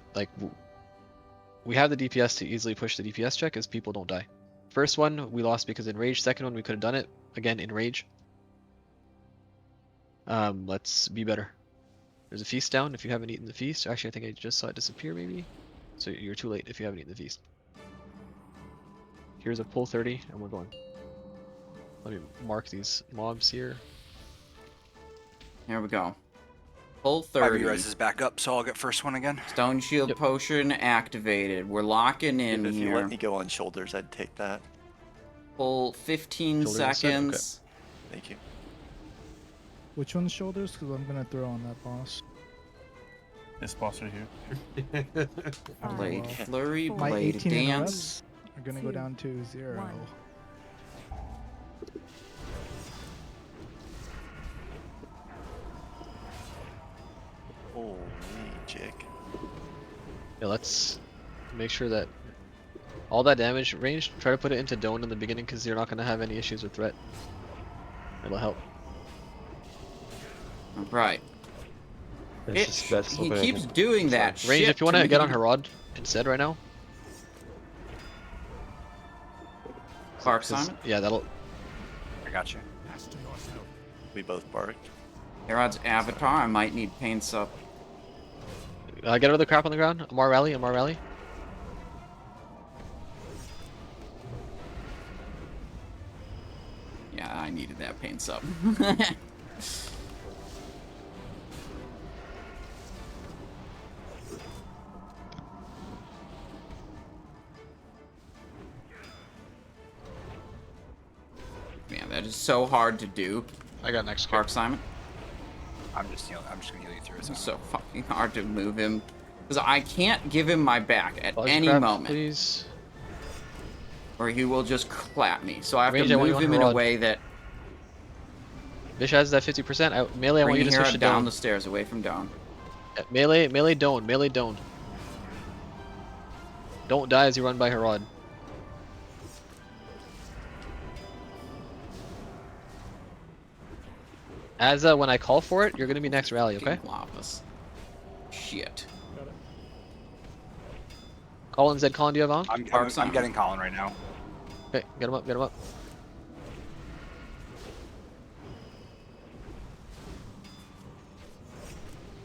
we have the DPS to easily push the DPS check as people don't die. First one we lost because in rage. Second one we could have done it again in rage. Let's be better. There's a feast down if you haven't eaten the feast. Actually, I think I just saw it disappear maybe. So you're too late if you haven't eaten the feast. Here's a pull 30 and we're going. Let me mark these mobs here. Here we go. Full 5 30. res is back up, so I'll get first one again. Stone Shield Potion activated. We're locking in If here. you let me go on shoulders, I'd take that. Full 15 Shoulders instead? seconds. Thank you. Which one's shoulders? Because I'm gonna throw on that boss. This boss right here. Blade Flurry, My Blade 18 and Dance. are gonna go down to 0. 1. Holy chick. Yeah, let's make sure that all that damage range, try to put it into Doan in the beginning because you're not going to have any issues with threat. It'll help. Right. He keeps doing that Range, shit if you want to me. get on Herod instead right now. Bark 'Cause- Simon? Yeah, that'll... I got you. We both barked. Herod's Avatar, I might need paints up. Get another crap on the ground. Amar rally, Amar rally. Yeah, I needed that paints up. Man, that is so hard to do. I got next Bark Simon. I'm just gonna heal you through it. It's so fucking hard to move him. Because I can't give him my back at Buzz any crap, moment. Please. Or he will just clap me. So I have Range, to I want you move on him in a Herod. way that... Bish has that 50%. Melee, I want you to Bringing switch Herod to down Doan. the stairs, away from Doan. Melee, melee Doan, melee Doan. Don't die as you run by Herod. As when I call for it, you're gonna be next rally, okay? Lavas. Shit. Colin, Zed, Colin, do you have on? I'm getting Colin right now. Okay, get him up, get him up.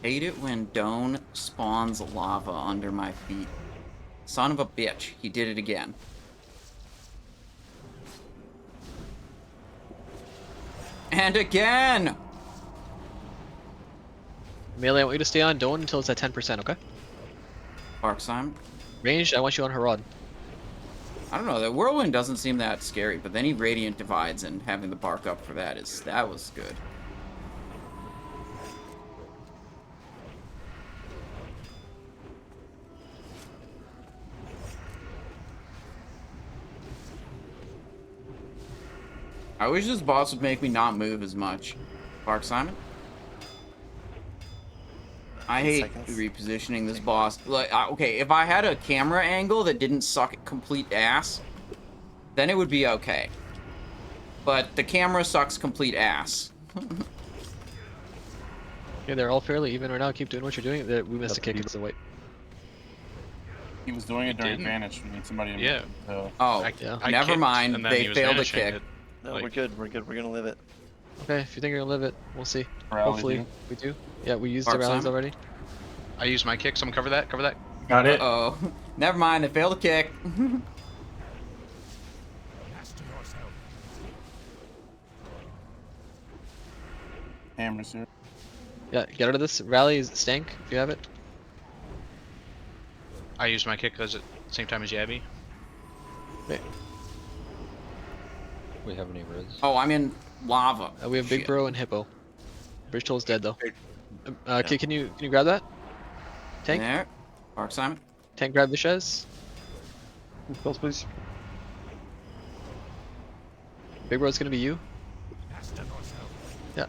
Hate it when Doan spawns lava under my feet. Son of a bitch, he did it again. And again! Melee, I want you to stay on Doan until it's at 10%, okay? Bark Simon. Ranged, I want you on Herod. I don't know, the Whirlwind doesn't seem that scary, but then he Radiant Divides and having the bark up for that was good. I wish this boss would make me not move as much. Bark Simon? I hate repositioning this boss. Like, okay, if I had a camera angle that didn't suck complete ass, then it would be okay. But the camera sucks complete ass. Yeah, they're all fairly even right now. Keep doing what you're doing. We missed a kick. It's a white. He was doing it during Didn't? advantage. We need somebody to Yeah. Oh, I never kicked, mind. and then They he was failed to vanishing kick. it. No, Like- we're good. We're good. We're gonna live it. Okay, if you think you're gonna live it, we'll see. Rally, Hopefully dude. we do. Yeah, we used Bark the rallies Simon? already. I use my kick. Someone cover that. Cover that. Got it. Uh-oh. Never mind, I failed a kick. Hammers here. Yeah, get out of this. Rally is stank if you have it. I used my kick because at the same time as Yabby. Wait. We have any reds? Oh, I'm in lava. We have Big Shit. Bro and Hippo. Bridge Toll's dead though. Okay, can you grab that? Tank? There. Arc Simon. Tank grab Vishez. Spells, please. Big Bro's gonna be you. Yeah.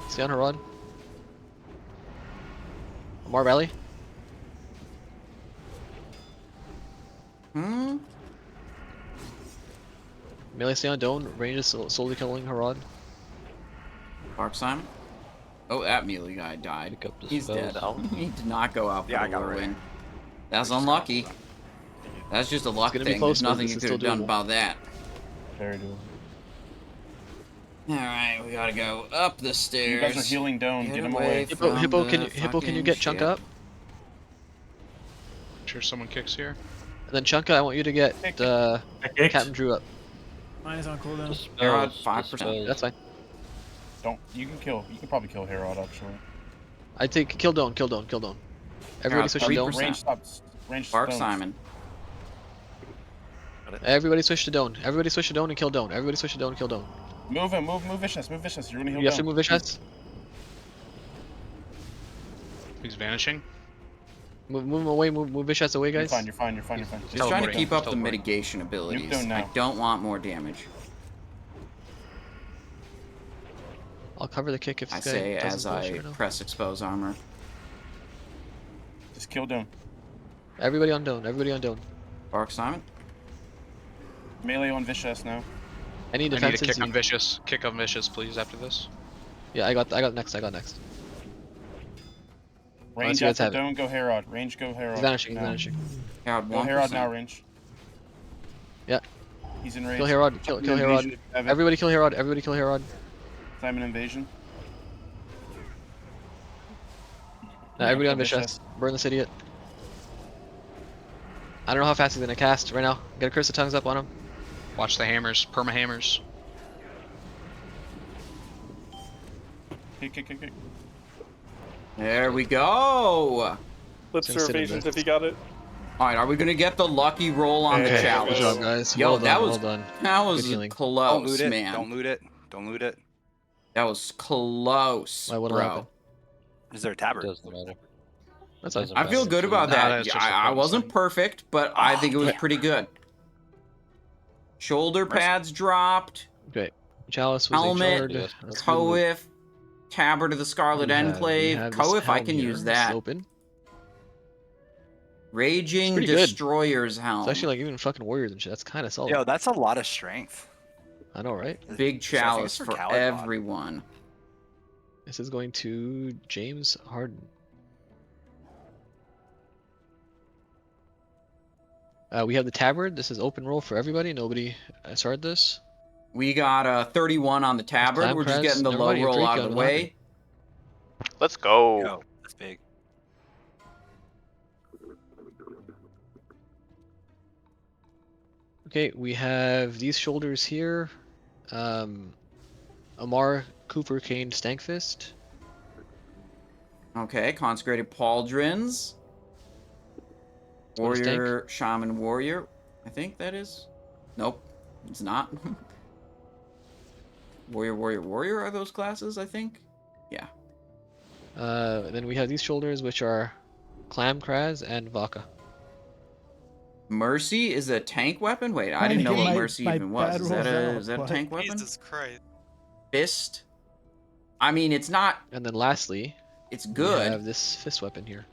Stay on Harad. Amar Valley. Melee stay on Dome. Range is slowly killing Harad. Arc Simon. Oh, that melee guy died. He's dead. He did not go out for Yeah, I the got whirlwind. That's unlucky. That's just a luck gonna be thing. close, There's but nothing this you is could have still done doable. about that. Very doable. Alright, we gotta go up the stairs. You guys are healing Dome. Get him away. Hippo, can you get Chunka up? Sure, someone kicks here. And then Chunka, I want you to get Captain Drew up. Mine is on cooldown. Herod, 5%. That's fine. Don't. You can probably kill Herod actually. I take kill Dome. Everybody switch to Dome. Range stops. Range Arc stones. Simon. Everybody switch to Dome. Everybody switch to Dome and kill Dome. Move him. Move Vicious. You're gonna heal. You have to Dome. move Vicious. He's vanishing. Move him away. Move Vicious away, guys. You're fine. You're fine. Just trying to keep up the Teleporting. mitigation abilities. Nuke I now. don't want more damage. I'll cover the kick if I this guy say doesn't as finish I right now. press expose armor. Just kill Dome. Everybody on Dome. Arc Simon. Melee on Vicious now. Any I need a defenses? kick on Vicious. Kick on Vicious, please, after this. Yeah, I got next. Range you guys after have it. Dome. Go Herod. Range. Go Herod. He's vanishing. now. Herod, Go 1%. Herod now. Range. Yeah. He's in range. Kill Herod. Kill Herod. Invasion if you have it. Everybody kill Herod. Simon invasion. Now everybody on Kill Vicious. Burn this idiot. I don't know how fast he's gonna cast right now. Get a curse of tongues up on him. Watch the hammers. Perma hammers. Kick. There we go. Let's do evasions if you got it. Alright, are we gonna get the lucky roll on the Hey, challenge? Good job, guys. Yo, Well that done, was well done. that was Good healing. close, Don't loot it. man. Don't loot it. That was close, Why, what'll bro. happen? Is there a tabard? Doesn't matter. That's fine. I feel good about Nah, that. that's just a I bonus wasn't thing. perfect, but I think it was pretty good. Shoulder pads dropped. Great. Chalice was Helmet, ignored. That's good. Coif, Tabard of the Scarlet We Enclave. have this Coif, I helm can here. use This is that. open. Raging pretty good. Destroyer's Helm. It's actually like even fucking warriors and shit. That's kind of solid. Yo, that's a lot of strength. I know, right? Big So I think chalice it's for for Caldoran. everyone. This is going to James Harden. We have the tabard. This is open roll for everybody. Nobody started this. We got 31 on the tabard. Clam We're just crest. getting the Never low mind, you're roll out of Draco, the I'm way. Let's go. Yo, that's big. Okay, we have these shoulders here. Amar, Cooper, Kane, Stankfist. Okay, consecrated pauldrons. What is Warrior, shaman, warrior. I think that is. Nope, it's not. Warrior are those classes, I think? Yeah. Then we have these shoulders, which are Clam, Kraz, and Vaka. Mercy is a tank weapon? Wait, I Trying didn't to know get what my- Mercy my even was. bad Is that rolls a out, is that a but- tank weapon? Jesus Christ. Fist. I mean, it's not. And then lastly, It's we good. have this fist weapon here.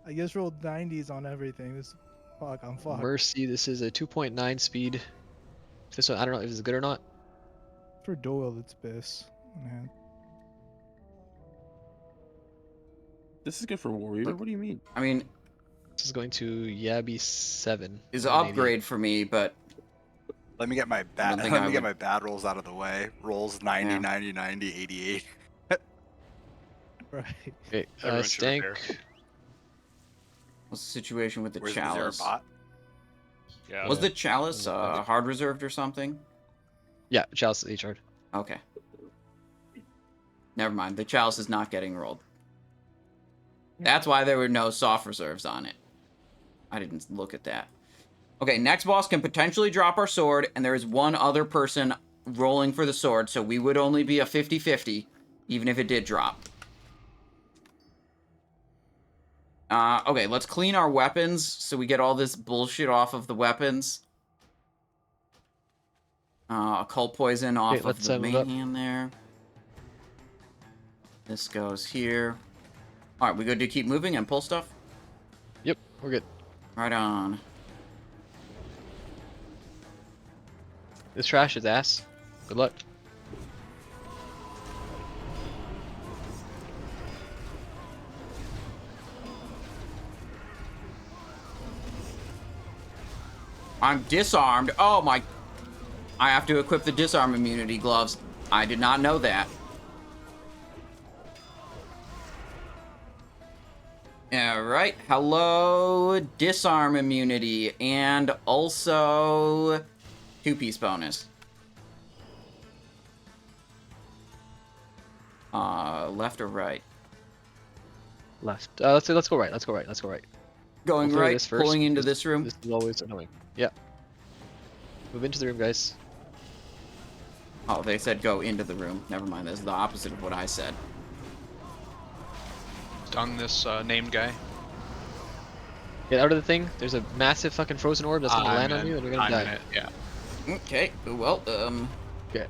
I just rolled 90s on everything. I'm fucked. Mercy, this is a 2.9 speed. Fist weapon, I don't know if it's good or not. For Doyle, it's best. Man. This is good for warrior. What do you mean? I mean, This is going to Yabby 7. is an upgrade for me, but Let me get my bad. think Let I me get would- my bad rolls out of the way. Rolls 90, Yeah. 90, 90, 88. Right. Okay, Everyone should Stank. repair. What's the situation with the Was chalice? there a bot? Yeah. Was the chalice hard reserved or something? Yeah, chalice is H hard. Okay. Never mind. The chalice is not getting rolled. That's why there were no soft reserves on it. I didn't look at that. Okay, next boss can potentially drop our sword, and there is one other person rolling for the sword, so we would only be a 50-50, even if it did drop. Okay, let's clean our weapons so we get all this bullshit off of the weapons. Occult poison off of the main hand there. This goes here. Alright, we good to keep moving and pull stuff? Yep, we're good. Right on. This trash is ass. Good luck. I'm disarmed. Oh my... I have to equip the disarm immunity gloves. I did not know that. Alright. Hello, disarm immunity. And also... 2-piece bonus. Left or right? Left. Let's go right. Let's go right. Let's go right. Going We'll right, this first. pulling into this room. This is always annoying. Yeah. Move into the room, guys. Oh, they said go into the room. Never mind. This is the opposite of what I said. On this named guy. Get out of the thing. There's a massive fucking frozen orb that's gonna land on you and you're gonna die. I'm in it, yeah. Okay. Well, Okay.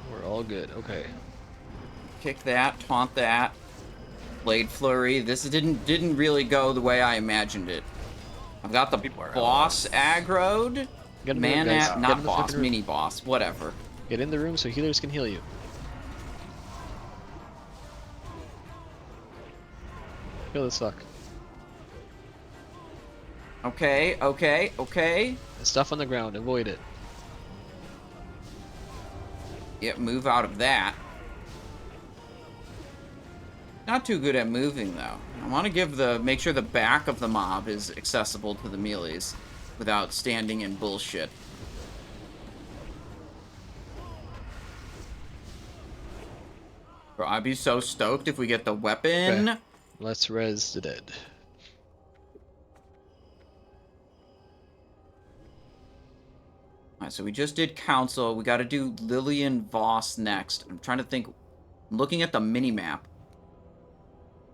We're all good. Okay. Kick that, taunt that. Blade flurry. This didn't really go the way I imagined it. I've got the boss aggroed. Man at not boss, mini boss, whatever. Get in the room so healers can heal you. Heal this fuck. Okay, okay, okay. The stuff on the ground, avoid it. Yep, move out of that. Not too good at moving though. I want to make sure the back of the mob is accessible to the melees without standing in bullshit. Bro, I'd be so stoked if we get the weapon. Okay. Let's res the dead. Alright, so we just did council. We got to do Lillian Voss next. I'm trying to think. I'm looking at the mini-map.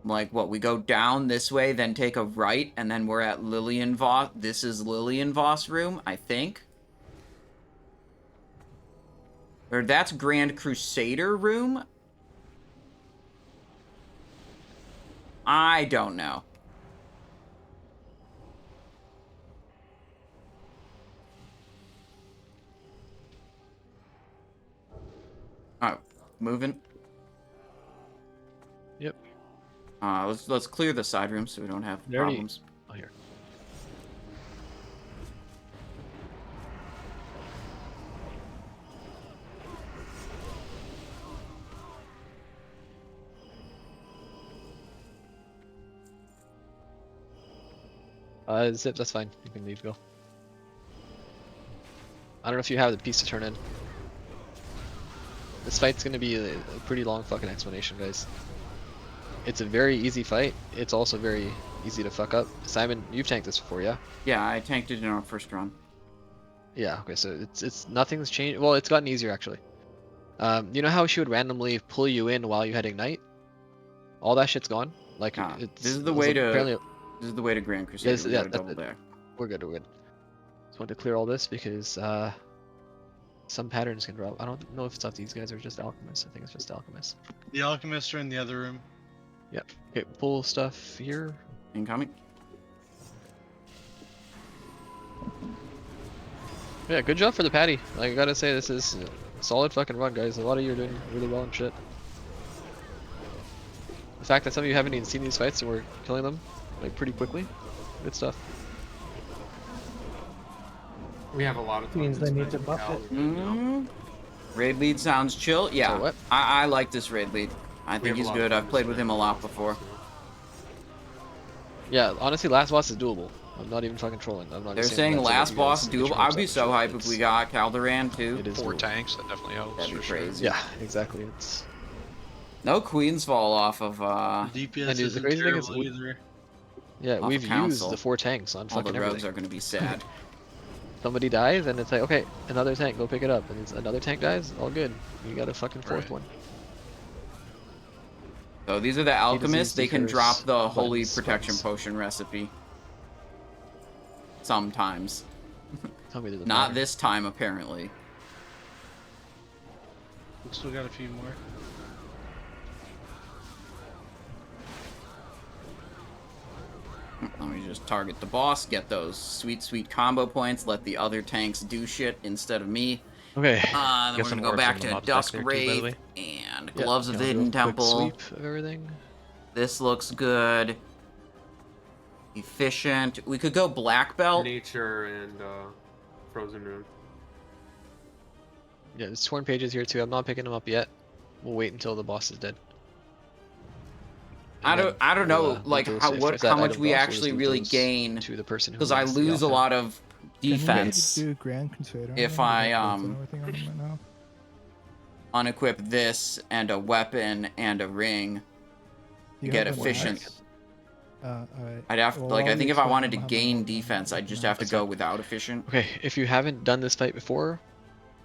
Like, what, we go down this way, then take a right, and then we're at Lillian Voss. This is Lillian Voss' room, I think. Or that's Grand Crusader room? I don't know. Alright, moving. Yep. Let's clear the side room so we don't have problems. Oh, here. Zip, that's fine. You can leave, go. I don't know if you have the piece to turn in. This fight's gonna be a pretty long fucking explanation, guys. It's a very easy fight. It's also very easy to fuck up. Simon, you've tanked this before, yeah? Yeah, I tanked it in our first run. Yeah, okay, so it's nothing's changed. Well, it's gotten easier, actually. You know how she would randomly pull you in while you had Ignite? All that shit's gone. Like, this is the way to... This is the way to Grand Crusader. Yeah, we're good, we're good. Just wanted to clear all this because some patterns can drop. I don't know if it's off these guys or just alchemists. I think it's just alchemists. The alchemists are in the other room. Yep. Okay, pull stuff here. Incoming. Yeah, good job for the patty. Like, I gotta say, this is a solid fucking run, guys. A lot of you are doing really well and shit. The fact that some of you haven't even seen these fights and we're killing them like pretty quickly, good stuff. We have a lot of means they need to buff it. Raid lead sounds chill. Yeah, what? I like this raid lead. I think he's good. I've played with him a lot before. Yeah, honestly, last boss is doable. I'm not even fucking trolling. I'm not. They're just saying that so that last you boss guys is get your doable. hopes I'd be up so and hype shit. if we got Caldoran too. It is 4 doable. tanks, that definitely helps. That'd be for sure. crazy. Yeah, exactly. It's no queens fall off of DPS and dude, the isn't crazy thing is, terrible either. yeah, off we've of used council. the 4 tanks on All fucking the rogues everything. are gonna be sad. Somebody dies and it's like, okay, another tank, go pick it up, and it's another tank dies, all good. You got a fucking 4th one. So these are the alchemists. They can drop the holy protection buttons. potion recipe. Sometimes. Tell me there's a Not pattern. this time, apparently. We still got a few more. Let me just target the boss, get those sweet, sweet combo points, let the other tanks do shit instead of me. Okay. Then we're gonna go back to Dusk Wraith and Gloves of the Hidden Temple. Sweep of everything. This looks good. Efficient. We could go Black Belt. Nature and Frozen Moon. Yeah, there's torn pages here too. I'm not picking them up yet. We'll wait until the boss is dead. I don't know like how much we actually really gain to the person because I lose a lot of defense do Grand Crusader if I unequip this and a weapon and a ring to get efficient. I'd have to, like I think if I wanted to gain defense, I'd just have to go without efficient. Okay, if you haven't done this fight before,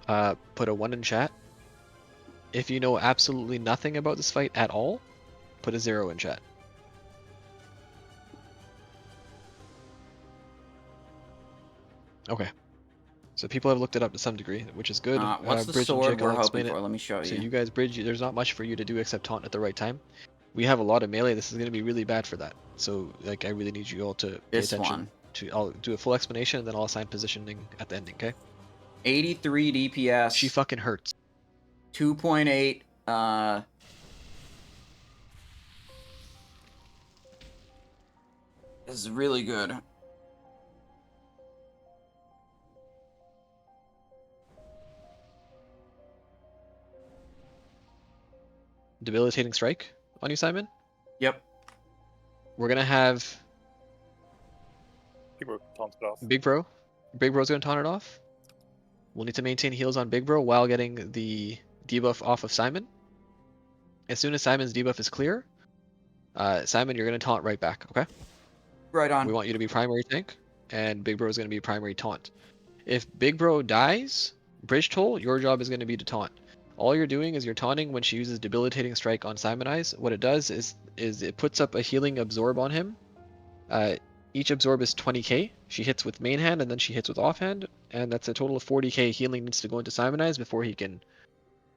put a 1 in chat. If you know absolutely nothing about this fight at all, put a 0 in chat. Okay. So people have looked it up to some degree, which is good. What's the Bridge and sword Jake, we're I'll explain hoping for? it. Let me show you. So you guys, Bridge, there's not much for you to do except taunt at the right time. We have a lot of melee. This is going to be really bad for that. So like, I really need you all to pay attention. I'll do a full explanation and then I'll assign positioning at the ending. Okay. 83 DPS. She fucking hurts. 2.8. This is really good. Debilitating strike on you, Simon? Yep. We're gonna have People taunt it off. Big Bro. Big Bro's gonna taunt it off. We'll need to maintain heals on Big Bro while getting the debuff off of Simon. As soon as Simon's debuff is clear, Simon, you're gonna taunt right back, okay? Right on. We want you to be primary tank, and Big Bro is gonna be primary taunt. If Big Bro dies, Bridge Toll, your job is gonna be to taunt. All you're doing is you're taunting when she uses Debilitating Strike on Simon Eyes. What it does is it puts up a healing absorb on him. Each absorb is 20k. She hits with main hand and then she hits with offhand, and that's a total of 40k healing needs to go into Simon Eyes before he can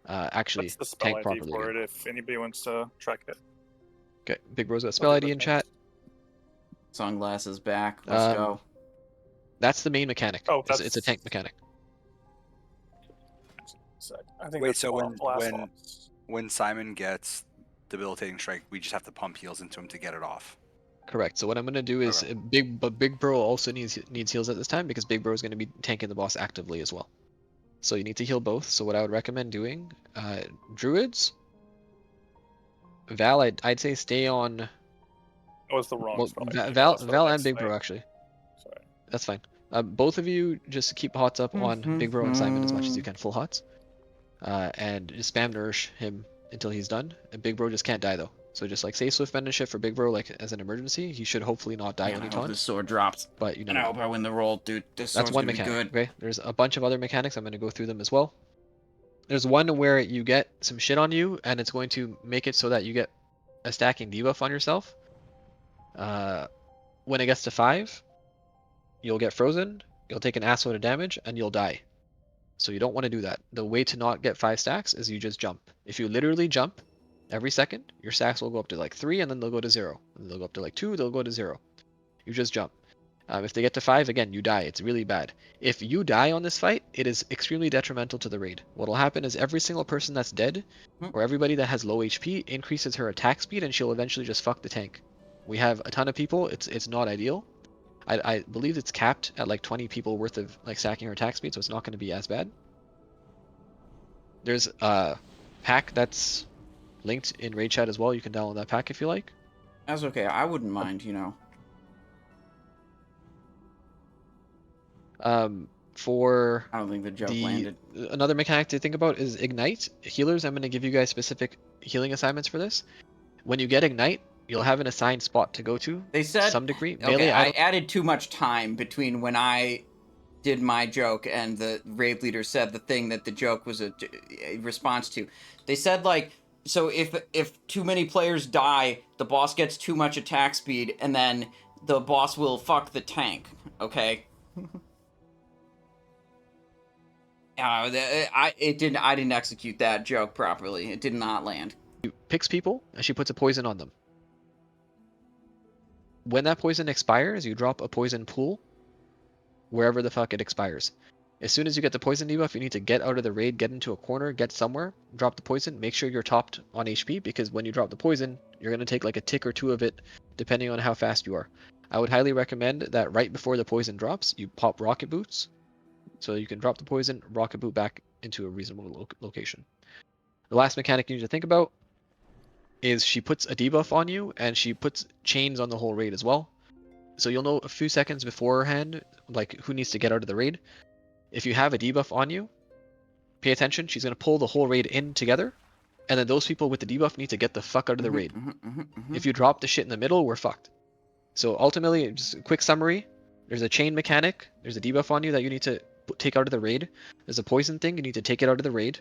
actually What's the spell tank ID properly. for it if anybody wants to track it? Okay, Big Bro's got spell ID in chat. Sunglasses back. Let's go. That's the main mechanic. Oh, it's a tank mechanic. I think Wait, that's so the when Simon gets Debilitating Strike, we just have to pump heals into him to get it off. Correct. So what I'm gonna do is Big Bro also needs heals at this time because Big Bro is gonna be tanking the boss actively as well. So you need to heal both. So what I would recommend doing, Druids, Val, I'd say stay on. That was the wrong spell. Val and Big Bro actually. Sorry. That's fine. Both of you just keep hots up on Big Bro and Simon as much as you can, full hots, and just spam nourish him until he's done. And Big Bro just can't die though. So just like say Swift Bend and Shift for Big Bro like as an emergency. He should hopefully not die when he taunts. This sword drops. But you know. And I hope I win the roll, dude. This sword's that's one gonna be mechanic. good. Okay. There's a bunch of other mechanics. I'm gonna go through them as well. There's one where you get some shit on you, and it's going to make it so that you get a stacking debuff on yourself. When it gets to 5, you'll get frozen. You'll take an assload of damage, and you'll die. So you don't want to do that. The way to not get 5 stacks is you just jump. If you literally jump every second, your stacks will go up to like 3, and then they'll go to 0. And they'll go up to like 2, they'll go to 0. You just jump. If they get to 5, again, you die. It's really bad. If you die on this fight, it is extremely detrimental to the raid. What'll happen is every single person that's dead, or everybody that has low HP, increases her attack speed, and she'll eventually just fuck the tank. We have a ton of people. It's not ideal. I believe it's capped at like 20 people worth of like stacking her attack speed, so it's not going to be as bad. There's a pack that's linked in raid chat as well. You can download that pack if you like. That's okay. I wouldn't mind, you know. For I don't think the joke landed. Another mechanic to think about is Ignite. Healers, I'm going to give you guys specific healing assignments for this. When you get Ignite, you'll have an assigned spot to go to. They said to some degree. Okay, Melee, I added too much time between when I did my joke and the raid leader said the thing that the joke was a response to. They said like, so if too many players die, the boss gets too much attack speed, and then the boss will fuck the tank. Okay. I didn't execute that joke properly. It did not land. She picks people and she puts a poison on them. When that poison expires, you drop a poison pool wherever the fuck it expires. As soon as you get the poison debuff, you need to get out of the raid, get into a corner, get somewhere, drop the poison, make sure you're topped on HP, because when you drop the poison, you're going to take like a tick or two of it, depending on how fast you are. I would highly recommend that right before the poison drops, you pop rocket boots, so you can drop the poison, rocket boot back into a reasonable location. The last mechanic you need to think about is she puts a debuff on you, and she puts chains on the whole raid as well. So you'll know a few seconds beforehand, like, who needs to get out of the raid. If you have a debuff on you, pay attention. She's going to pull the whole raid in together, and then those people with the debuff need to get the fuck out of the raid. If you drop the shit in the middle, we're fucked. So ultimately, just a quick summary. There's a chain mechanic. There's a debuff on you that you need to take out of the raid. There's a poison thing. You need to take it out of the raid.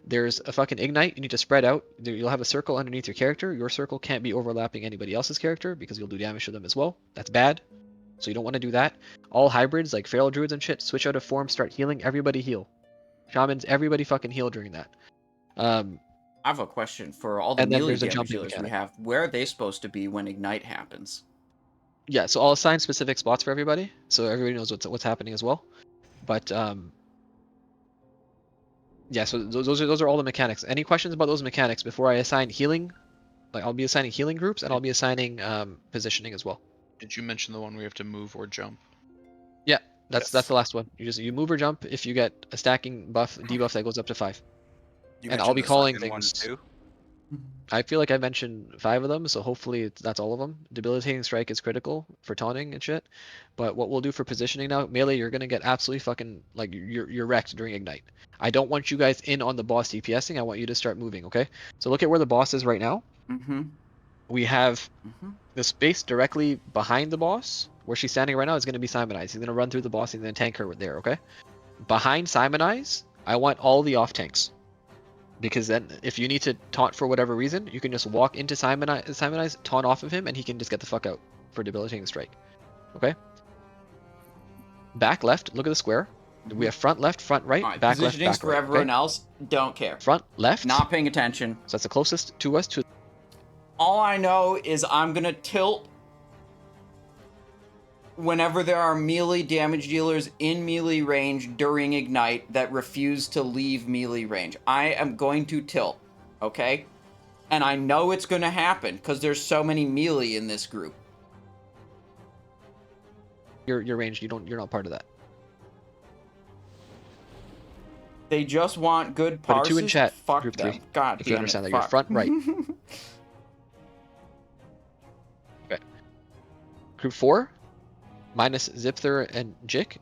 There's a fucking ignite. You need to spread out. You'll have a circle underneath your character. Your circle can't be overlapping anybody else's character because you'll do damage to them as well. That's bad. So you don't want to do that. All hybrids like feral druids and shit, switch out of form, start healing. Everybody heal. Shamans, everybody fucking heal during that. I have a question for all the melee damage dealers we have. Where are they supposed to be when ignite happens? Yeah, so I'll assign specific spots for everybody, so everybody knows what's happening as well. But yeah, so those are all the mechanics. Any questions about those mechanics before I assign healing? Like, I'll be assigning healing groups, and I'll be assigning positioning as well. Did you mention the one where you have to move or jump? Yeah, that's the last one. You move or jump if you get a stacking buff debuff that goes up to 5. And I'll be calling things. Too? I feel like I mentioned 5 of them, so hopefully that's all of them. Debilitating strike is critical for taunting and shit. But what we'll do for positioning now, melee, you're gonna get absolutely fucking, like, you're wrecked during ignite. I don't want you guys in on the boss DPSing. I want you to start moving, okay? So look at where the boss is right now. We have the space directly behind the boss, where she's standing right now, is going to be Simonize. He's going to run through the boss and then tank her there, okay? Behind Simonize, I want all the off tanks. Because then, if you need to taunt for whatever reason, you can just walk into Simonize, taunt off of him, and he can just get the fuck out for debilitating strike. Okay? Back left, look at the square. We have front left, front right, back left, back for right. everyone Okay? else, don't care. Front left. Not paying attention. So that's the closest to us to. All I know is I'm gonna tilt whenever there are melee damage dealers in melee range during ignite that refuse to leave melee range. I am going to tilt, okay? And I know it's gonna happen because there's so many melee in this group. Your range, you're not part of that. They just want good Put a parses. 2 in chat, Fuck group them. 3. God if you damn understand it, that, you're fuck. front right. Okay. Group 4, minus Zipther and Jik.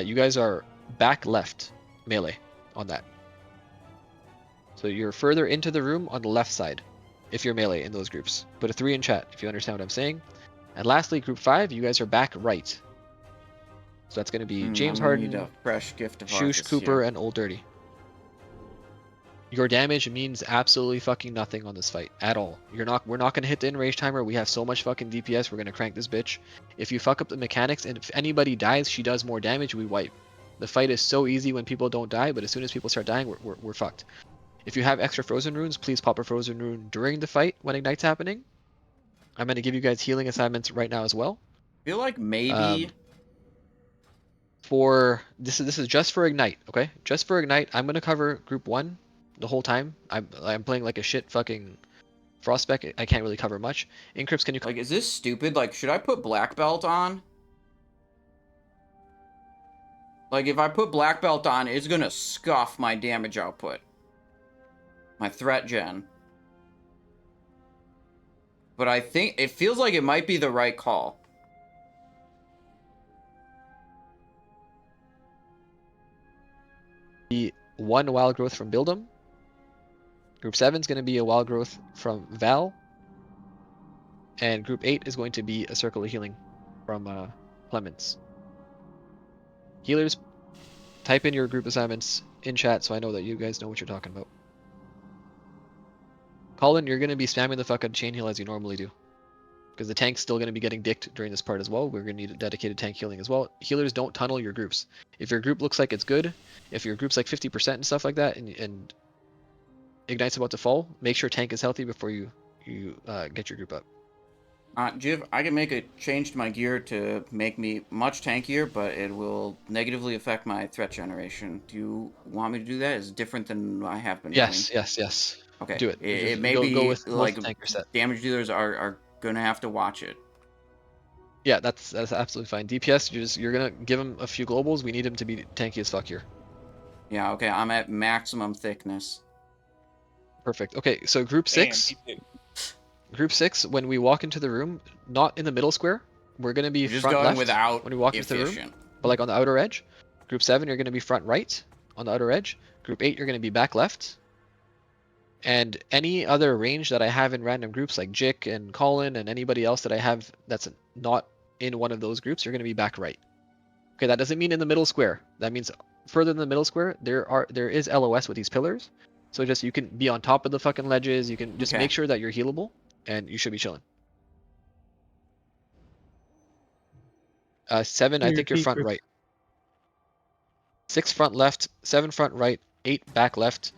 You guys are back left melee on that. So you're further into the room on the left side if you're melee in those groups. Put a 3 in chat if you understand what I'm saying. And lastly, group 5, you guys are back right. So that's going to be James Harden, need a fresh gift of Shoosh, Arthas Cooper, here. and Old Dirty. Your damage means absolutely fucking nothing on this fight at all. We're not going to hit the enrage timer. We have so much fucking DPS. We're going to crank this bitch. If you fuck up the mechanics and if anybody dies, she does more damage, we wipe. The fight is so easy when people don't die, but as soon as people start dying, we're fucked. If you have extra frozen runes, please pop a frozen rune during the fight when ignite's happening. I'm going to give you guys healing assignments right now as well. I feel like maybe for this is just for ignite, okay? Just for ignite, I'm gonna cover group 1 the whole time. I'm playing like a shit fucking Frostspec. I can't really cover much. Encrypts, can you? Like, is this stupid? Like, should I put black belt on? Like, if I put black belt on, it's gonna scuff my damage output, my threat gen. But I think it feels like it might be the right call. be 1 wild growth from Build'em. Group 7 is going to be a wild growth from Val. And group 8 is going to be a circle of healing from Clemens. Healers, type in your group assignments in chat so I know that you guys know what you're talking about. Colin, you're going to be spamming the fucking chain heal as you normally do. Because the tank's still going to be getting dicked during this part as well. We're going to need a dedicated tank healing as well. Healers, don't tunnel your groups. If your group looks like it's good, if your group's like 50% and stuff like that, and Ignite's about to fall, make sure tank is healthy before you get your group up. Jiv, I can make a change to my gear to make me much tankier, but it will negatively affect my threat generation. Do you want me to do that? It's different than I have been doing. Yes. Okay. Do it. It may be go with like tanker set. damage dealers are gonna have to watch it. Yeah, that's absolutely fine. DPS, you're gonna give him a few globals. We need him to be tanky as fuck here. Yeah. Okay. I'm at maximum thickness. Perfect. Okay, so group 6. Group 6, when we walk into the room, not in the middle square, we're going to be Just front going left without when we walk into the room, but like on the outer edge. Group 7, you're going to be front right on the outer edge. Group 8, you're going to be back left. And any other range that I have in random groups like Jick and Colin and anybody else that I have that's not in one of those groups, you're going to be back right. Okay, that doesn't mean in the middle square. That means further in the middle square, there is LOS with these pillars. So just you can be on top of the fucking ledges. You can just make sure that you're healable. And you should be chilling. 7, I think you're front right. 6 front left, 7 front right, 8 back left,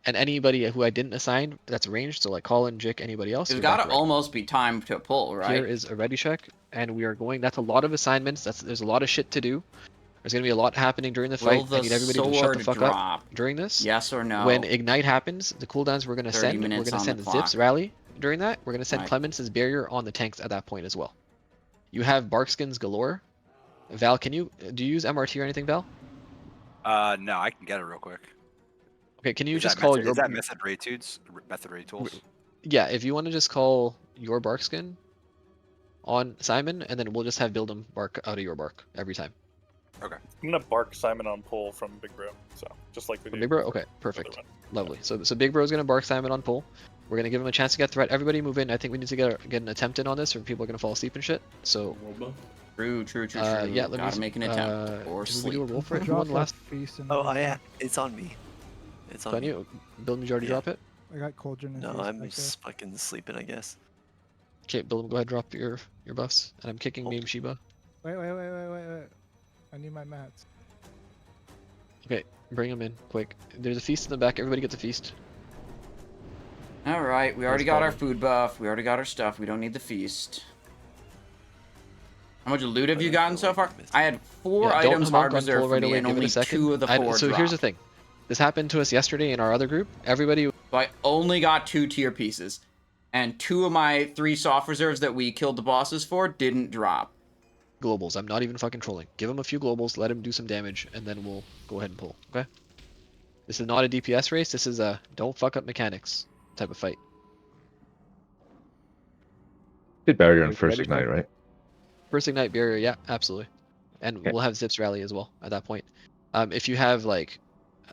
and anybody who I didn't assign that's ranged, so like Colin, Jick, anybody else. It's gotta almost be time to pull, right? Here is a ready check, and we are going. That's a lot of assignments. There's a lot of shit to do. There's gonna be a lot happening during the fight. I need everybody to shut the fuck up during this. Yes or no? When Ignite happens, the cooldowns we're gonna send. We're gonna send Zips rally. During that, we're going to send Clemens's barrier on the tanks at that point as well. You have barkskins galore. Val, do you use MRT or anything, Val? No, I can get it real quick. Okay, can you just call your... Is that method ray tools? Yeah, if you want to just call your barkskin on Simon, and then we'll just have Build'em bark out of your bark every time. Okay. I'm going to bark Simon on pull from Big Bro, so just like we do. Big Bro? Okay, perfect. Lovely. So Big Bro's going to bark Simon on pull. We're going to give him a chance to get threat. Everybody move in. I think we need to get an attempt in on this or people are going to fall asleep and shit. So... True. Yeah, Gotta make an attempt. Or sleep. Do a roll for it? One last... It's on me. It's on me. You? Build'em, did you already drop it? I got Cauldron. No, I'm just fucking sleeping, I guess. Okay, Build'em, go ahead, drop your buffs. And I'm kicking Meme Sheba. Wait. I need my mats. Okay, bring him in, quick. There's a feast in the back. Everybody get the feast. Alright, we already got our food buff. We already got our stuff. We don't need the feast. How much loot have you gotten so far? I had 4 items hard reserved for me, and only 2 of the 4 So here's the thing. This happened to us yesterday in our other group. Everybody... So I only got 2 tier pieces. And 2 of my 3 soft reserves that we killed the bosses for didn't drop. Globals. I'm not even fucking trolling. Give him a few globals, let him do some damage, and then we'll go ahead and pull, okay? This is not a DPS race. This is a don't fuck up mechanics type of fight. Did barrier on first ignite, right? First ignite barrier, yeah, absolutely. And we'll have Zips rally as well at that point. If you have like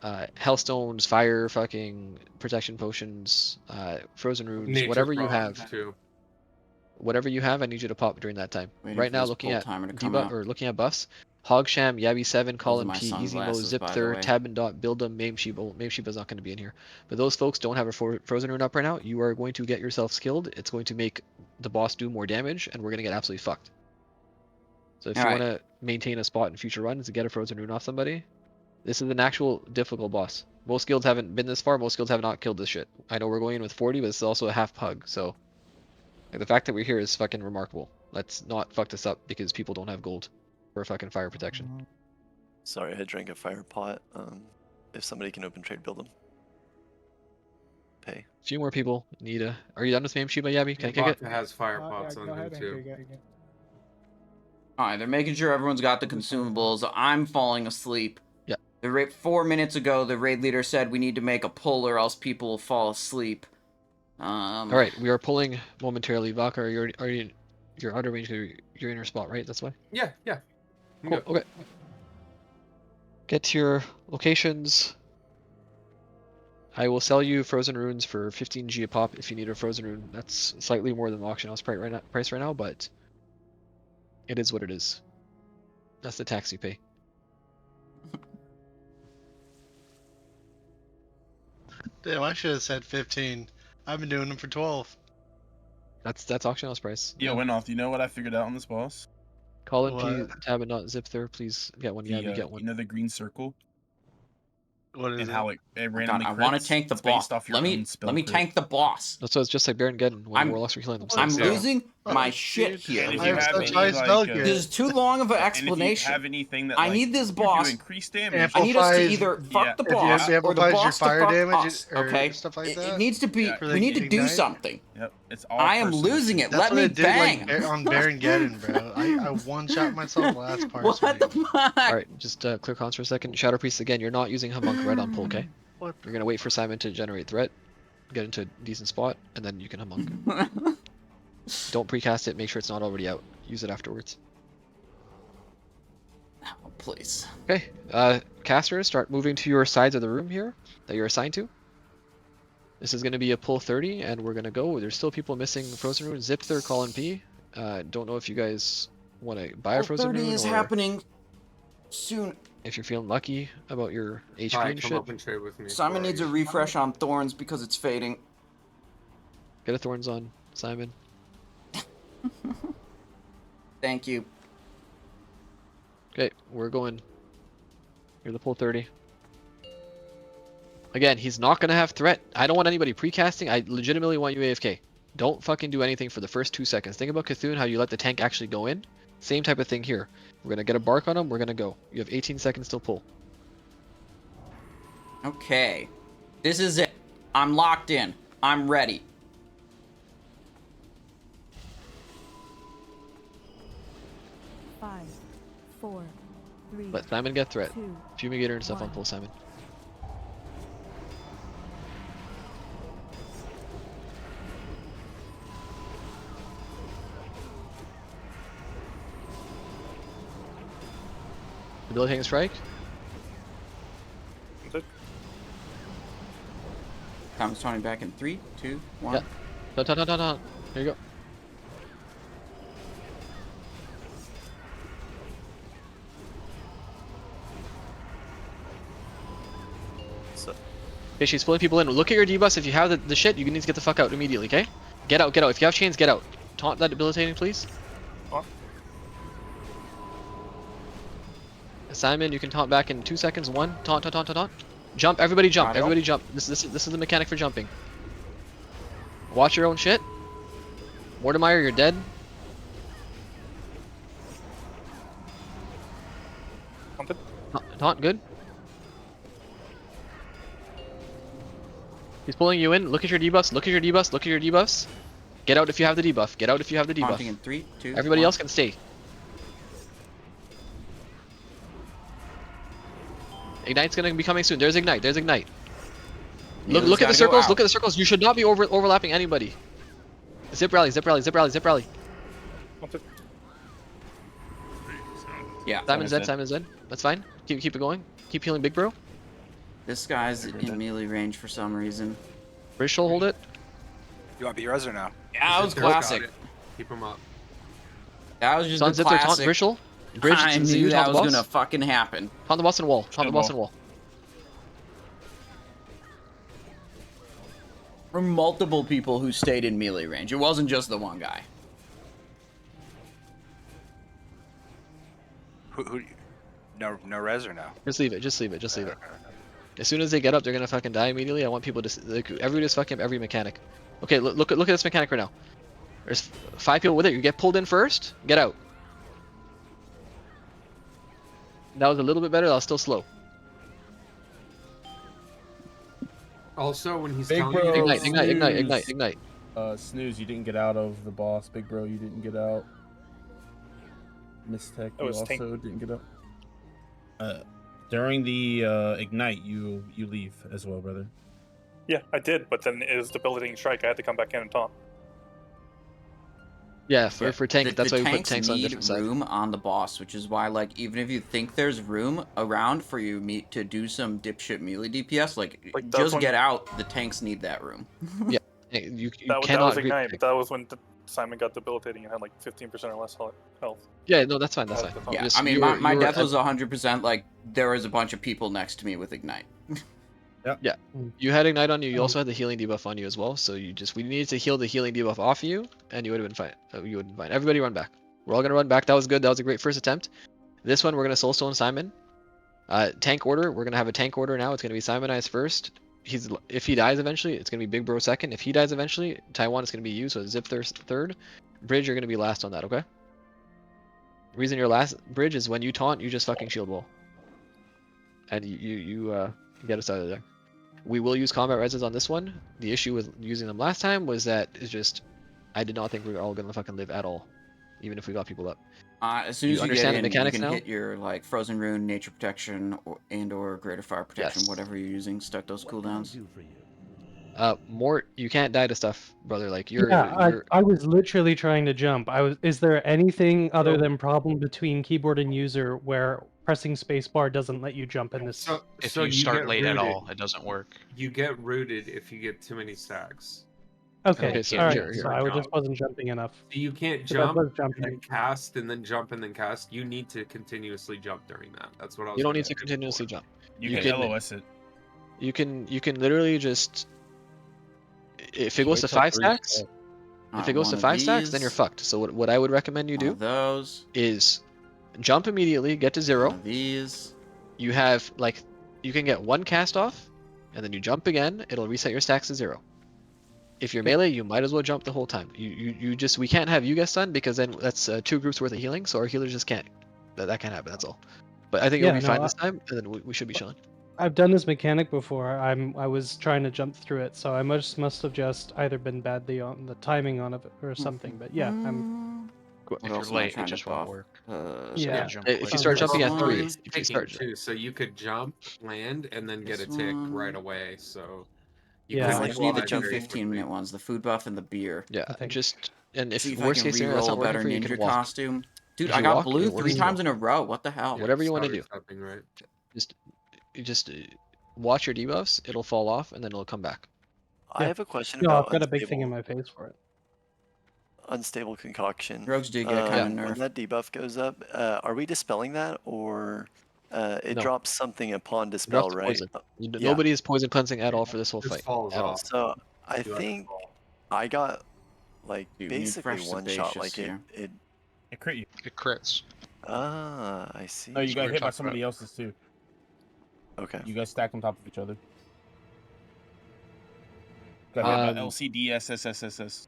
Hellstones, fire, fucking protection potions, frozen runes, whatever you have. Whatever you have, I need you to pop during that time. Right now, looking at debuff or looking at buffs, Hogsham, Yabby 7, Colin P, Easy Mo, Zipther, Tab and Dot, Build'em, Mame Sheba. Mame Sheba's not going to be in here. But those folks don't have a frozen rune up right now. You are going to get yourself skilled. It's going to make the boss do more damage, and we're going to get absolutely fucked. So if you want to maintain a spot in future runs to get a frozen rune off somebody, this is an actual difficult boss. Most guilds haven't been this far. Most guilds have not killed this shit. I know we're going in with 40, but it's also a half pug, so... Like, the fact that we're here is fucking remarkable. Let's not fuck this up because people don't have gold for fucking fire protection. Sorry, I drank a fire pot. If somebody can open trade, build them. Pay. A few more people need a... Are you done with Mame Sheba, Yabby? Can I kick it? Has fire pots on him too. Alright, they're making sure everyone's got the consumables. I'm falling asleep. Yeah. 4 minutes ago, the raid leader said we need to make a pull or else people will fall asleep. Alright, we are pulling momentarily. Valka, you're out of range, you're in your spot, right? That's why? Yeah. Cool, okay. Get to your locations. I will sell you frozen runes for 15 G a pop if you need a frozen rune. That's slightly more than the auction house price right now, but it is what it is. That's the tax you pay. Damn, I should have said 15. I've been doing them for 12. That's auction house price. Yo, Winoff, do you know what I figured out on this boss? Call in P tab and not zip there. Please get one. Yeah, you get one. You know the green circle? What is and it? how it randomly I want to crits? tank the It's based boss. off your Let own me spell let me crit. tank the boss. So it's just like Baron Geddon when Warlocks were killing themselves. I'm losing my shit here. And if you have any, This is too long of an and if you explanation. have anything that, I like, need this you boss. do increased damage. I need us to either fuck the if you boss or the amplifies your boss to fire fuck damage us. or Okay, stuff like it that? needs to be. For We the need to do ignite? something. Yep, it's all. I am personal losing shit. it. That's Let what me it did bang. like on Baron Geddon, bro. I one-shot myself last part. What the fuck? Alright, just clear cons for a second. Shadow Priest again, you're not using Homunc Red on pull, okay? What? You're gonna wait for Simon to generate threat, get into a decent spot, and then you can Homunc. Don't precast it, make sure it's not already out. Use it afterwards. Oh, please. Okay, casters, start moving to your sides of the room here that you're assigned to. This is going to be a pull 30, and we're going to go. There's still people missing Frozen Rune. Zip their call and P. Don't know if you guys want to buy a Frozen Rune. 30 is or happening soon. If you're feeling lucky about your HP and come shit. up and trade with me. Simon needs a refresh on Thorns because it's fading. Get a Thorns on, Simon. Thank you. Okay, we're going. You're the pull 30. Again, he's not going to have threat. I don't want anybody precasting. I legitimately want you AFK. Don't fucking do anything for the first 2 seconds. Think about Cthulhu, how you let the tank actually go in. Same type of thing here. We're going to get a bark on him. We're going to go. You have 18 seconds till pull. Okay. This is it. I'm locked in. I'm ready. Five, 4, 3. Let Simon get threat. 2, Fumigator and stuff on pull, Simon. Debilitating strike. Thomas Tony back in 3, 2, 1. Yeah. Dun. Here you go. Okay, she's pulling people in. Look at your debuffs. If you have the shit, you need to get the fuck out immediately, okay? Get out. If you have chains, get out. Taunt that debilitating, please. Simon, you can taunt back in 2 seconds. 1, taunt. Jump, everybody jump. Everybody jump. This is the mechanic for jumping. Watch your own shit. Mortimer, you're dead. Taunt, good. He's pulling you in. Look at your debuffs. Get out if you have the debuff. Taunting in 3, 2, Everybody 1. else can stay. Ignite's gonna be coming soon. There's Ignite. Look at the circles. You should not be overlapping anybody. Zip rally. Yeah. Simon's dead. That's fine. Keep it going. Keep healing Big Bro. This guy's in melee range for some reason. British hold it. You want B-Res or no? Yeah, that was classic. Keep him up. That was just Sun the zip there, taunt classic. Brishel. Bridge I to knew you, that taunt was the boss. gonna fucking happen. Taunt the boss and wall. For multiple people who stayed in melee range. It wasn't just the one guy. Who no res or no? Just leave it. As soon as they get up, they're gonna fucking die immediately. I want people to everybody just fucking every mechanic. Okay, look at this mechanic right now. There's 5 people with it. You get pulled in first. Get out. That was a little bit better. That was still slow. Also, when he's Big telling bro, you Ignite. Snooze, you didn't get out of the boss. Big bro, you didn't get out. Mistech, you also didn't get out. During the ignite, you leave as well, brother. Yeah, I did, but then it was debilitating strike. I had to come back in and taunt. Yeah, for tank, that's the why we put tanks tanks on need different sides. room on the boss, which is why, like, even if you think there's room around for you to do some dipshit melee DPS, like just get out. The tanks need that room. Yeah, you that cannot was Ignite, but that was when Simon got debilitating and had like 15% or less health. Yeah, no, that's fine. That's fine. Yeah, Just, I mean, my death was 100%. Like, there was a bunch of people next to me with Ignite. Yeah, you had Ignite on you. You also had the healing debuff on you as well. So we needed to heal the healing debuff off you, and you would have been fine. You would have been fine. Everybody run back. We're all gonna run back. That was good. That was a great first attempt. This one we're gonna Soulstone Simon. Tank order. We're gonna have a tank order now. It's gonna be Simonize first. If he dies eventually, it's gonna be Big Bro second. If he dies eventually, Taiwan is gonna be you. So Zip third. Bridge, you're gonna be last on that. Okay. The reason you're last, Bridge, is when you taunt, you just fucking shield wall, and you get us out of there. We will use combat reses on this one. The issue with using them last time was that it's just, I did not think we were all gonna fucking live at all, even if we got people up. As soon as you understand get in, the mechanics you can now? hit your like Frozen Rune, Nature Protection, or Greater Fire Protection, Yes. whatever you're using. Start those cooldowns. Mort, you can't die to stuff, brother. Like you're. I was literally trying to jump. Is there anything other than problem between keyboard and user where pressing spacebar doesn't let you jump in this? If So you start get late at rooted. all, it doesn't work. You get rooted if you get too many stacks. Okay, so all right. here. So I just wasn't jumping enough. So you can't 'Cause I jump was and jumping. then cast and then jump and then cast. You need to continuously jump during that. That's what I was. You don't gonna need to say continuously before. jump. You can LOS it. You can literally just. If it goes to wait till 5 3 stacks, stacks. if it goes to 5 stacks, then you're fucked. So what I would recommend you do Those is jump immediately, get to 0. These. You have like you can get 1 cast off, and then you jump again. It'll reset your stacks to 0. If you're melee, you might as well jump the whole time. We can't have you get stunned because then that's 2 groups worth of healing. So our healers just can't. That can't happen. That's all. But I think it'll be fine this time, and then we should be chilling. I've done this mechanic before. I was trying to jump through it, so I must have just either been badly on the timing on it or something. But yeah, I'm. If you're late, it just won't work. Yeah. If you start jumping at 3, It's if you start. too, so you could jump, land, and then get a tick right away. So you Yeah, can I just need the fly two very 15-minute ones: the food buff and the beer. Yeah, just and if See if worst I can case scenario that's re-roll not a better working for you, you ninja can walk. costume. Dude, If I you got walk, blue it works 3 as times well. in a row. What the hell? Whatever you want to do. Stopping, right? Just watch your debuffs. It'll fall off and then it'll come back. I have a question No, about I've got a big thing in my face for it. unstable concoction. Rogues do get kind of when nerfed. that debuff goes up, are we dispelling that, or it No. drops something upon Drop dispel, the right? poison. Yeah. Nobody is poison cleansing at all for this whole Just fight. falls At all. off. So I You have to think fall. I got like Dude, we need basically fresh one shot. sebaceous Like here. it. It crit you. It crits. I see. No, you what got we're hit by talking somebody about. else's too. Okay. You guys stacked on top of each other. Got hit by Um, LCDSSSSS.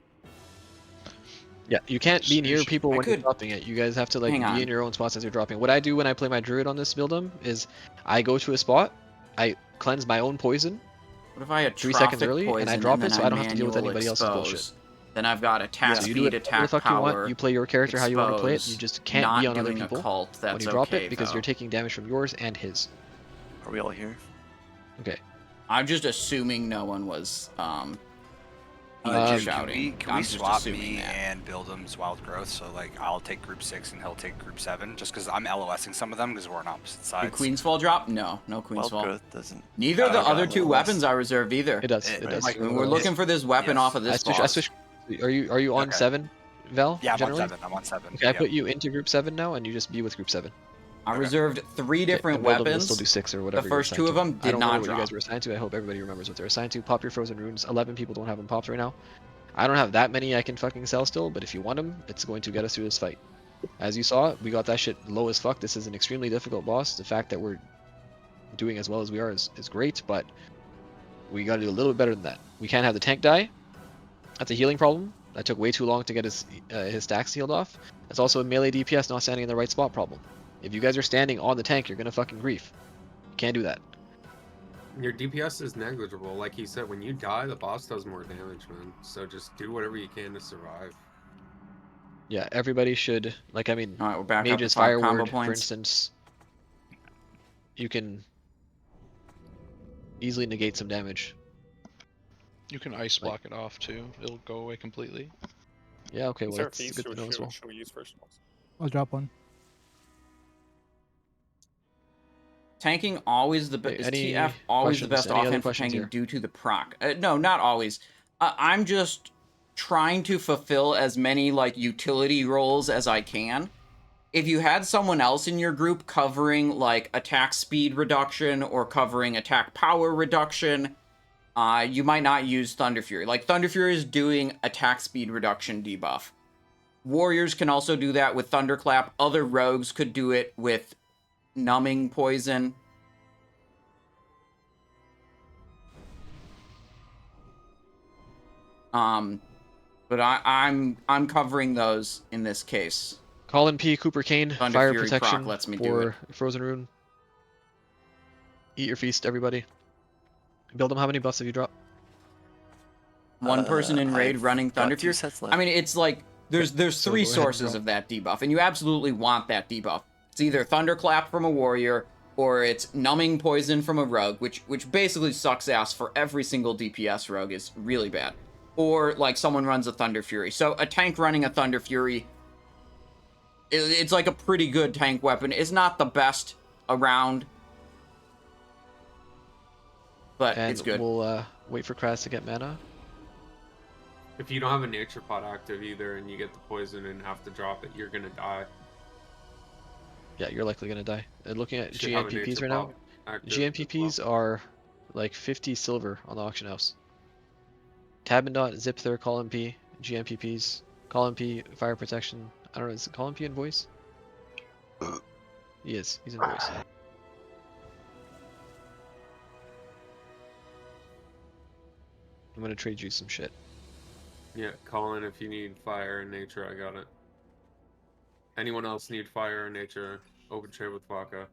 Yeah, you can't be near people when you're could- dropping it. You guys have to like Hang on. be in your own spots as you're dropping. What I do when I play my druid on this build is I go to a spot, I cleanse my own poison. What if I had 3 seconds Trophic early, and I poison drop then it so I don't have to deal with manual anybody else's expose? bullshit. Then I've got attack So you do speed, it whatever the attack fuck you power. want. You play your character how you want to play it. expose, You just can't not be on other doing people occult. when That's you drop okay, it because though. you're taking damage from yours and his. Are we all here? Okay. I'm just assuming no one was Jim, shouting. Can I'm we just swap assuming me that. and Buildham's Wild Growth? So like I'll take group 6 and he'll take group 7, just because I'm LOSing some of them because we're on opposite Did sides. Queen's Fall drop? No Queen's Wild Fall. growth doesn't. Neither of the Okay. other 2 weapons I reserved either. It does. It does. Like, We're looking for this weapon Yes. off of this I boss. switch. Are you on Okay. 7, Val? Yeah, I'm generally? on 7. I'm on 7. Okay, I Yep. put you into group 7 now, and you just be with group 7. I reserved 3 different and Buildham will weapons. still do 6 or The whatever. first 2 of them I did don't not know what drop. you guys were assigned to. I hope everybody remembers what they're assigned to. Pop your frozen runes. 11 people don't have them popped right now. I don't have that many I can fucking sell still, but if you want them, it's going to get us through this fight. As you saw, we got that shit low as fuck. This is an extremely difficult boss. The fact that we're doing as well as we are is great, but we gotta do a little bit better than that. We can't have the tank die. That's a healing problem. That took way too long to get his stacks healed off. That's also a melee DPS not standing in the right spot problem. If you guys are standing on the tank, you're gonna fucking grief. You can't do that. Your DPS is negligible. Like he said, when you die, the boss does more damage, man. So just do whatever you can to survive. Yeah, everybody should, like, I mean, All right, we're back up to Mage's 5 Fire combo Ward, for points. instance, you can easily negate some damage. You can ice block it off too. It'll go away completely. Yeah, okay, Is well, there a that's feast? good to know as well. Should we use first ones? I'll drop one. Tanking always the best. Is any TF always the questions? best Any other offhand for questions tanking here? due to the proc? No, not always. I'm just trying to fulfill as many like utility roles as I can. If you had someone else in your group covering like attack speed reduction or covering attack power reduction, you might not use Thunder Fury. Like Thunder Fury is doing attack speed reduction debuff. Warriors can also do that with Thunderclap. Other rogues could do it with numbing poison. But I'm covering those in this case. Colin P, Cooper Kane, Thunder fire Fury protection proc lets me do for it. Frozen Rune. Eat your feast, everybody. Build them. How many buffs have you dropped? One person in raid I've running got Thunder 2 Fury. sets left. I mean, it's like there's So three go ahead and sources drop. of that debuff, and you absolutely want that debuff. It's either Thunderclap from a warrior, or it's numbing poison from a rogue, which basically sucks ass for every single DPS rogue, is really bad. Or like someone runs a Thunder Fury. So a tank running a Thunder Fury, it's like a pretty good tank weapon. It's not the best around, but And it's good. we'll wait for Kraz to get mana. If you don't have a nature pot active either and you get the poison and have to drop it, you're gonna die. Yeah, you're likely gonna die. And looking at Should have a GMPPs nature right now, pot active GMPPs are like 50 silver on the auction house. Tabandot, Zipther, Colin P, GMPPs, Colin P, fire protection. I don't know, is Colin P in voice? He is. He's in voice. I'm gonna trade you some shit. Yeah, Colin, if you need fire and nature, I got it. Anyone else need fire or nature? Open trade with Waka.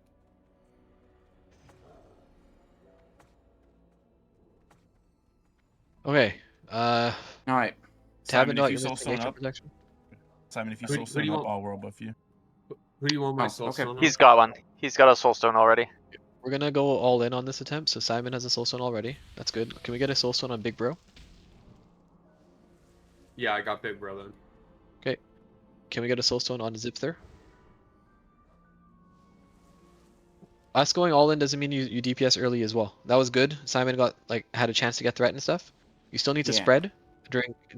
Okay. All right. Simon, Tabandot, if you you're soul missing stone nature up. protection. Simon, if you Who soul do stone you up, want? I'll world buff you. Who do you want my Oh, soul okay. stone on? He's got one. He's got a soulstone already. We're gonna go all in on this attempt. So Simon has a soulstone already. That's good. Can we get a soulstone on Big Bro? Yeah, I got big bro then. Okay. Can we get a soulstone on Zipther? Us going all in doesn't mean you DPS early as well. That was good. Simon had a chance to get threat and stuff. You still need to Yeah. spread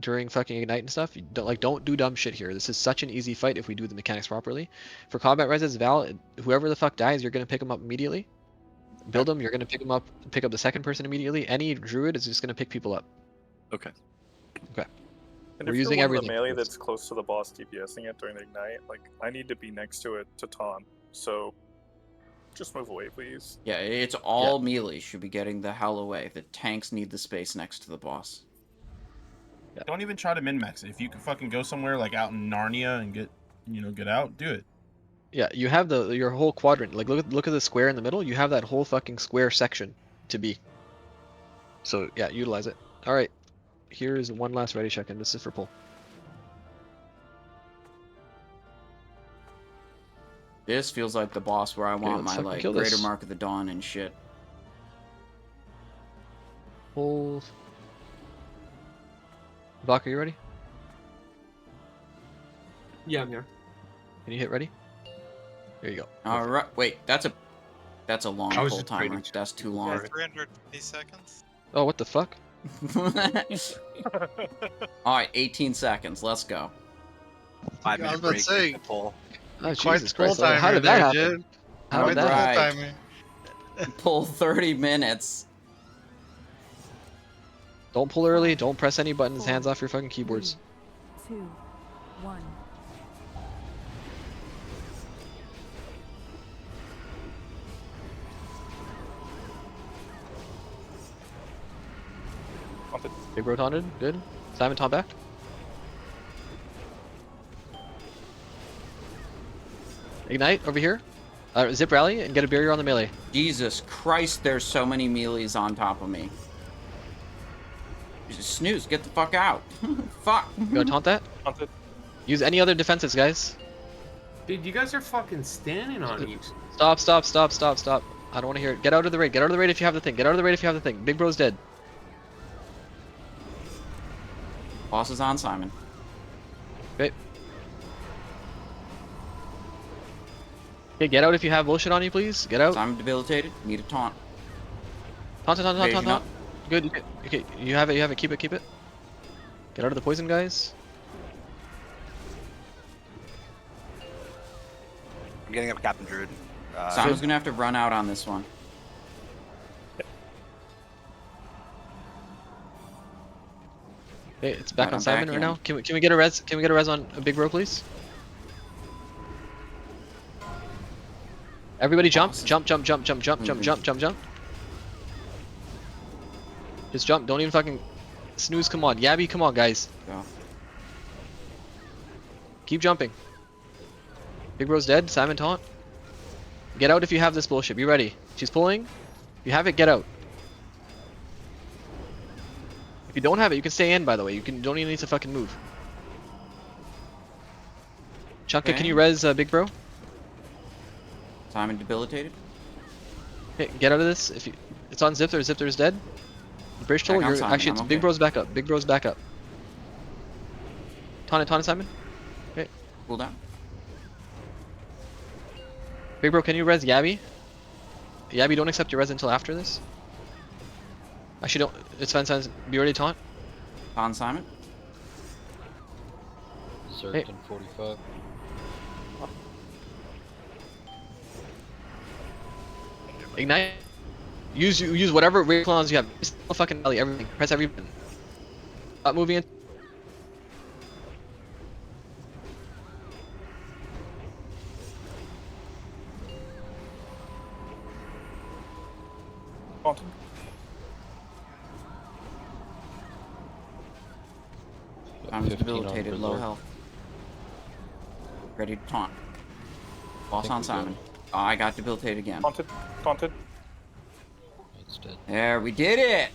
during fucking ignite and stuff. You don't do dumb shit here. This is such an easy fight if we do the mechanics properly. For combat reses, Val, whoever the fuck dies, you're gonna pick them up immediately. Build them. You're gonna pick them up. Pick up the second person immediately. Any druid is just gonna pick people up. Okay. Okay. And We're if using you're one of everything. the melee that's close to the boss DPSing it during the ignite, like I need to be next to it to taunt. So just move away, please. Yeah, it's all melee should be getting the hell away. The tanks need the space next to the boss. Yeah. Don't even try to min-max it. If you can fucking go somewhere like out in Narnia and get out, do it. Yeah, you have your whole quadrant. Like look at the square in the middle. You have that whole fucking square section to be. So yeah, utilize it. All right. Here's one last ready check-in. This is for pull. This feels like the boss where I want let's my fucking like kill Greater this. Mark of the Dawn and shit. Pull. Bach, are you ready? Yeah, I'm here. Can you hit ready? There you go. All right, wait, that's a long I was pull just timer. trading. That's too long. 350 seconds. Oh, what the fuck? All right, 18 seconds. Let's go. 5 I was minute about to break. say, to pull. Oh, quite Jesus the pull Christ. How timer did that there, happen? dude. How Quite did the that pull happen? timer. Pull 30 minutes. Don't pull early. Don't press any buttons. Hands off your fucking keyboards. 2, 1. Big Bro taunted. Good. Simon taunt back. Ignite over here. Zip rally and get a barrier on the melee. Jesus Christ, there's so many melees on top of me. Snooze, get the fuck out. Fuck. You gonna taunt that? Taunted. Use any other defenses, guys. Dude, you guys are fucking standing on each. Stop, stop, stop, stop, stop. I don't want to hear it. Get out of the raid. Get out of the raid if you have the thing. Get out of the raid if you have the thing. Big Bro's dead. Boss is on Simon. Okay. Okay, get out if you have bullshit on you, please. Get out. I'm debilitated. Need a taunt. Taunt. Evasion up. Good. Okay, you have it. Keep it. Get out of the poison, guys. I'm getting up Captain Druid. Simon's gonna have to run out on this one. Okay, it's back Alright, on I'm Simon back right in. now. Can we get a res? Can we get a res on a big bro, please? Everybody jump. Just jump. Just jump. Don't even fucking snooze. Come on, Yabby. Come on, guys. Go. Keep jumping. Big bro's dead. Simon taunt. Get out if you have this bullshit. Be ready. She's pulling. If you have it, get out. If you don't have it, you can stay in. By the way, don't even need to fucking move. Chunka, Okay. can you res big bro? Simon debilitated. Okay, get out of this. If you, it's on Zipter. Zipter's dead. Bridge toll. Back on You're Simon, actually I'm it's okay. Big Bro's back up. Big Bro's back up. Taunt Simon. Okay. Cool down. Big Bro, can you res Yabby? Yabby, don't accept your res until after this. Actually, don't. It's fine. Be ready to taunt. On Simon. Zerked in 45. Ignite. Use whatever rage clones you have. Fucking belly, everything. Press every button. Stop moving in. Taunting. I'm 15 on debilitated, low Berserk. health. Ready to taunt. Boss think on we got Simon. Oh, I got debilitated again. Taunted. It's dead. There, we did it!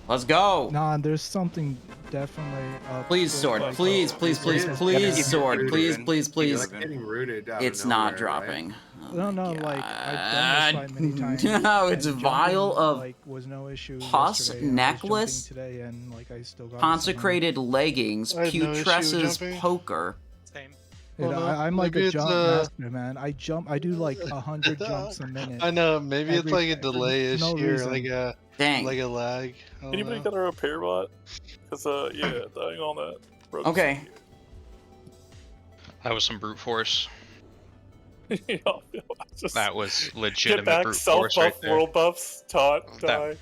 Let's go! Nah, there's something definitely up. Please, with, sword. like, Please, please, please, please, sword. Please, please, please. Like getting rooted out It's of not nowhere, dropping. Right? Oh No, my like I've done God. this fight many times. No, it's and vial jumping, of like, was no issue pus yesterday, and I was jumping necklace, today, and like I still got consecrated leggings, I had no issue Putres's jumping. poker. Same. And Well, no, I'm like maybe a it's, jump master, man. I do like 100 jumps a minute. I know, maybe it's like a for delay no issue, reason. like a Dang. lag. I don't Anybody know. got a repair bot? Because yeah, dying on that. broke Okay. That was some brute force. Yeah, just That was get legitimate back, brute self force buff, right there. world buffs, taunt, That- die.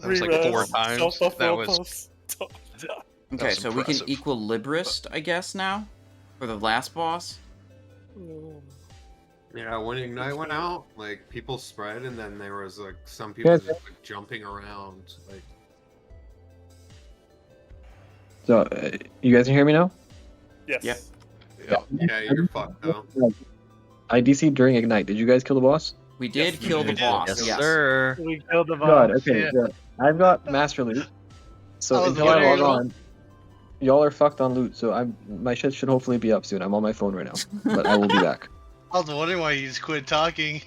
That was like Re-res, 4 times. self-buff, That world was buffs, taunt, die. Okay, was so we can impressive. equilibrist, I guess, now? For the last boss? Yeah, when Ignite went out, like people spread, and then there was like some people just like jumping around. Like, So, you guys can hear me now? Yes. Yep. yeah, you're fucked though. I DC'd during Ignite. Did you guys kill the boss? We did Yes, we kill the did. boss, Yes, yes. sir. We killed the God, boss. okay, yeah. good. I've got Master Loot. So I was until I log wondering- on, y'all are fucked on loot, so my shit should hopefully be up soon. I'm on my phone right now, but I will be back. I was wondering why you just quit talking.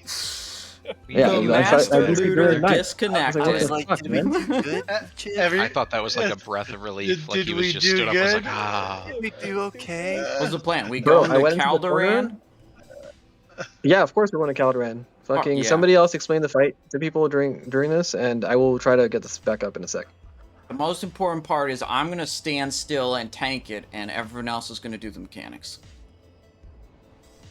Yeah, The I master DC'd looter during Ignite. disconnected. I was It's like, like, fuck, did we man. do good, Chip? I thought that was like a breath of relief. Like Did he was we just do stood up and was like, good? ah. Did we do okay? What's the plan? We Bro, go I into went into the corner. Caldoran? Yeah, of course we're going to Caldoran. Fucking yeah. somebody else explain the fight to people during this, and I will try to get this back up in a sec. The most important part is I'm going to stand still and tank it, and everyone else is going to do the mechanics.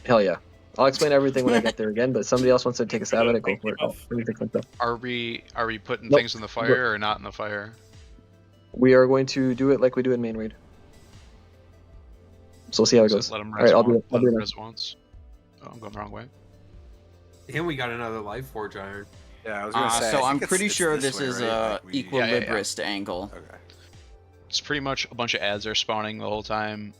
Hell yeah. I'll explain everything when I get there again, but somebody else wants to take a stab at it, go for it. Let me fix myself. Are we putting Nope. things in the fire or not in the fire? We are going to do it like we do in main raid. So we'll see how it goes. Let him All right, I'll do it. I'll do it. res once. Oh, I'm going the wrong way. And we got another Life Forge Iron. Yeah, I was gonna say. So I I'm think it's- pretty it's sure this this way, is right? a Like we- equilibrist angle. Okay. It's pretty much a bunch of ads are spawning the whole time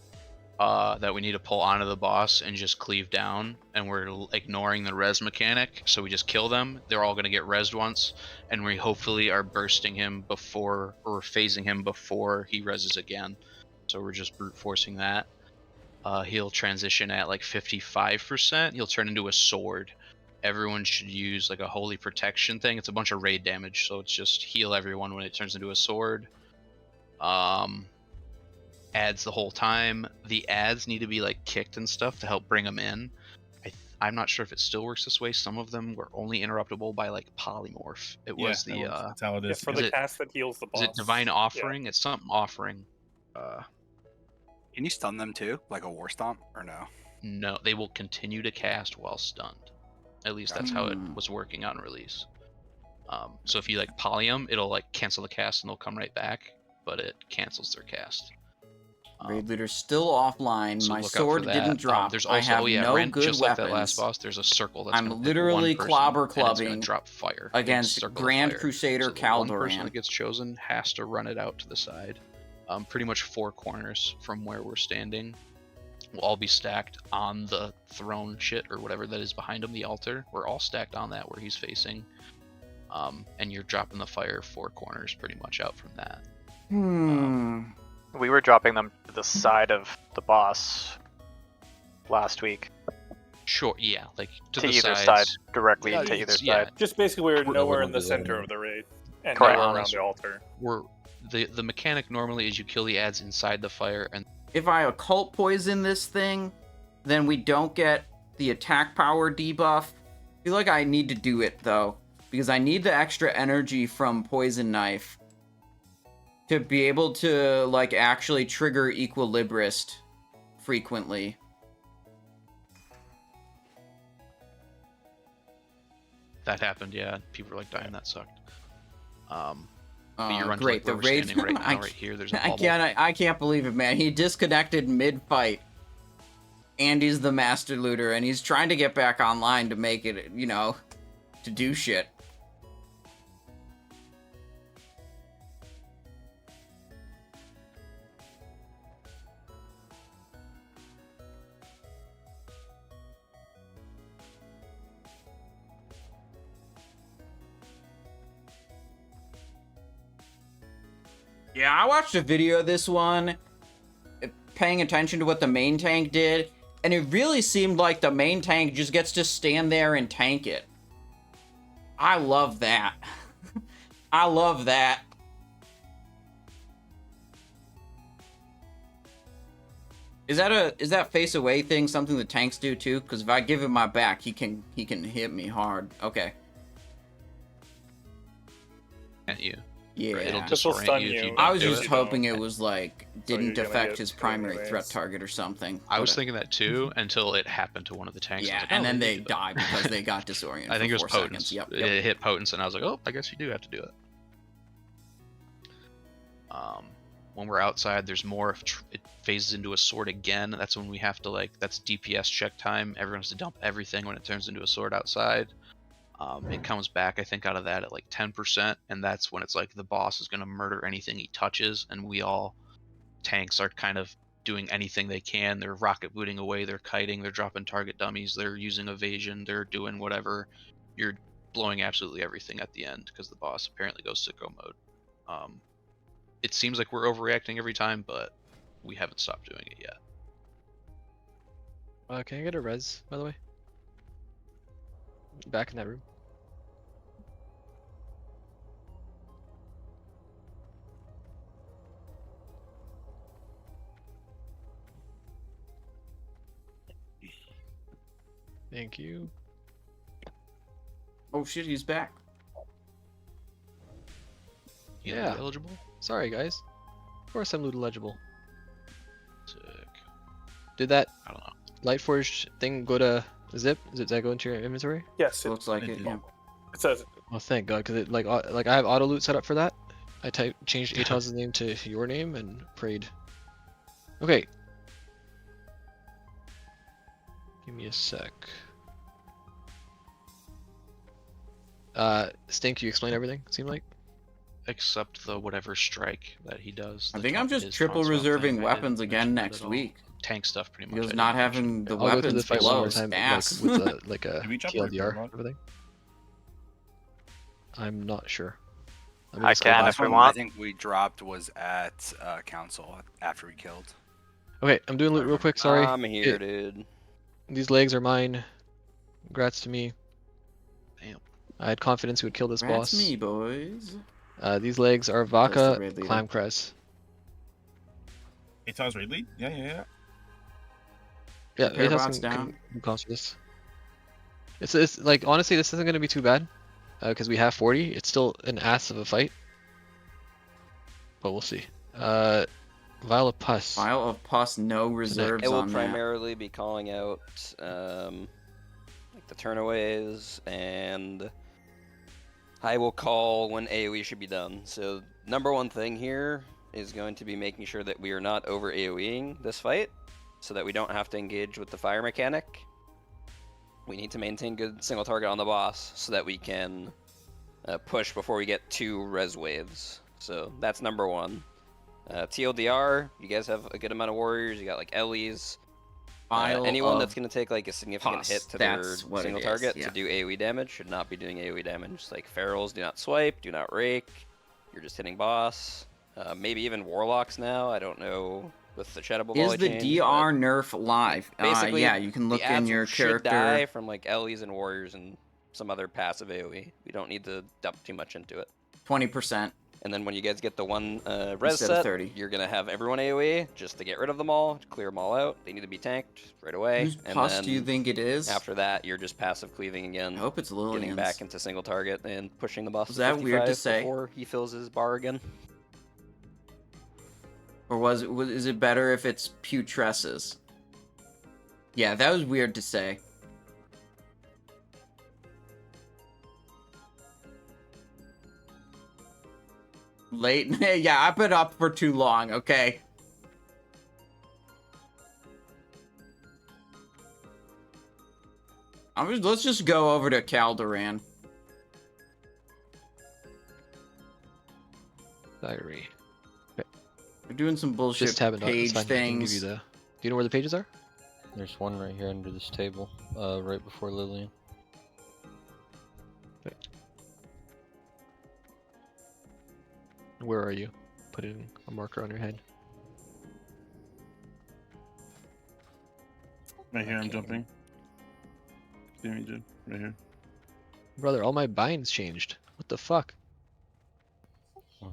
that we need to pull onto the boss and just cleave down, and we're ignoring the res mechanic, so we just kill them. They're all going to get resed once, and we hopefully are bursting him before, or phasing him before he reses again. So we're just brute forcing that. He'll transition at like 55%. He'll turn into a sword. Everyone should use like a holy protection thing. It's a bunch of raid damage, so it's just heal everyone when it turns into a sword. ads the whole time. The ads need to be like kicked and stuff to help bring them in. I'm not sure if it still works this way. Some of them were only interruptible by like polymorph. It was the that's how it is. For the cast that heals the boss. Is it divine offering? It's something offering. Can you stun them too, like a war stomp, or no? No, they will continue to cast while stunned. At least that's how it was working on release. So if you like poly them, it'll like cancel the cast and they'll come right back, but it cancels their cast. Raid leader's still offline. So My look out for sword that. didn't drop. There's I also, have oh yeah, no good just weapons. like that last boss, there's a circle that's I'm gonna pick literally one person, clobber and it's gonna clubbing drop fire. against Circle of Grand fire. Crusader So the one person Caldoran. that gets chosen has to run it out to the side. Pretty much 4 corners from where we're standing will all be stacked on the throne shit or whatever that is behind him, the altar. We're all stacked on that where he's facing. And you're dropping the fire 4 corners pretty much out from that. We were dropping them to the side of the boss last week. Sure, yeah, like to the either sides. side, directly Yeah, to either yeah. side. Just basically, we're nowhere in the center of the raid, and nowhere around the altar. We're the mechanic normally is you kill the ads inside the fire, and If I occult poison this thing, then we don't get the attack power debuff. I feel like I need to do it though, because I need the extra energy from poison knife to be able to like actually trigger Equilibrist frequently. that happened. Yeah, people were like dying. That sucked. But you run Great, to like the where we're raid. standing right now, right here. There's a bubble. I can't believe it, man. He disconnected mid-fight. And he's the master looter, and he's trying to get back online to make it, you know, to do shit. Yeah, I watched a video of this one, paying attention to what the main tank did, and it really seemed like the main tank just gets to stand there and tank it. I love that. I love that. Is that face away thing something the tanks do too? Because if I give him my back, he can hit me hard. Okay. At you. Yeah. It'll disorient you if you I was do just it. hoping it was like didn't you're gonna affect get his screwed primary anyways. threat target or something. I was but, thinking that too until it happened to one of the tanks. I yeah, was like, and oh, then we they need to- die because they got disoriented. I think it for was 4 Potence. seconds. Yep. It hit Potence, and I was like, oh, I guess you do have to do it. When we're outside, there's more. It phases into a sword again. That's when we have to that's DPS check time. Everyone has to dump everything when it turns into a sword outside. It comes back, I think, out of that at like 10%, and that's when it's like the boss is gonna murder anything he touches, and we all tanks are kind of doing anything they can. They're rocket booting away, they're kiting, they're dropping target dummies, they're using evasion, they're doing whatever. You're blowing absolutely everything at the end because the boss apparently goes sicko mode. It seems like we're overreacting every time, but we haven't stopped doing it yet. Can I get a res, by the way? Back in that room. Thank you. Oh shit, he's back. Yeah. Eligible? Sorry, guys. Of course I'm loot eligible. Sick. Did that I don't know. Lightforged thing go to zip? Does that go into your inventory? Yes, It looks like it. Yeah. It says it. Oh, thank God, because it like I have auto loot set up for that. I changed Atos's name to your name and prayed. Okay. Give me a sec. Stink, you explain everything, seem like? Except the whatever strike that he does. I the think I'm just his triple taunt swap reserving thing. I weapons didn't again mention next it at all. week. Tank stuff pretty much. Because I didn't not mention. having the I'll go through the weapons fight one more blows time, ass. like with a Did we jump right TLDR there, and everything. I'm not sure. I can Last if we one want. I think we dropped was at council after we killed. Okay, I'm doing loot real quick. Sorry. I'm here, dude. These legs are mine. Congrats to me. Damn. I had confidence we would kill this That's boss. me, boys. These legs are That's the Vaca red leader. Climb Crest. Atos raid lead? Yeah. Yeah, Repair Atos bots down. can cost this. It's like honestly, this isn't gonna be too bad, because we have 40. It's still an ass of a fight, but we'll see. Vial of Pus. Vial of Pus, no reserves It will on that. primarily be calling out like the turnaways, and I will call when AoE should be done. So number one thing here is going to be making sure that we are not over AoEing this fight, so that we don't have to engage with the fire mechanic. We need to maintain good single target on the boss so that we can push before we get 2 res waves. So that's number one. TLDR, you guys have a good amount of warriors. You got like Ellie's. Anyone that's going to take like a significant hit to their single target to do AoE damage should not be doing AoE damage. Like ferals, do not swipe, do not rake. You're just hitting boss. Maybe even warlocks now. I don't know with the Shadow Volley Is the change, DR nerf live? basically, Yeah, you can look the in ads your should character. die from like Ellie's and warriors and some other passive AoE. We don't need to dump too much into it. 20%. And then when you guys get the one res Instead of set, 30. you're gonna have everyone AoE just to get rid of them all, to clear them all out. They need to be tanked right away. Whose and pus then do you think it is? After that, you're just passive cleaving again. I hope it's Lillian's. Getting back into single target and pushing the boss. Was to that weird to 55 say? Before he fills his bar again. Or is it better if it's Putresses? Yeah, that was weird to say. Late? Yeah, I've been up for too long, okay? Let's just go over to Caldoran. Diary. We're doing some bullshit Just tab it up, it's page fine. I can give things. you the... Do you know where the pages are? There's one right here under this table, right before Lillian. Where are you? Putting a marker on your head. Right here, I'm jumping. See me, dude. Right here. Brother, all my binds changed. What the fuck?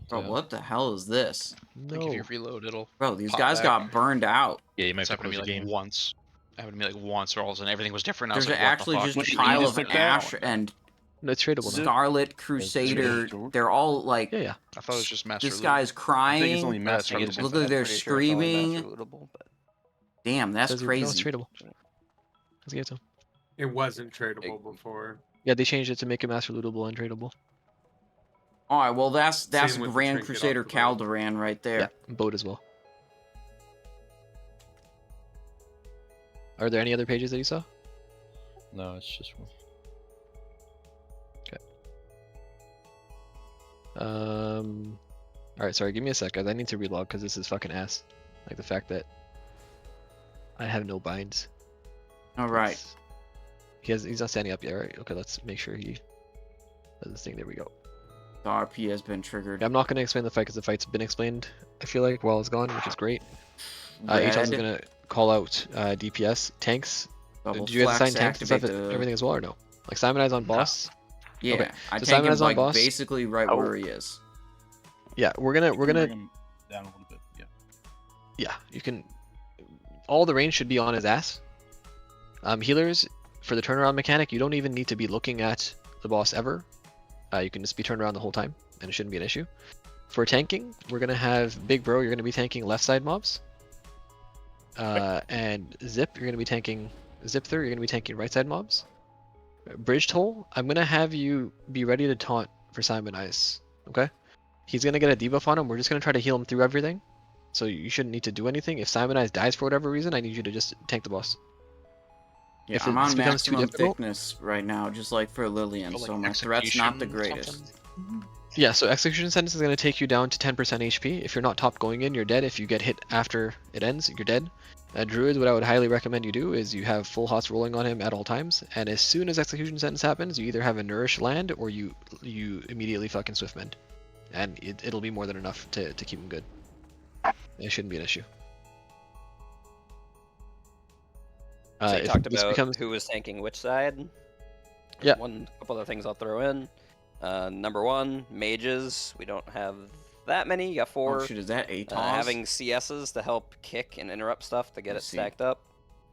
Bro, what the hell is this? I think if you reload, it'll. Bro, these pop guys back. got burned out. Yeah, you might It's have to happened to close me the like game. once. It happened to me like once, or all of a sudden everything was different. I was There's like, what actually the just fuck? a pile of Like ash and No, it's tradable now. Scarlet Crusader. They're all like. Yeah. I thought it was just master. This loot. guy's crying. only master loot. Look like they're Pretty sure it's only screaming. master lootable, but Damn, that's No, it's crazy. tradable. Let's get to 'em. It wasn't tradable before. Yeah, they changed it to make it master lootable and tradable. Alright, well that's Same with the Grand trinket Crusader off the boat. Caldoran right there. Yeah, boat as well. Are there any other pages that you saw? No, it's just one. Alright, sorry, give me a sec, guys. I need to relog because this is fucking ass. Like the fact that I have no binds. Alright. He's not standing up yet, right? Okay, let's make sure he does this thing. There we go. The RP has been triggered. I'm not going to explain the fight because the fight's been explained, I feel like, while it's gone, which is great. Atos is Red. going to call out DPS, tanks. Double Did you guys flex, assign tanks and stuff, activate the- everything as well, or no? Like Simonize on boss? Yeah, Okay. I So take him Simonize on like boss. basically right where he is. Yeah, we're gonna Bring him down a little bit. Yeah. yeah, you can. All the range should be on his ass. Healers, for the turnaround mechanic, you don't even need to be looking at the boss ever. You can just be turned around the whole time, and it shouldn't be an issue. For tanking, we're gonna have Big Bro. You're gonna be tanking left side mobs. And Zip, you're gonna be tanking Zipther. You're gonna be tanking right side mobs. Bridge Toll, I'm gonna have you be ready to taunt for Simonize. Okay? He's gonna get a debuff on him. We're just gonna try to heal him through everything. So you shouldn't need to do anything. If Simonize dies for whatever reason, I need you to just tank the boss. Yeah, If I'm this on becomes too maximum difficult- thickness right now, just like for Lillian, Oh, like so my threat's not the execution greatest. Yeah, so Execution Sentence is going to take you down to 10% HP. If you're not top going in, you're dead. If you get hit after it ends, you're dead. Druid, what I would highly recommend you do is you have full hots rolling on him at all times, and as soon as Execution Sentence happens, you either have a Nourish land or you immediately fucking Swiftmend. And it'll be more than enough to keep him good. It shouldn't be an issue. So you if talked this about becomes- who was tanking which side. Yeah. Couple other things I'll throw in. Number one, mages. We don't have that many. You got 4. Oh shit, is that ATOS? Having CSs to help kick and interrupt stuff to get it stacked up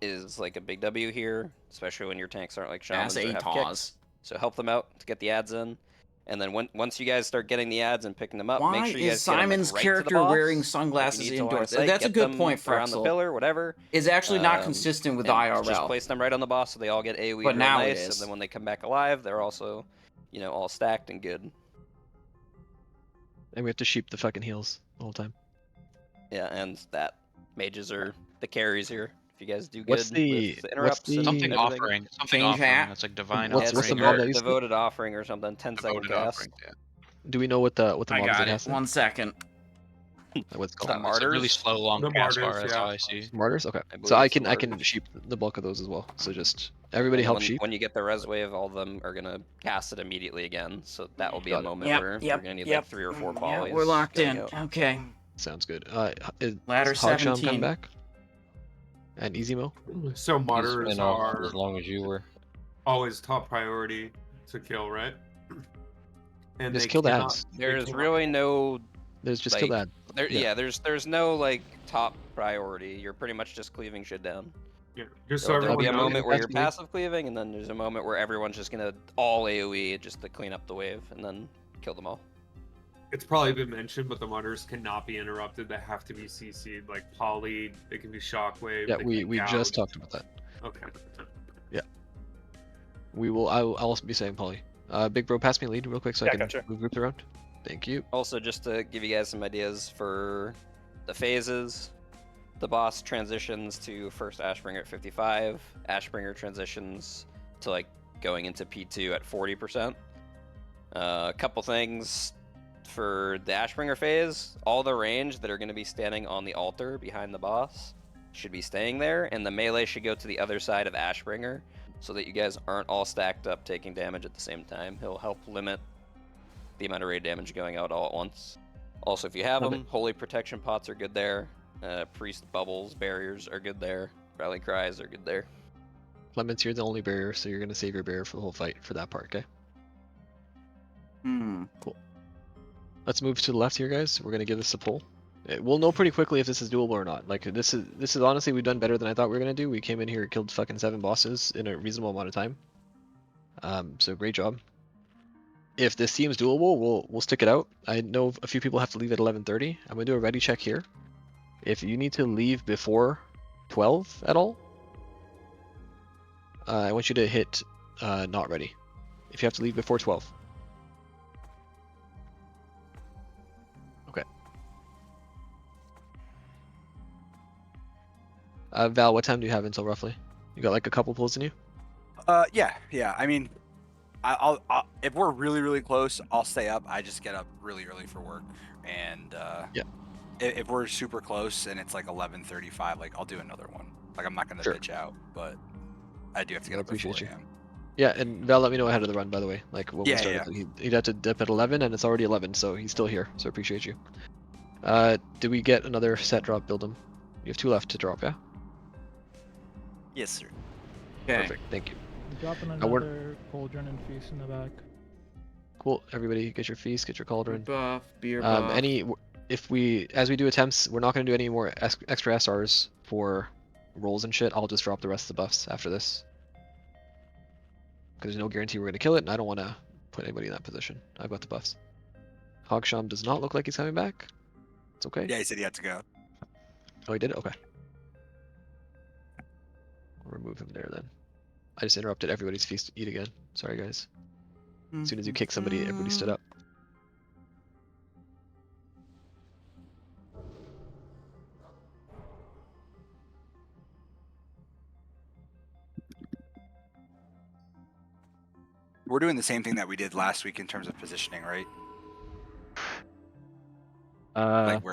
is like a big W here, especially when your tanks aren't like shamans That's that have ATOS. kicks. So help them out to get the ads in. And then once you guys start getting the ads and picking them up, Why make sure you guys is get them, Simon's right character to the boss. wearing If sunglasses you need to line of indoors? sight, That's a get good them point, around the Frexel. pillar, whatever. Is actually not consistent with and IRL. Just place them right on the boss so they all get AoE But real now it nice, is. and then when they come back alive, they're also, all stacked and good. And we have to sheep the fucking heals the whole time. Yeah, and that mages are the carries here. If you guys do good What's the- with the interrupts and Something everything. offering. Something offering. That's like divine What's offering. the mob that you said? Devoted offering or something. 10-second Devoted cast. offering, yeah. Do we know what the I mob got that it. has? 1 second. What's it The called? It's a really martyrs. slow, long The cast martyrs, bar. That's yeah. all I see. Martyrs? Okay. I So I believe it's can martyrs. sheep the bulk of those as well. So just everybody And help when, sheep. when you get the res wave, all of them are gonna cast it immediately again. So that will be Got a it. moment Yep, where yep, we're gonna need yep. like 3 or 4 Yeah, volleys. we're locked going in. out. Okay. Sounds good. Is Ladder Hogsham 17. coming back? And Easy Mo? So He's martyrs been off are as long as you were. always top priority to kill, right? And Just they kill the cannot- ads. they There's cannot- really no. There's just like, kill that. Yeah, there's no like top priority. You're pretty much just cleaving shit down. Yeah, just so There'll everyone be a knows. moment where you're Absolutely. passive cleaving, and then there's a moment where everyone's just gonna all AoE just to clean up the wave, and then kill them all. It's probably been mentioned, but the martyrs cannot be interrupted. They have to be CC'd, like poly. They can be shockwave. Yeah, they we can gouge. just talked about that. Okay. Yeah. We will. I'll also be saying poly. Big bro, pass me a lead real quick so I Yeah, can gotcha. move groups around. Thank you. Also, just to give you guys some ideas for the phases, the boss transitions to first Ashbringer at 55. Ashbringer transitions to like going into P2 at 40%. A couple things for the Ashbringer phase: all the range that are going to be standing on the altar behind the boss should be staying there, and the melee should go to the other side of Ashbringer, so that you guys aren't all stacked up taking damage at the same time. He'll help limit the amount of raid damage going out all at once. Also, if you have Love them, holy protection pots are good there. Priest bubbles, barriers are good there. Rally cries are good there. Clements, you're the only barrier, so you're gonna save your barrier for the whole fight for that part, okay? Cool. Let's move to the left here, guys. We're gonna give this a pull. We'll know pretty quickly if this is doable or not. Like this is honestly, we've done better than I thought we were gonna do. We came in here, killed fucking 7 bosses in a reasonable amount of time. So great job. If this seems doable, we'll stick it out. I know a few people have to leave at 11:30. I'm gonna do a ready check here. If you need to leave before 12 at all, I want you to hit not ready. If you have to leave before 12. Okay. Val, what time do you have until roughly? You got like a couple pulls in you? Yeah. I mean, I'll if we're really close, I'll stay up. I just get up really early for work, and yeah. If we're super close and it's like 11:35, like I'll do another one. Like I'm not gonna bitch out, but I do have to get up appreciate before you. AM. Yeah, and Val let me know ahead of the run, by the way. Like when we Yeah, started, he'd have to dip at 11, and it's already 11, so he's still here. So appreciate you. Do we get another set drop? Build him. You have 2 left to drop, yeah? Yes, sir. Okay. Perfect. Thank you. Dropping Now we're- another cauldron and feast in the back. Cool. Everybody, get your feast, get your cauldron. Buff, beer buff. If we, as we do attempts, we're not going to do any more extra SRs for rolls and shit. I'll just drop the rest of the buffs after this. Because there's no guarantee we're going to kill it, and I don't want to put anybody in that position. I've got the buffs. Hogsham does not look like he's coming back. It's okay. Yeah, he said he had to go. Oh, he did? Okay. I'll remove him there then. I just interrupted everybody's feast to eat again. Sorry, guys. As soon as you kick somebody, everybody stood up. We're doing the same thing that we did last week in terms of positioning, right? Like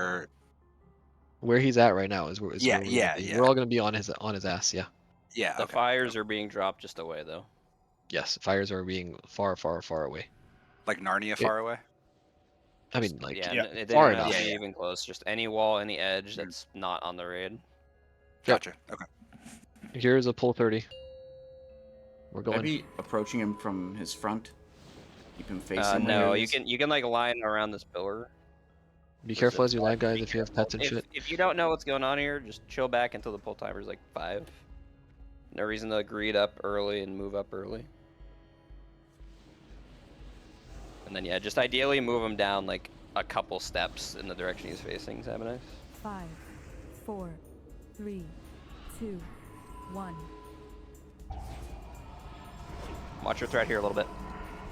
where he's at right now is where. Yeah, where we're yeah, gonna be. yeah. We're all gonna be on his ass. Yeah. Yeah. The fires are being dropped just away though. Yes, fires are being far away. Like Narnia far away? I mean, like Yeah, they far don't have enough. to be even close. Just any wall, any edge that's not on the raid. Gotcha. Okay. Here's a pull 30. We're going. I'd be approaching him from his front. Keep him facing. No, where he you is. can like line around this pillar. Be careful as you land, guys, if you have pets and shit. If you don't know what's going on here, just chill back until the pull timer's like 5. No reason to greed up early and move up early. And then yeah, just ideally move him down like a couple steps in the direction he's facing. Is that nice? 5, 4, 3, 2, 1. Watch your threat here a little bit.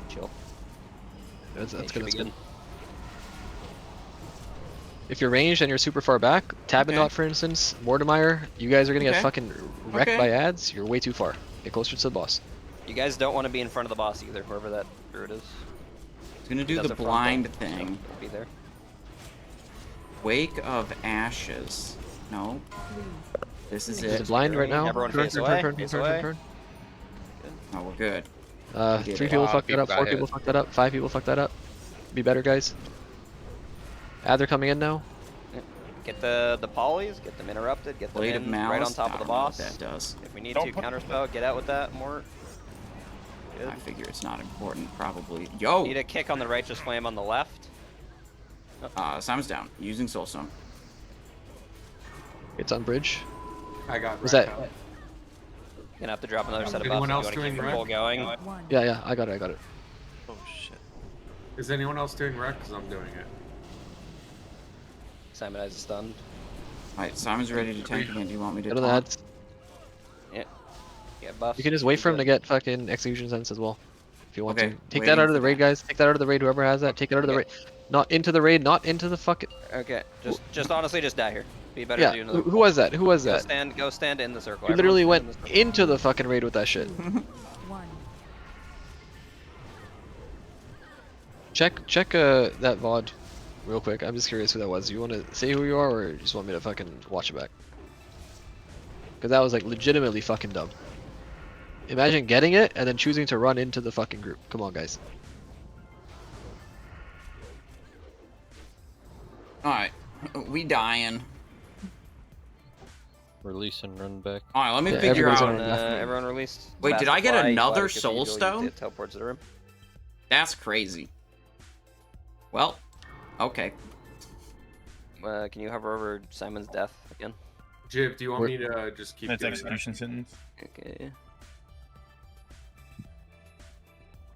Chill. That's good. Should be That's good. If you're ranged and you're super far back, Tabindot, for instance, Mortimer, you guys are gonna get fucking wrecked by ads. You're way too far. Get closer to the boss. You guys don't want to be in front of the boss either, whoever that druid is. He's gonna do the blind thing. So be there. Wake of Ashes. No. This is Is it. it blind right now? Everyone face away. Oh, we're good. 3 people fucked that up. 4 people fucked that up. 5 people fucked that up. Be better, guys. They're coming in now. Get the polys, get them interrupted, get them Blade of in Malice, right on top of the boss. That does. If we need to counterspell, get out with that more. Good. I figure it's not important, probably. Yo! Need a kick on the righteous flame on the left. Simon's down. Using Soulstone. It's on bridge. I got. Was that? You're gonna have to drop another set of buffs. Anyone If else you want to doing keep the red? pull going. Yeah, I got it. Oh shit. Is anyone else doing red? Because I'm doing it. Simon has a stun. Alright, Simon's ready to tank again. Do you want me to Get on the taunt? ads. Yeah. Yeah, buffs. You can just wait for him to get fucking execution sense as well, if you want Okay, to. Take waiting that out of for the raid, guys. Take that out of the raid. Whoever has that, take it out of the raid. Not into the raid. Not into the fucking. Okay, just honestly, just die here. Be better Yeah. to do another. Who was that? Who was that? Go stand in the circle. You literally Everyone went stand in the circle. into the fucking raid with that shit. 1. Check that VOD real quick. I'm just curious who that was. Do you want to say who you are, or you just want me to fucking watch it back? Because that was like legitimately fucking dumb. Imagine getting it and then choosing to run into the fucking group. Come on, guys. Alright. We dying. Release and run back. Alright, let me figure out. Everyone released. Wait, did I get Fly, another fly, Soul because Stone? usually teleport to the room. That's crazy. Well, okay. Can you hover over Simon's death again? Jiv, do you want me to just keep That's doing execution sentence. Okay.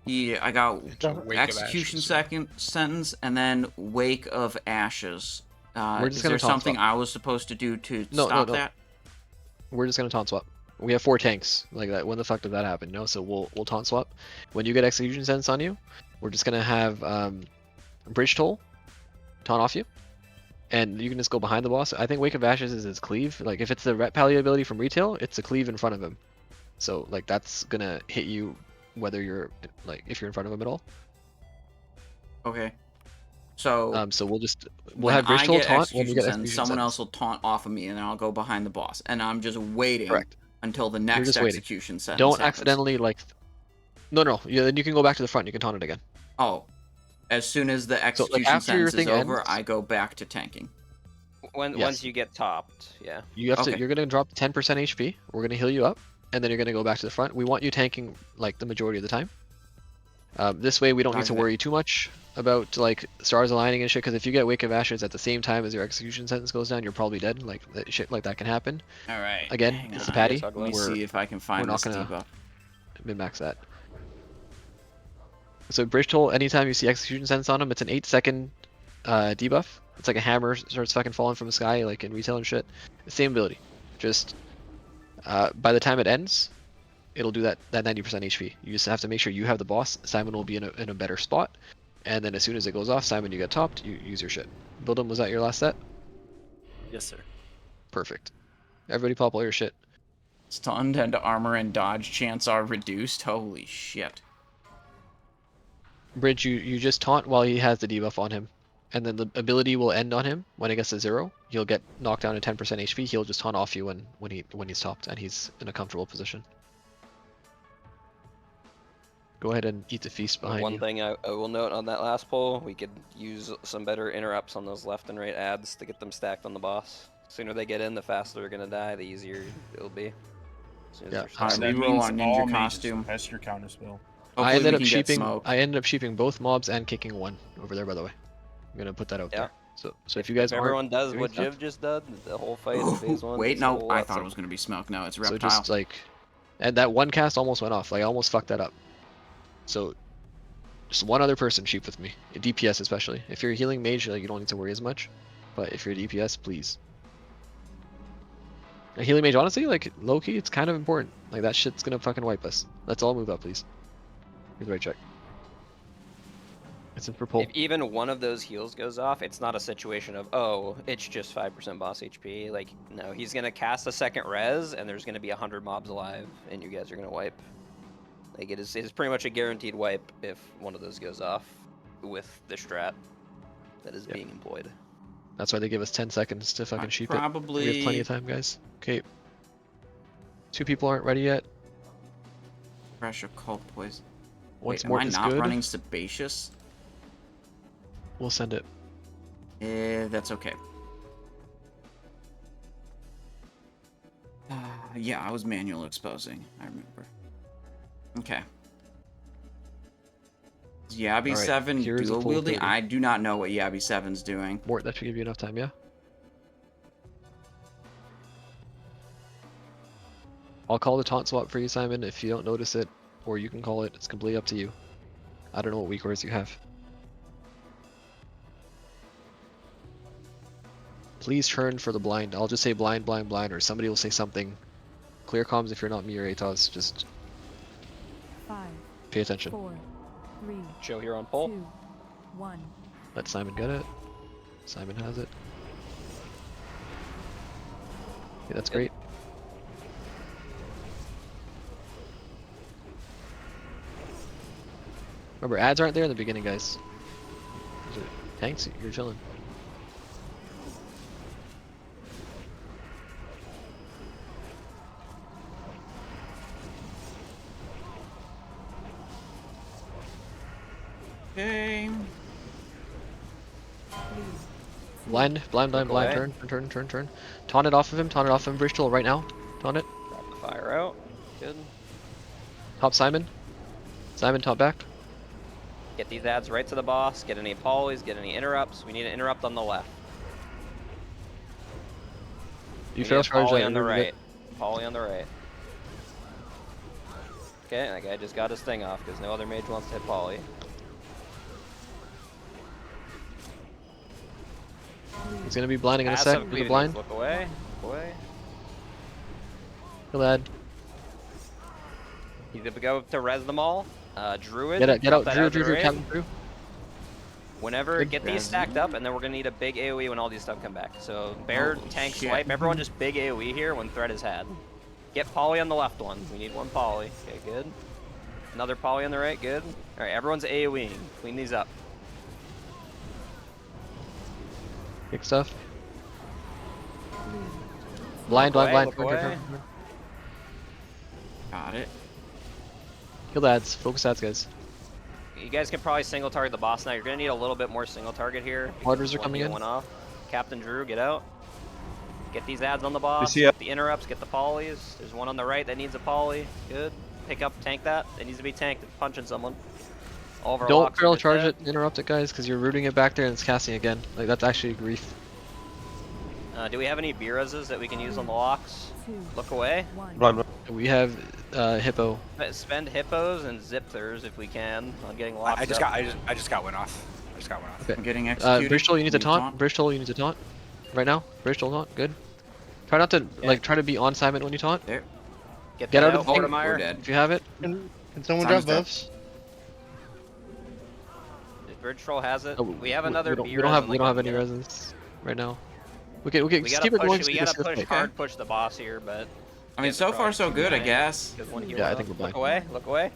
Yeah, I got Wake of execution Ashes. sentence and then Wake of Ashes. We're just Is gonna there taunt something swap. I was supposed to do to No, stop no. that? We're just gonna taunt swap. We have 4 tanks like that. When the fuck did that happen? No, so we'll taunt swap. When you get execution sense on you, we're just gonna have bridge toll taunt off you, and you can just go behind the boss. I think Wake of Ashes is his cleave. Like if it's the ret pally ability from retail, it's a cleave in front of him. So like that's gonna hit you whether you're like if you're in front of him at all. Okay. So So we'll when have bridge I toll get taunt when you execution get sentence, execution someone sense. else will taunt off of me, and then I'll go behind the boss, and I'm just waiting Correct. until the You're next just waiting. execution sentence. Don't happens. accidentally like. No. Yeah, then you can go back to the front. You can taunt it again. Oh, as soon as the So, execution like, after your sentence is thing over, ends- I go back to tanking. Yes. Once you get topped, yeah. You have Okay. to. You're gonna drop 10% HP. We're gonna heal you up, and then you're gonna go back to the front. We want you tanking like the majority of the time. This way we don't need to Roger that. worry too much about like stars aligning and shit. Because if you get Wake of Ashes at the same time as your execution sentence goes down, you're probably dead. Like that shit like that can happen. All right. Again, hang it's on. a patty. Let me We're- see if I can we're find not this gonna debuff. min-max that. So bridge toll. Anytime you see execution sentence on him, it's an 8-second debuff. It's like a hammer starts fucking falling from the sky, like in retail and shit. Same ability. Just by the time it ends, it'll do that 90% HP. You just have to make sure you have the boss. Simon will be in a better spot, and then as soon as it goes off, Simon, you get topped. You use your shit. Build'em, was that your last set? Yes, sir. Perfect. Everybody pop all your shit. Stunned and armor and dodge chance are reduced. Holy shit. Bridge, you just taunt while he has the debuff on him, and then the ability will end on him when it gets to 0. He'll get knocked down to 10% HP. He'll just taunt off you when he's topped and he's in a comfortable position. Go ahead and eat the feast behind One you. thing I will note on that last pull, we could use some better interrupts on those left and right ads to get them stacked on the boss. The sooner they get in, the faster they're gonna die, the easier it'll be. As soon as Yeah. they're stacked. Alright, we roll on all ninja mages costume. Test your counter spell. I Hopefully ended we up can get sheeping. smoke. I ended up sheeping both mobs and kicking one over there. By the way, I'm gonna put that out there. So if you guys If aren't everyone does doing what stuff- Jiv just did, the whole fight in phase 1. Wait, is a no, whole I lot thought it was simpler. gonna be smoke. No, it's So reptile. just like, and that one cast almost went off. Like I almost fucked that up. So just one other person shoot with me, a DPS especially. If you're a healing mage, like you don't need to worry as much. But if you're a DPS, please. A healing mage, honestly, like low key, it's kind of important. Like that shit's gonna fucking wipe us. Let's all move up, please. Here's the right check. It's in purple. If even one of those heals goes off, it's not a situation of, oh, it's just 5% boss HP. Like, no, he's going to cast a second res, and there's going to be 100 mobs alive, and you guys are going to wipe. Like, it is pretty much a guaranteed wipe if one of those goes off with the strat that is being employed. That's why they give us 10 seconds to fucking sheep it. probably- We have plenty of time, guys. Okay. 2 people aren't ready yet. Pressure cult poison. Once Wait, more am I is not good. running Sebaceous? We'll send it. That's okay. Yeah, I was manual exposing. I remember. Okay. Is Yabi Alright, 7 here's a dual full wielding? 30. I do not know what Yabi 7's doing. Mort, that should give you enough time, yeah? I'll call the taunt swap for you, Simon, if you don't notice it, or you can call it. It's completely up to you. I don't know what weak words you have. Please turn for the blind. I'll just say blind, blind, blind, or somebody will say something. Clear comms if you're not me or Atos. Just 5, pay attention. 4, 3, Show here on pole. 2, 1. Let Simon get it. Simon has it. Okay, that's great. Remember, ads aren't there in the beginning, guys. Tanks, you're chilling. Okay. Blind, blind, blind, blind. away. Turn. Taunt it off of him. Taunt it off of him. Bristol right now. Taunt it. Drop the fire out. Good. Top Simon. Simon, top back. Get these ads right to the boss. Get any polys, get any interrupts. We need an interrupt on the left. You We fail need a charge poly that. on the remove right. it. Poly on the right. Okay, that guy just got his thing off because no other mage wants to hit poly. He's gonna be blinding in a Passive sec. Do the bleeding. blind. Look away. Look away. Kill ad. He's gonna go to res them all. Druid. Get drop out. that Drew, to the Drew, right. Captain Drew. Whenever, Good get these res. stacked up, and then we're gonna need a big AoE when all these stuff come back. So bear, Holy tank, shit. swipe, everyone just big AoE here when threat is had. Get poly on the left one. We need one poly. Okay, good. Another poly on the right. Good. All right, everyone's AoEing. Clean these up. Kick stuff. Blind, Look blind, away, blind. look Turn. away. Got it. Kill the ads. Focus ads, guys. You guys can probably single target the boss now. You're gonna need a little bit more single target here. Orders are One coming heal, in. One off. Captain Drew, get out. Get these ads on the boss. see Get the interrupts. Get the polys. There's one on the right that needs a poly. Good. Pick up, tank that. It needs to be tanked. It's punching someone. All of our Don't locks are barrel just charge dead. it. Interrupt it, guys, because you're rooting it back there and it's casting again. Like that's actually grief. Do we have any B-reses that we can use on the locks? Look away. We have hippo. Spend hippos and zipthers if we can on getting locks. I just got one off. I just got one off. Okay. I'm getting executed. Bristol, you need to Need taunt. Bristol, you need to taunt. Right now. Bristol, taunt. Good. Try not to try to be on Simon when you taunt. There. Get out that of the thing. Fortimeyer. We're dead. If you have it. Can someone Simon's drop dead. buffs? If Bridge Troll has it, Oh, we have another we B don't have res, any resins right now. Okay, We just gotta keep it going. push. so We you can gotta see push this hard. Push the boss here, but. I mean, so far so good, I guess. Yeah, I think we're blind. Look away. Look away.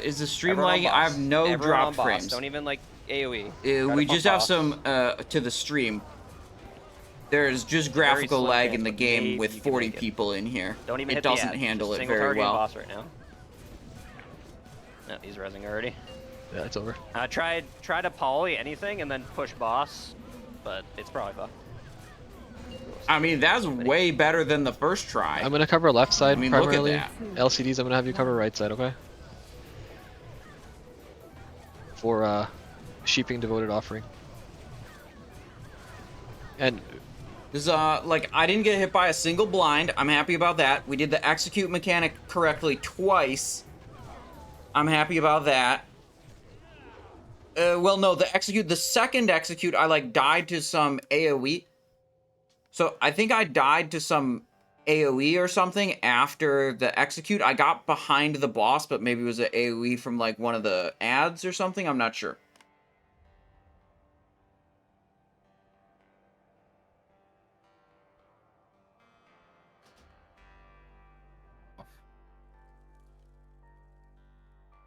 Is the stream Everyone on lagging? I boss. have no Everyone drop on boss. frames. Don't even like AoE. Try We to just pump have boss. some to the stream. There's just Very graphical slim lag chance, in the but game maybe with you can 40 make it. people in here. Don't even It hit the doesn't ads. handle Just it single very targeting well. boss right now. No, he's resing already. Yeah, it's over. Try to poly anything and then push boss, but it's probably fucked. I mean, that's way better than the first try. I'm gonna cover left side I mean, look at primarily. that. LCDs, I'm gonna have you cover right side, okay? For sheeping devoted offering. And this like I didn't get hit by a single blind. I'm happy about that. We did the execute mechanic correctly twice. I'm happy about that. Well, no, the second execute, I like died to some AoE. So I think I died to some AoE or something after the execute. I got behind the boss, but maybe it was an AoE from like one of the ads or something. I'm not sure.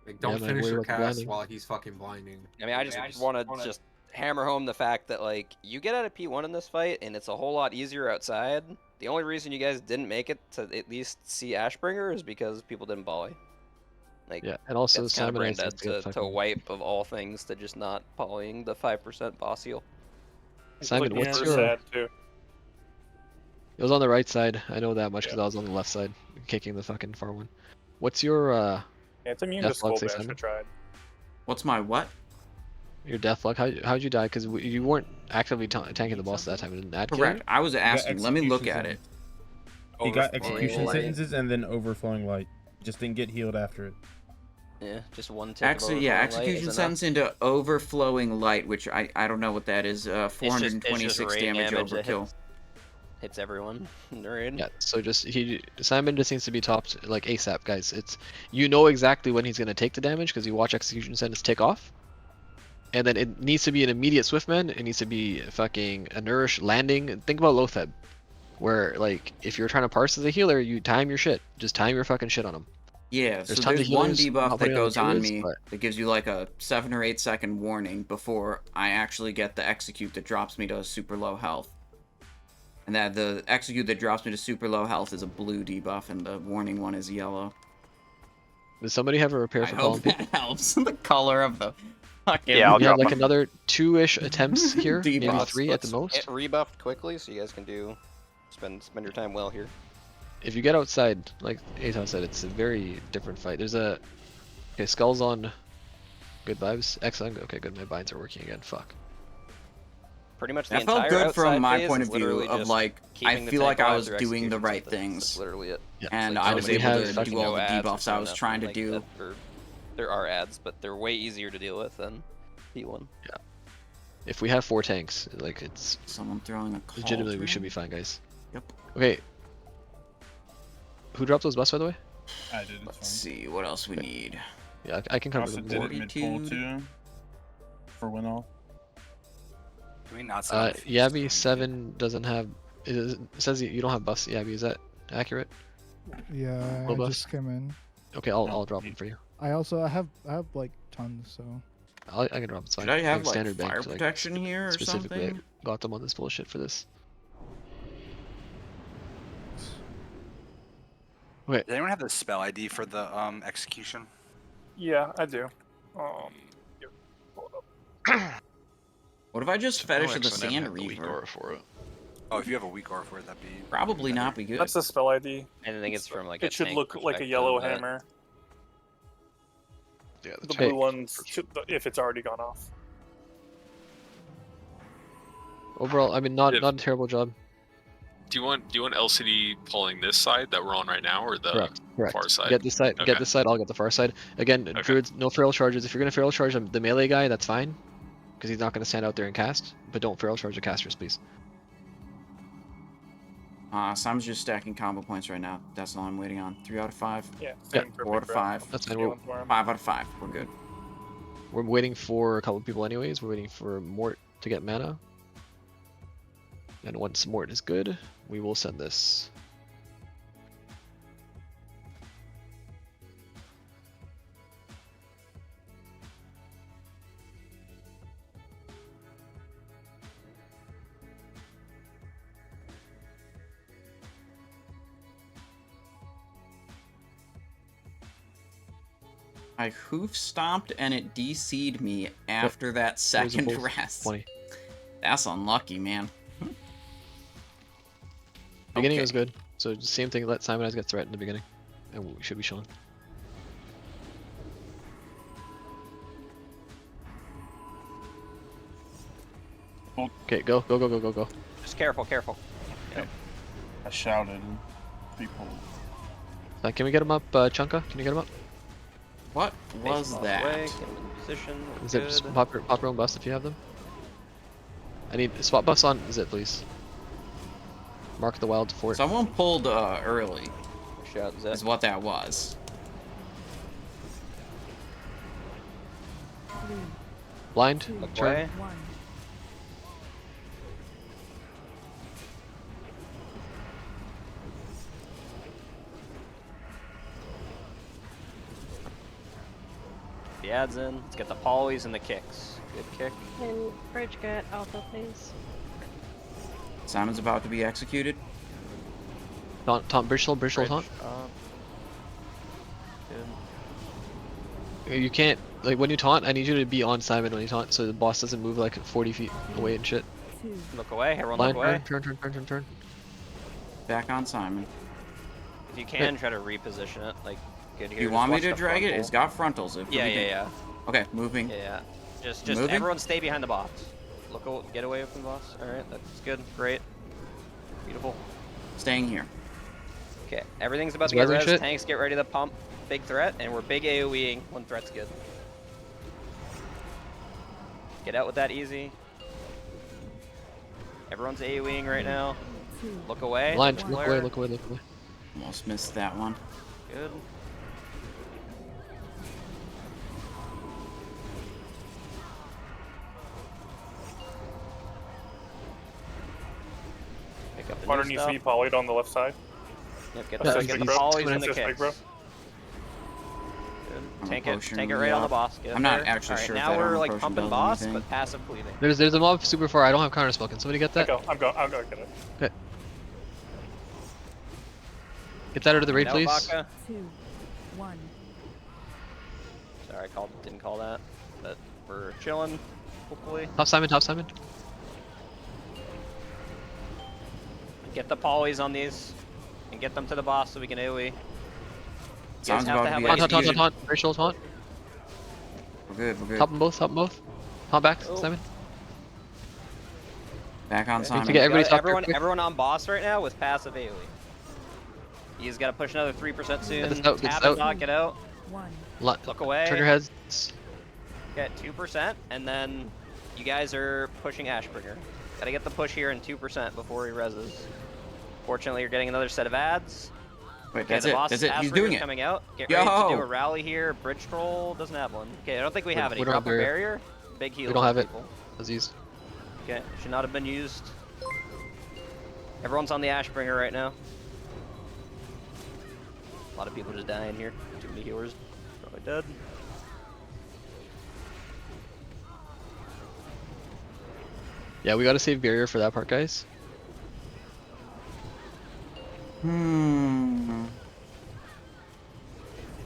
Like, don't man, finish worry your about the cast blinding. while he's fucking blinding. I mean, I just want to just hammer home the fact that, like, you get out of P1 in this fight, and it's a whole lot easier outside. The only reason you guys didn't make it to at least see Ashbringer is because people didn't poly. Like, yeah, and also that's kind of Simon brain dead to fucking... wipe of all things to just not polying the 5% boss heal. Simon, Looking what's for your... sad, too. It was on the right side. I know that much because I was on the left side, kicking the fucking far one. What's your Yeah, it's immune to death log, Skull say, Bash, I Simon? tried. What's my what? Your death log? How'd you die? Because you weren't actively tanking the boss that time. Didn't ad kill Correct. you? I was asking. Let me look execution at it. He got Overflowing execution light. sentences and then overflowing light. Just didn't get healed after it. Yeah, just one tick of Actually, yeah, overflowing light is execution enough. sentence into overflowing light, which I don't know what that is. It's just 426 raid damage that overkill. hits everyone in the raid. Yeah. So just Simon just needs to be topped like ASAP, guys. It's you know exactly when he's gonna take the damage because you watch execution sentence tick off, and then it needs to be an immediate Swiftman. It needs to be fucking a nourish landing. Think about Lotheb, where like if you're trying to parse as a healer, you time your shit. Just time your fucking shit on him. Yeah, There's so tons there's of one healers debuff not that putting goes on killers, me but- that gives you like a 7 or 8 second warning before I actually get the execute that drops me to super low health. And that the execute that drops me to super low health is a blue debuff, and the warning one is yellow. Does somebody have a repair I for hope column? that helps. The color of the fucking... Yeah, I'll We have drop like one. another 2-ish attempts here, maybe Debuffs. 3 at the most. Get rebuffed quickly so you guys can spend your time well here. If you get outside, like Aton said, it's a very different fight. There's a... Okay, Skull's on. Good vibes. Excellent. Okay, good. My binds are working again. Fuck. Pretty much the That felt entire good outside from my phase point is of view literally of just like, I keeping the feel like tank I alive was through doing the execution right sentence. things. That's literally it. Yeah. And Like, I was we able have to fucking do all no the ads or debuffs I was nothing trying to like do. that, or there are ads, but they're way easier to deal with than P1. Yeah. If we have 4 tanks, like it's... Someone throwing a Legitimately, we cauldron? should be fine, guys. Yep. Okay. Who dropped those buffs, by the way? I did. Let's see what else we need. Yeah, I can I cover also them. did more. it mid-pool too. For win all. Can we not stop the feast? Yabby 7 doesn't have... It says you don't have buffs, Yabby. Is that accurate? Yeah, Low I buff? just came in. Okay, I'll drop them for you. I have like tons, so. I can drop them. It's fine. Should I have like standard bank, fire so, like, protection here or specifically something? got them on this bullshit for this. Okay. Does anyone have the spell ID for the execution? Yeah, I do. Yep, pull it up. What if I just fetish No, the actually, I Sand have the weak Reaver? aura for it. Oh, if you have a weak aura for it, that'd be Probably not be good. That's the spell ID. I think it's from like It should look like a yellow hammer. Yeah, The blue ones, if it's already gone off. Overall, I mean, not a terrible job. Do you want LCD pulling this side that we're on right now, or the Correct. far side? Get this side. Okay. Get this side. I'll get the far side. Again, Druids, no feral charges. If you're gonna feral charge the melee guy, that's fine, because he's not gonna stand out there and cast. But don't feral charge the casters, please. Simon's just stacking combo points right now. That's all I'm waiting on. 3 out of 5. Yeah. 4 out of 5. That's fine. 5 out of 5. We're good. We're waiting for a couple people anyways. We're waiting for Mort to get mana. And once Mort is good, we will send this. I hoof stomped and it DC'd me after that second both. rest. 20. That's unlucky, man. Beginning Okay. was good. So same thing. Let Simon get threat in the beginning, and we should be chilling. Okay, go. Just careful. Yep. I shouted. People. Can we get him up, Chunka? Can you get him up? What was Face that? away, get him in position. Is it just pop your own bust if you have them? I need spot buffs on Zip, please. Mark the wild fort. Someone pulled early. Shout Zip. Is what that was. Blind. Turn. The ads in. Let's get the polys and the kicks. Good kick. And bridge get alpha, please. Simon's about to be executed. Taunt, bridge taunt. Good. You can't, like, when you taunt, I need you to be on Simon when you taunt, so the boss doesn't move like 40 feet away and shit. Look away, everyone Blind, look away. Turn. Back on Simon. If you can, try to reposition it, like, good here. You want me to drag it? It's got frontals. Yeah. Okay, moving. Yeah. Just Moving? everyone stay behind the box. Get away from the boss. Alright, that's good. Great. Beautiful. Staying here. Okay, everything's about Is to get weather res. shit? Tanks get ready to pump. Big threat, and we're big AoEing when threat's good. Get out with that easy. Everyone's AoEing right now. Look away. Blind, Flare. look away. Almost missed that one. Good. Pick up the Water new needs stuff. to be polyed on the left side. Yep, get Assist the big bro. polys and the Assist big kicks. bro. I'm Tank approaching, it right yeah. on the boss. Get I'm up not there. actually Alright, sure if now that we're armor like potion pumping does boss, anything. but passive cleaving. There's a mob super far, I don't have counter spell. Can somebody get that? I'll go get it. Okay. Get that out of the raid, Get out, please. Baka. 2, 1. Sorry, didn't call that, but we're chilling, hopefully. Top Simon. Get the polys on these, and get them to the boss so we can AoE. You guys Sounds have to about have to be like Taunt. Racial taunt. We're good. Top them both. Taunt back, Oh. Simon. Back on Simon. to get everybody top everyone on boss right now with passive AoE. You just gotta push another 3% soon. Get this out, Tap and knock it out. 1. Look away. Trigger heads. Get 2%, and then you guys are pushing Ashbringer. Gotta get the push here in 2% before he reses. Fortunately, you're getting another set of ads. Wait, Okay, that's the it. boss That's it. He's Ashbringer's doing it. coming out. Get Yo! ready to do a rally here. Bridge troll doesn't have one. Okay, I don't think we have any. We don't Drop have a barrier. barrier. Big heal. We don't have it. people. Aziz. Okay, should not have been used. Everyone's on the Ashbringer right now. A lot of people just dying here. Too many healers. Probably dead. Yeah, we gotta save barrier for that part, guys.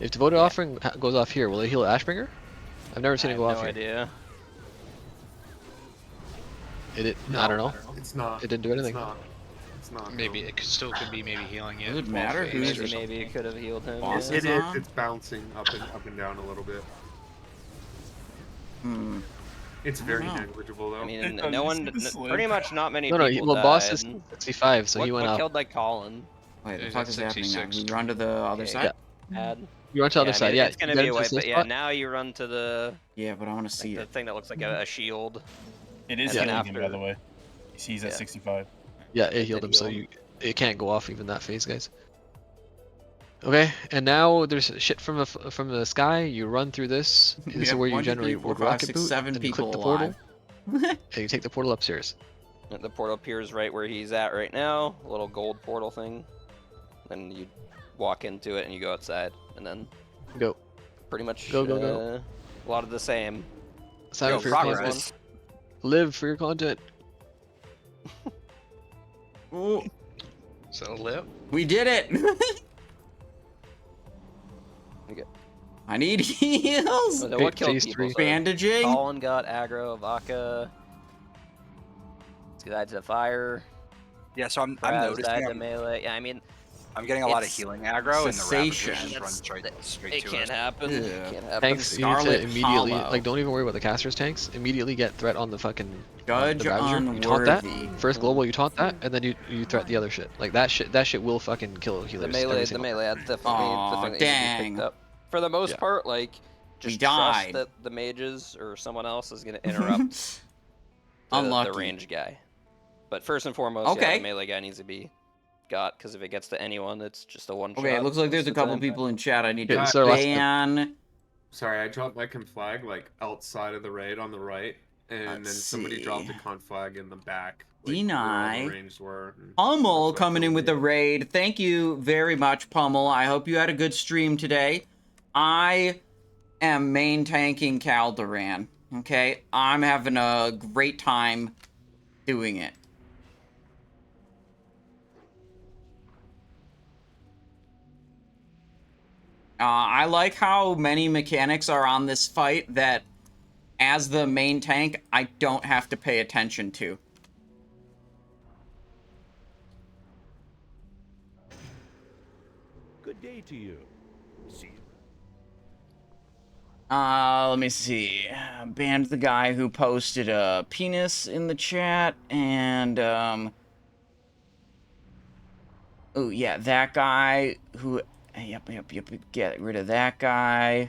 If devoted offering goes off here, will it heal Ashbringer? I've never seen it go off No here. idea. I don't know. It's not. It didn't do anything. It's not. Maybe it still could be healing it. Does it matter who's Maybe it could have healed him. Boss yeah. It is. on? It's bouncing up and down a little bit. It's very know. negligible though. I mean, no one, pretty much not many No, people well, boss is died. 65, so he What went up. killed like Colin? Wait, the He's fuck at is happening now? 66. We run to the other Okay, side? Ad. You run to the other I side, mean, yeah. It's gonna you be get a into wipe, the but safe yeah, spot. now you run to the Yeah, but I want to see the it. thing that looks like a shield. It is And then healing him, by after- the way. He's at Yeah. 65. Yeah, it healed him, so it can't go off even that phase, guys. Okay, and now there's shit from the sky. You run through this. We This is have where you 1, 2, 3, generate 4, wood 5, rocket 6, boot. 7 Then you people click the portal, alive. and you take the portal upstairs. The portal appears right where he's at right now. A little gold portal thing. Then you walk into it and you go outside, and then Go. pretty much Go. a lot of the same. Sign up for your content. Live for your content. Ooh, So live. we did it! Okay. I need heals! So what killed phase people? 3. So Bandaging? Colin got aggro, Vaka. Died to the fire. Yeah, so I'm Raz noticing. died to melee. Yeah, I mean, I'm getting a lot of It's healing aggro, and the cessation. Ravagers just run straight It to can't it. happen. Ugh. It can't happen. Tanks, you need Scarlet to immediately, Hollow. like, don't even worry about the casters tanks. Immediately get threat on the fucking Judge the Ravager. You taunt that. unworthy. First global, you taunt that, and then you threat the other shit. Like that shit will fucking kill healers. The melee adds definitely the thing that needs to be dang. picked up. For the most Yeah. part, like, just died. trust that the mages or someone else is gonna interrupt the Unlucky. range guy. But first and foremost, Okay. yeah, the melee guy needs to be got, because if it gets to anyone, it's just a one shot. Okay, it looks like there's a couple people in chat. I need to it's our last ban. Sorry, I dropped my conflag like outside of the raid on the right, and then Let's somebody see. dropped a conflag in the back. Like, Deny. where all the ranged were, and Pummel that's what coming in killed with me. the raid. Thank you very much, Pummel. I hope you had a good stream today. I am main tanking Caldoran. Okay, I'm having a great time doing it. I like how many mechanics are on this fight that, as the main tank, I don't have to pay attention to. Good day to you. See. Let me see. Banned the guy who posted a penis in the chat, and, oh, yeah, that guy who... Yep, get rid of that guy.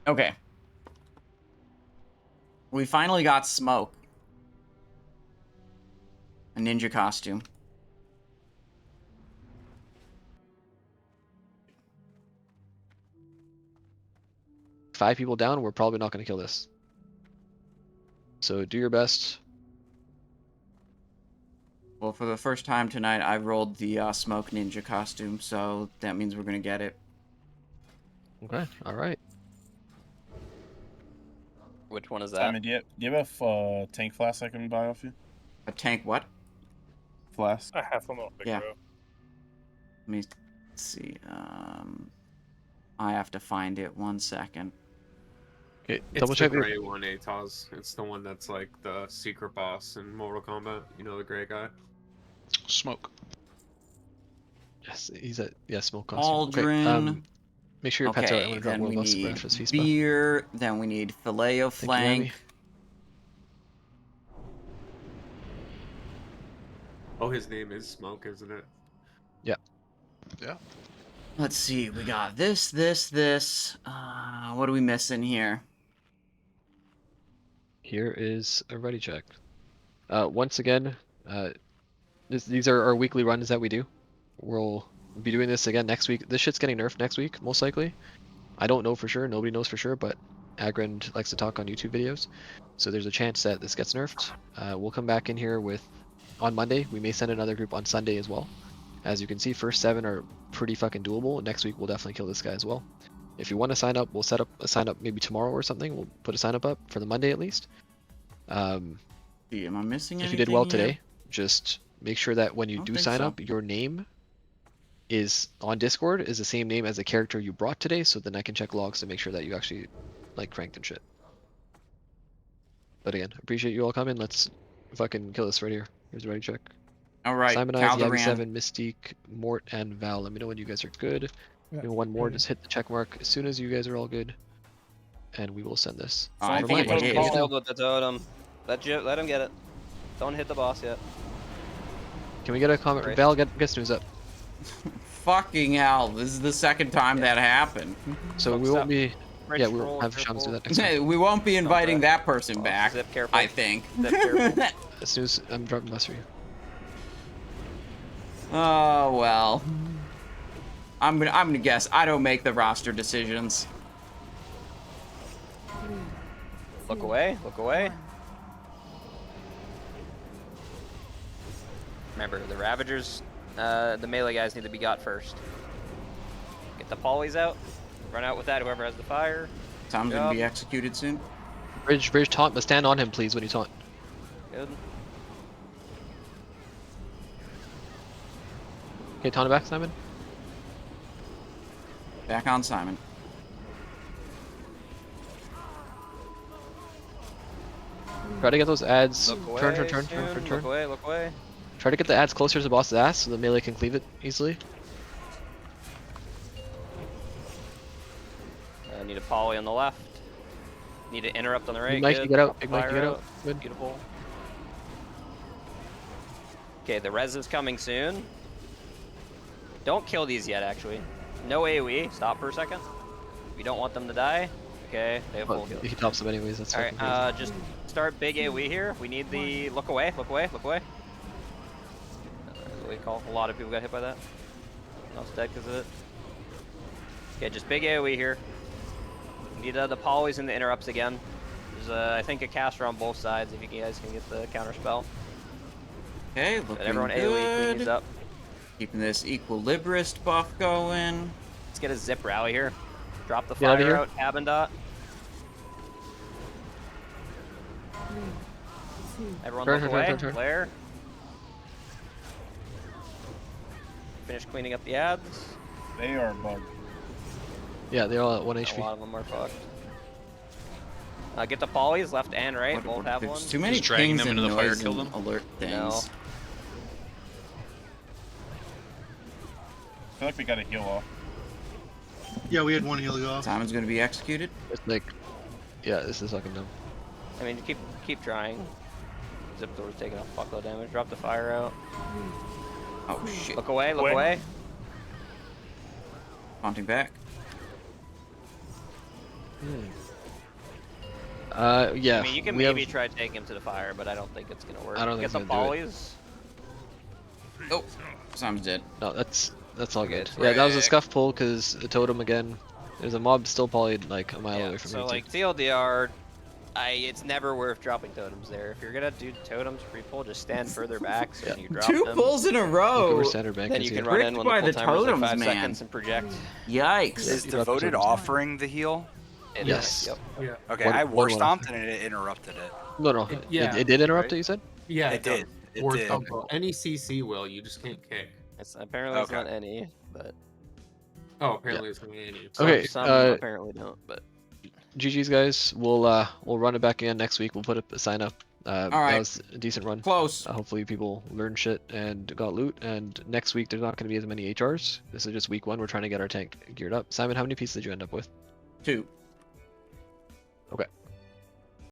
Okay. We finally got Smoke. A ninja costume. Five people down, we're probably not going to kill this. So do your best. Well, for the first time tonight, I rolled the Smoke ninja costume, so that means we're gonna get it. Okay, alright. Which one is that? Simon, do you have a tank flask I can buy off you? A tank what? Flask. I have them on the Yeah. go. Let me see. I have to find it. 1 second. Okay, It's double the check. gray one, Atos. It's the one that's like the secret boss in Mortal Kombat. You know, the gray guy. Smoke. Yes, he's a smoke costume. Aldrin. Okay, make sure your pet's out. I'm Okay, gonna drop then Will we Buffs need breakfast feast buff. beer. Then we need filet o Thank you, Remy. flank. Oh, his name is Smoke, isn't it? Yeah. Yeah. Let's see. We got this. What are we missing here? Here is a ready check. Once again, these are our weekly runs that we do. We'll be doing this again next week. This shit's getting nerfed next week, most likely. I don't know for sure. Nobody knows for sure, but Agrand likes to talk on YouTube videos. So there's a chance that this gets nerfed. We'll come back in here on Monday. We may send another group on Sunday as well. As you can see, first 7 are pretty fucking doable. Next week, we'll definitely kill this guy as well. If you want to sign up, we'll set up a sign up maybe tomorrow or something. We'll put a sign up for the Monday at least. Am I missing anything? If you did well here? today, just make sure that when you don't do think sign so. up, your name is on Discord is the same name as the character you brought today, so then I can check logs to make sure that you actually like ranked and shit. But again, appreciate you all coming. Let's fucking kill this right here. Here's a ready check. All right, Simon Eyes, Caldoran. Yagi7, Mystique, Mort, and Val. Let me know when you guys are good. Yeah. Maybe one more, just hit the check mark as soon as you guys are all good, and we will send this. I For think mine, I did. let's go. Hold with the totem. Let him get it. Don't hit the boss yet. Can we get a comment? Great. Val, get snooze up. Fucking hell! This is the second time that happened. So we won't be. Yeah, we won't have Shams do that next time. We won't be inviting that person back. Zip careful. I think. Zip careful. As soon as I'm dropping bus for you. Oh well. I'm gonna guess I don't make the roster decisions. Look away. Look away. Remember, the Ravagers, the melee guys need to be got first. Get the polys out. Run out with that, whoever has the fire. Tom's gonna be executed soon. Bridge taunt, but stand on him, please, when you taunt. Good. Okay, taunt it back, Simon. Back on Simon. Try to get those ads. Look away, Turn. Look away, look away. Try to get the ads closer to the boss's ass so the melee can cleave it easily. I need a poly on the left. Need to interrupt on the right. Big Mike, good. you get out. Drop the Big Mike, you fire get out. Good. Beautiful. Okay, the res is coming soon. Don't kill these yet, actually. No AoE. Stop for a second. We don't want them to die. Okay, they have full heal. He tops them anyways. That's Alright, fucking crazy. just start big AoE here. We need the look away. Look away. That's what we call. A lot of people got hit by that. Not dead because of it. Okay, just big AoE here. Need the polys and the interrupts again. There's I think a caster on both sides if you guys can get the counter spell. Okay, looking Get everyone good. AoE cleans up. Keeping this Equilibrist buff going. Let's get a zip rally here. Drop the Get out of fire here. out, Cabin dot. Everyone Turn, look turn, away. turn, turn. Flare. Finish cleaning up the ads. They are bugged. Yeah, they're all at 1 A HP. lot of them are fucked. Get the polys, left and right, both have one. There's too many Just dragging pings them and into the fire noise kill and them? alert things. No. I feel like we got to heal off. Yeah, we had one heal go off. Simon's gonna be executed. It's like, yeah, this is fucking dumb. I mean, keep trying. Zip door's taking a fuckload damage. Drop the fire out. Oh shit. Look away, look away. Haunting back. Yeah. I mean, you can we maybe have- try taking him to the fire, but I don't think it's gonna work. I don't Get think the it's gonna do it. polys. Oh, Simon's dead. No, that's all good. Yeah, that was a scuff pull because the totem again. There's a mob still polyed like a mile away from So me. like TLDR, it's never worth dropping totems there. If you're gonna do totems pre-pull, just stand further back so when you drop Two them. pulls in a row. Then you can run in when the by pull the timer's like totems, 5 man. seconds and project. Yikes. Is devoted offering the heal? It Yes. is, Yep. Yeah. Okay, One- I one war one. stomped and it interrupted it. No. Yeah. It did interrupt it. You said? Yeah, It did. It War did. Stomp will. Any CC will. You just can't kick. It's apparently it's Okay. not any, but Oh, apparently it's not any. Okay. some apparently don't. But GG's guys. We'll run it back again next week. We'll put a sign up. All That right. was a decent run. Close. Hopefully people learned shit and got loot. And next week there's not going to be as many HRs. This is just week 1. We're trying to get our tank geared up. Simon, how many pieces did you end up with? 2. Okay.